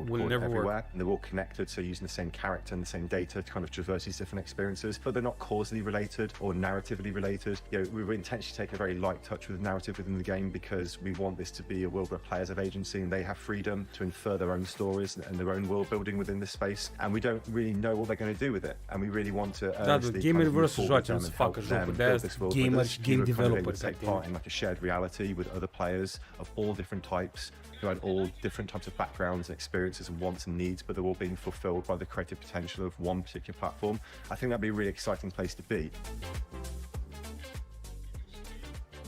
Will never work. They're all connected, so using the same character and the same data to kind of traverse these different experiences, but they're not causally related or narratively related. You know, we intentionally take a very light touch with narrative within the game because we want this to be a world where players have agency and they have freedom to infer their own stories and their own world building within this space, and we don't really know what they're going to do with it, and we really want to gamer să joace, să facă jocul de aia, gamer și game developer take part in like a shared reality with other players of all different types who had all different types of backgrounds and experiences and wants and needs, but they're all being fulfilled by the creative potential of one particular platform. I think that'd be a really exciting place to be.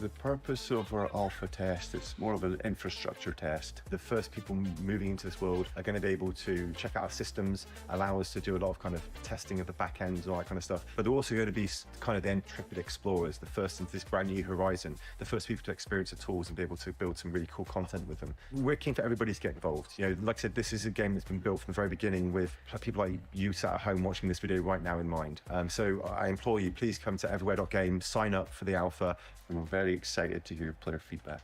The purpose of our alpha test, it's more of an infrastructure test. The first people moving into this world are going to be able to check out our systems, allow us to do a lot of kind of testing of the back end and all that kind of stuff. But they're also going to be kind of the intrepid explorers, the first into this brand new horizon, the first people to experience the tools and be able to build some really cool content with them. We're keen for everybody to get involved. You know, like I said, this is a game that's been built from the very beginning with people like you sat at home watching this video right now in mind. So I implore you, please come to everywhere.game, sign up for the alpha, and we're very excited to hear player feedback.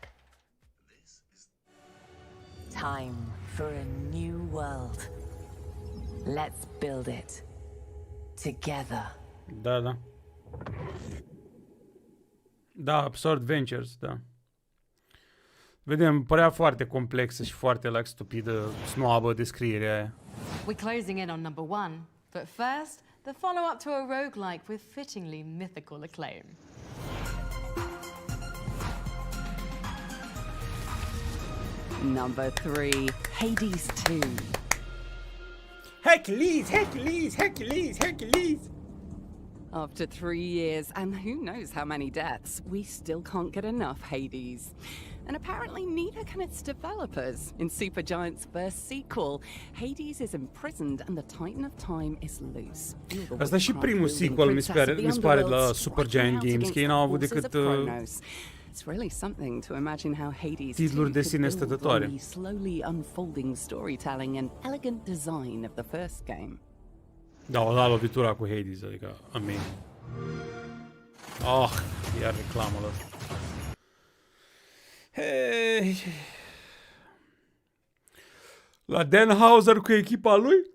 Time for a new world. Let's build it together. Da. Da, Absurd Ventures, da. Vedem, părea foarte complexă și foarte stupidă, snoabă descrierea aia. We're closing in on number 1, but first, the follow-up to a roguelike with fittingly mythical acclaim. Number 3, Hades 2. Hercules! After 3 years and who knows how many deaths, we still can't get enough Hades. And apparently neither can its developers. In Supergiant's first sequel, Hades is imprisoned and the Titan of Time is loose. Asta e și primul sequel, mi se pare la Supergiant Games, că ei n-au avut decât It's really something to imagine how Hades titluri de sine stătătoare. the slowly unfolding storytelling and elegant design of the first game. Da, o da lovitura cu Hades, adică amazing. Iar reclamul ăsta. Hey. La Dan Houser cu echipa lui?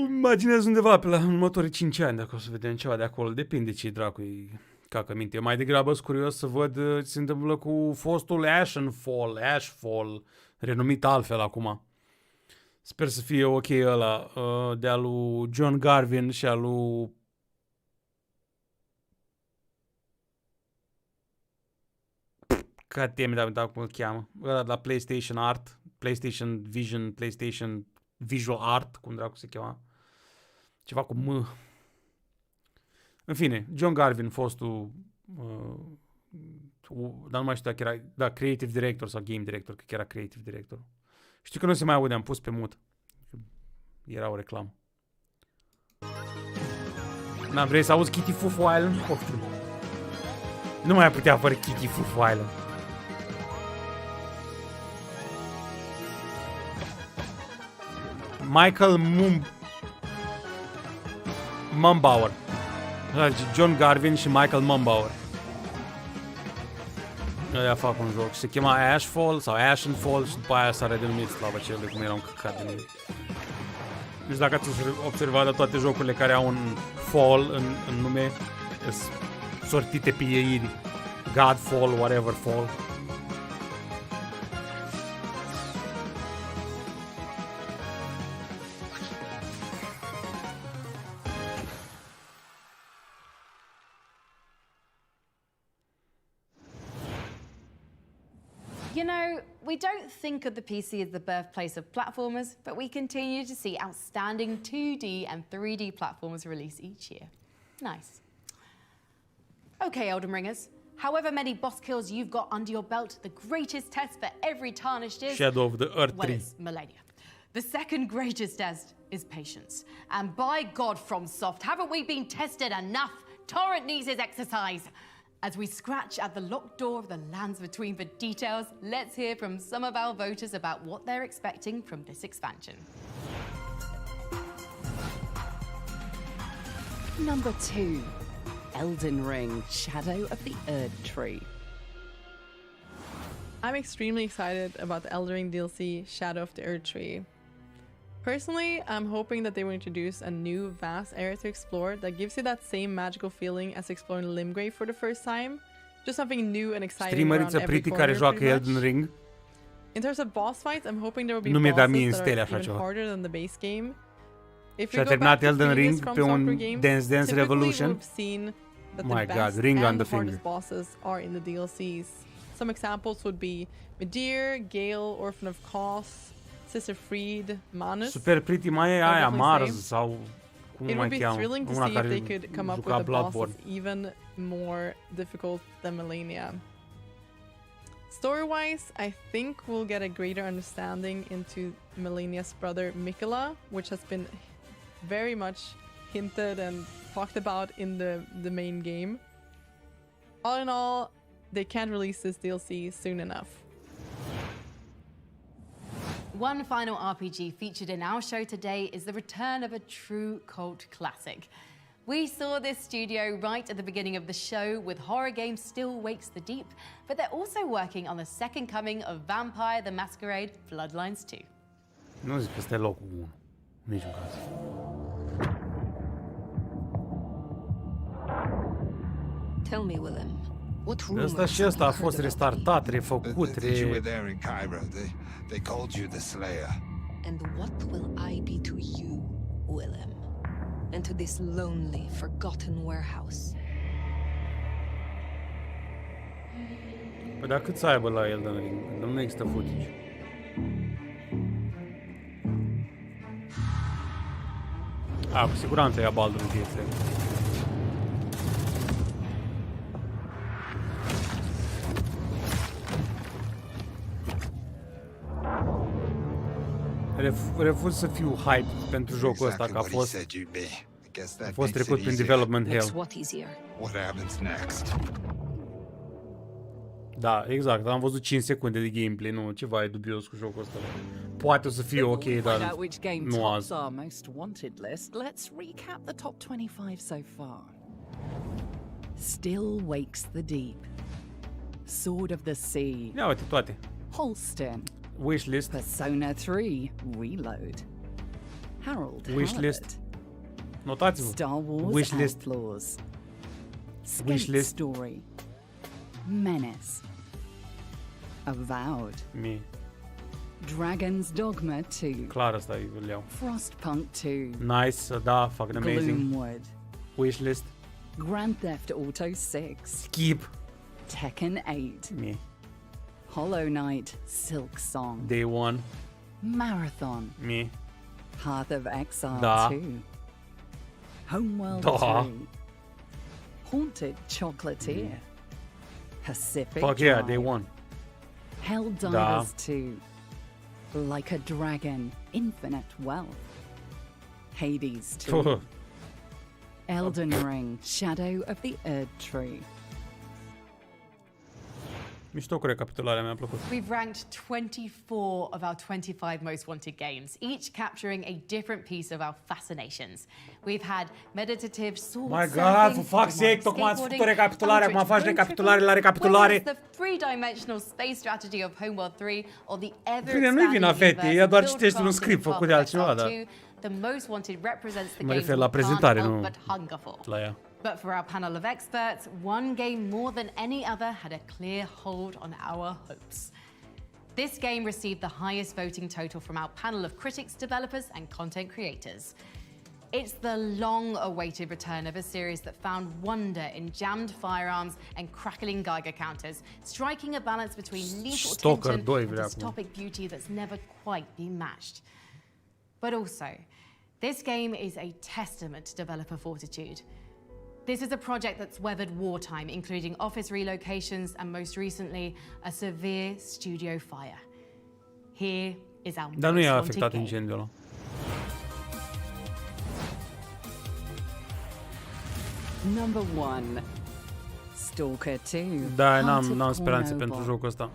Imaginez undeva pe la următorii 5 ani, dacă o să vedem ceva de acolo. Depinde ce dracu-i cacă minte. Eu mai degrabă sunt curios să văd ce se întâmplă cu fostul Ashfall, renumit altfel acum. Sper să fie ok ăla de-a lui John Garvin și a lui da, cum îl cheamă? Ăla de la PlayStation Art, PlayStation Vision, PlayStation Visual Art, cum dracu se chema. Ceva cu M. În fine, John Garvin, fostul dar nu mai știu dacă era, da, creative director sau game director, că era creative director. Știu că nu se mai aude, am pus pe mut. Era o reclamă. N-am vrei să auzi Kitty Fufu Island? Poftim. Nu mai putea fără Kitty Fufu Island. Michael Mumbauer. John Garvin și Michael Mumbauer. Ăia fac un joc. Se chema Ashfall sau Ashenfall și după aia s-a redenumit slavă celui, cum era un căcat de mine. Nu știu dacă ați observat, de toate jocurile care au un fall în nume, sortite pe ei. Godfall, whatever fall. You know, we don't think of the PC as the birthplace of platformers, but we continue to see outstanding 2D and 3D platformers release each year. Nice. Okay, Elden Ringers. However many boss kills you've got under your belt, the greatest test for every tarnished is... Shadow of the Earth 3. Well, it's millennia. The second greatest test is patience. And by God, FromSoft, haven't we been tested enough? Torrent needs his exercise. As we scratch at the locked door of the lands between for details, let's hear from some of our voters about what they're expecting from this expansion. Number 2. Elden Ring, Shadow of the Earth Tree. I'm extremely excited about the Elden Ring DLC, Shadow of the Earth Tree. Personally, I'm hoping that they will introduce a new vast area to explore that gives you that same magical feeling as exploring Limgrave for the first time. Just something new and exciting around every corner, pretty much. Ring. In terms of boss fights, I'm hoping there will be bosses that are even harder than the base game. If you go back to previous From Software games, typically we've seen that the best and the hardest bosses are in the DLCs. Some examples would be Midir, Gale, Orphan of Cos, Sister Fried, Manus. Super Pretty mai e aia, Mars sau cum It mai would be cheamă. thrilling to Una see if care they could come up with juca a boss Bloodborne. that's even more difficult than Melania. Story-wise, I think we'll get a greater understanding into Melania's brother Mikola, which has been very much hinted and talked about in the main game. All in all, they can't release this DLC soon enough. One final RPG featured in our show today is the return of a true cult classic. We saw this studio right at the beginning of the show with horror game Still Wakes the Deep, but they're also working on the second coming of Vampire the Masquerade Bloodlines 2. Nu zic că ăsta e locul 1. Niciun caz. Tell me, Willem, what rumors Ăsta și ăsta a fost restartat, refăcut, You were there in Cairo. They called you the Slayer. And what will I be to you, Willem? And to this lonely, forgotten warehouse? Păi dar cât să aibă la Elden Ring? Nu există footage. Cu siguranță ia Baldur's Gate 3. Refuz să fiu hype pentru jocul ăsta, că a fost trecut prin development hell. What happens next? Da, exact, am văzut 5 secunde de gameplay, nu, ceva e dubios cu jocul ăsta. Poate o să fie ok, dar nu azi. Most wanted list. Let's recap the top 25 so far. Still Wakes the Deep. Sword of the Sea. Ia uite toate. Holston. Wishlist. Persona 3 Reload. Harold. Wishlist. Notați-vă. Star Wars Wishlist. Outlaws. Wishlist. Story. Menace. Avowed. Me. Dragon's Dogma 2. Clar asta îl iau. Frostpunk 2. Nice, da, fucking amazing. Gloomwood. Wishlist. Grand Theft Auto 6. Skip. Tekken 8. Me. Hollow Knight Silk Song. Day 1. Marathon. Me. Path of Exile Da. 2. Homeworld Da. 3. Haunted Chocolatier. Pacific Fuck yeah, Drive. Day 1. Helldivers Da. 2. Like a dragon, infinite wealth. Hades too. Elden Ring, Shadow of the Erd Tree. Mișto cu recapitularea, mi-a plăcut. We've ranked 24 of our 25 most wanted games, each capturing a different piece of our fascinations. We've had meditative sword My God, for fuck's sake, tocmai ați făcut o recapitulare, acum faci recapitulare la recapitulare. The three-dimensional space strategy of Homeworld 3 or the Bine, nu-i vina fetei, ea doar citește un script făcut de altcineva, da. The most wanted represents the Mă game refer la prezentare, nu but hunger for. la ea. But for our panel of experts, one game more than any other had a clear hold on our hopes. This game received the highest voting total from our panel of critics, developers, and content creators. It's the long-awaited return of a series that found wonder in jammed firearms and crackling Geiger counters, striking a balance between lethal tension and dystopic beauty that's never quite been matched. But also, this game is a testament to developer fortitude. This is a project that's weathered wartime, including office relocations and most recently, a severe studio fire. Here is our Dar nu i-a most afectat wanted incendiul ăla. Number 1. Stalker 2. Da, n-am speranțe pentru jocul ăsta.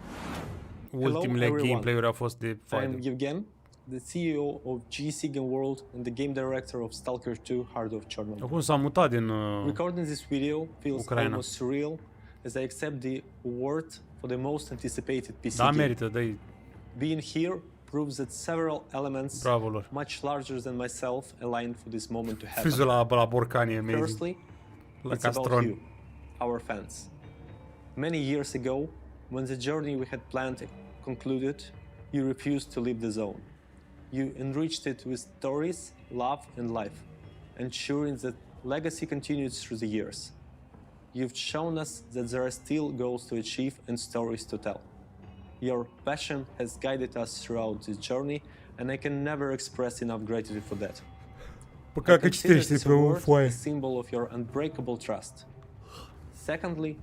Ultimele gameplay-uri au fost de foaie. I'm Evgen, the CEO of GC Game World and the game director of Stalker 2 Heart of Chernobyl. Acum s-a mutat din Recording this video feels Ucraina. almost surreal as I accept the award for the most anticipated PC Da, game. merită, dă-i. Being here proves that several elements much larger than myself aligned for this moment to happen. Frizul la borcani, amazing. Firstly, La it's about castron. you, our fans. Many years ago, when the journey we had planned concluded, you refused to leave the zone. You enriched it with stories, love, and life, ensuring that legacy continues through the years. You've shown us that there are still goals to achieve and stories to tell. Your passion has guided us throughout this journey, and I can never express enough gratitude for that. I consider this award a symbol of your unbreakable trust. Secondly,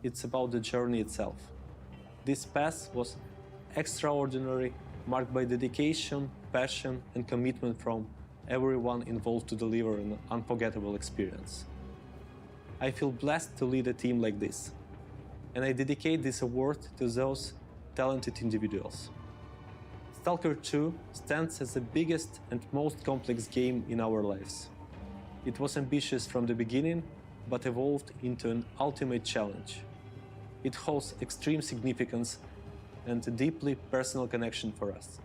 it's about the journey itself. This path was extraordinary, marked by dedication, passion, and commitment from everyone involved to deliver an unforgettable experience. I feel blessed to lead a team like this, and I dedicate this award to those talented individuals. Stalker 2 stands as the biggest and most complex game in our lives. It was ambitious from the beginning, but evolved into an ultimate challenge. It holds extreme significance and a deeply personal connection for us,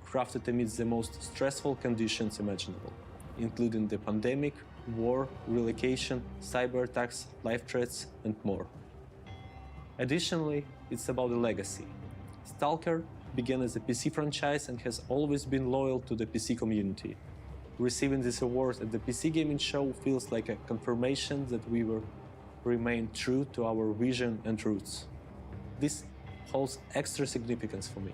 crafted amidst the most stressful conditions imaginable, including the pandemic, war, relocation, cyber attacks, life threats, and more. Additionally, it's about the legacy. Stalker began as a PC franchise and has always been loyal to the PC community. Receiving this award at the PC Gaming Show feels like a confirmation that we will remain true to our vision and roots. This holds extra significance for me.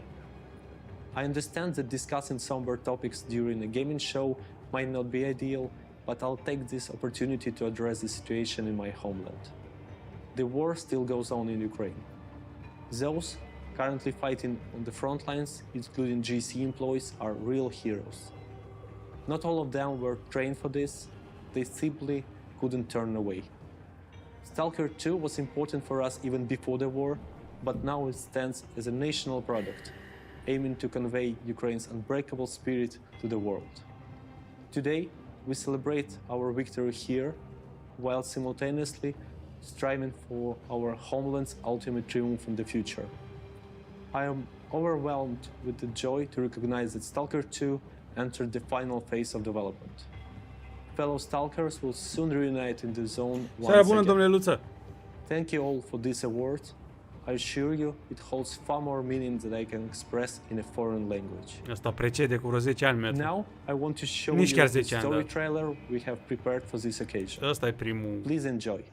I understand that discussing somber topics during a gaming show might not be ideal, but I'll take this opportunity to address the situation in my homeland. The war still goes on in Ukraine. Those currently fighting on the front lines, including GC employees, are real heroes. Not all of them were trained for this, they simply couldn't turn away. Stalker 2 was important for us even before the war, but now it stands as a national product, aiming to convey Ukraine's unbreakable spirit to the world. Today, we celebrate our victory here, while simultaneously striving for our homeland's ultimate triumph in the future. I am overwhelmed with the joy to recognize that Stalker 2 entered the final phase of development. Fellow Stalkers will soon reunite in the zone once again. Thank you all for this award. I assure you, it holds far more meaning than I can express in a foreign language. Asta precede cu vreo 10 ani. Now, I want to show Nici you chiar the 10 ani, story da. trailer we have prepared for this occasion. Ăsta e primul Please enjoy.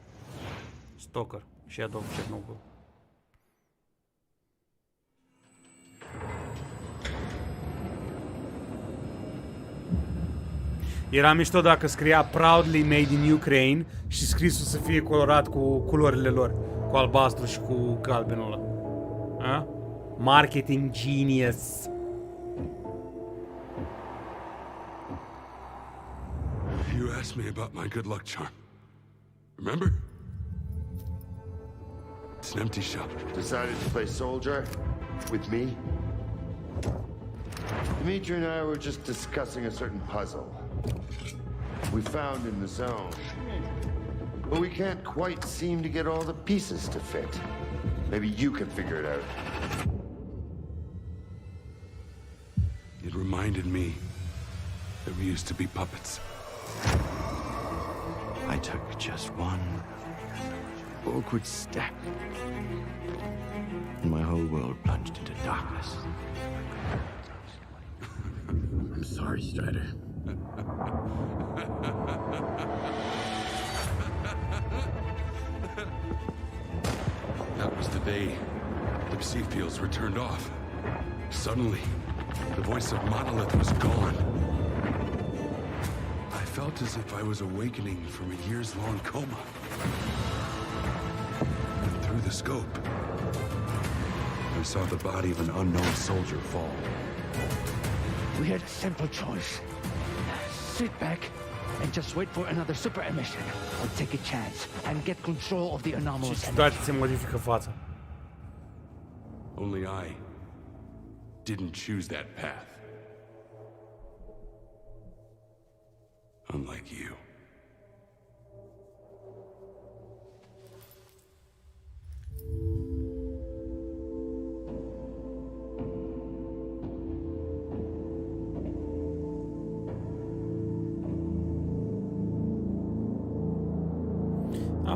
Stalker, Shadow of Chernobyl. Era mișto dacă scria Proudly Made in Ukraine și scrisul să fie colorat cu culorile lor, cu albastru și cu galbenul ăla. A? Marketing genius. You asked me about my good luck charm. Remember? It's an empty shell. Decided to play soldier with me? Dimitri and I were just discussing a certain puzzle we found in the zone. But we can't quite seem to get all the pieces to fit. Maybe you can figure it out. It reminded me that we used to be puppets. I took just one awkward step, and my whole world plunged into darkness. I'm sorry, Strider. That was the day the perceived fields were turned off. Suddenly, the voice of Monolith was gone. I felt as if I was awakening from a years-long coma. And through the scope, I saw the body of an unknown soldier fall. We had a simple choice. Sit back and just wait for another super emission, or take a chance and get control of the anomalous Situația se modifică fața. Only I didn't choose that path. Unlike you.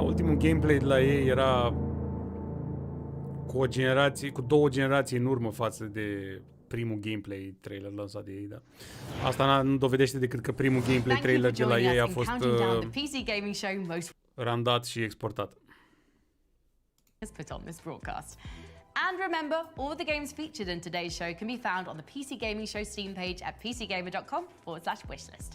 Ultimul gameplay de la ei era cu două generații în urmă față de primul gameplay trailer lansat de ei, da. Asta nu dovedește decât că primul gameplay trailer de la ei a fost randat și exportat. Put on this broadcast. And remember, all the games featured in today's show can be found on the PC Gaming Show Steam page at pcgamer.com/wishlist.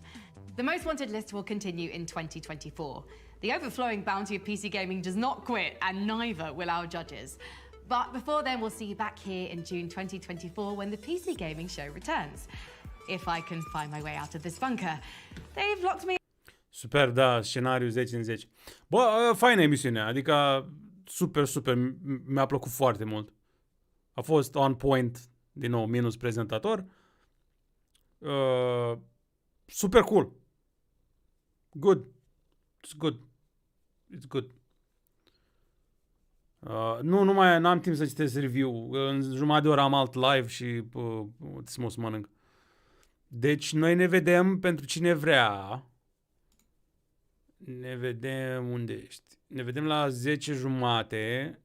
The Most Wanted list will continue in 2024. The overflowing bounty of PC gaming does not quit, and neither will our judges. But before then, we'll see you back here in June 2024 when the PC Gaming Show returns. If I can find my way out of this bunker. They've locked me... Super, da, scenariu 10 în 10. Bă, faină emisiunea, adică super, mi-a plăcut foarte mult. A fost on point, din nou, minus prezentator. Super cool. Good. It's good. It's good. N-am timp să citesc review. În jumătate de oră am alt live și mă să mănânc. Deci noi ne vedem pentru cine vrea. Ne vedem unde ești. Ne vedem la 10:30.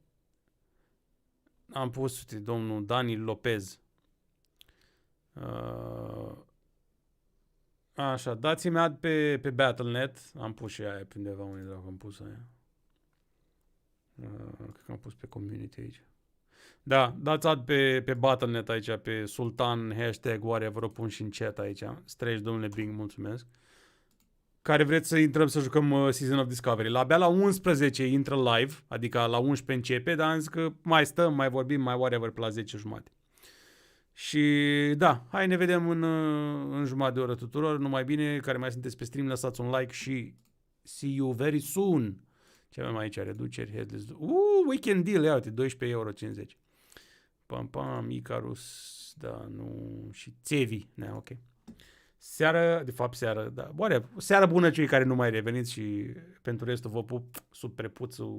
Am pus, uite, domnul Dani Lopez. Așa, dați-mi ad pe Battle.net. Am pus și aia pe undeva, unde dracu am pus aia. Cred că am pus pe community aici. Da, dați ad pe Battle.net aici, pe Sultan, hashtag whatever, o pun și în chat aici. Strești, domnule Bing, mulțumesc. Care vreți să intrăm să jucăm Season of Discovery. Abia la 11 intră live, adică la 11 începe, dar am zis că mai stăm, mai vorbim, mai whatever, pe la 10:30. Și da, hai ne vedem în jumătate de oră tuturor. Numai bine, care mai sunteți pe stream, lăsați un like și see you very soon. Ce avem aici? Reduceri, headless. Weekend deal, ia uite, 12,50 €. Pam, Icarus, da, nu, și Țevi, da, ok. Seară, da, seară bună cei care nu mai reveniți și pentru restul vă pup sub prepuțul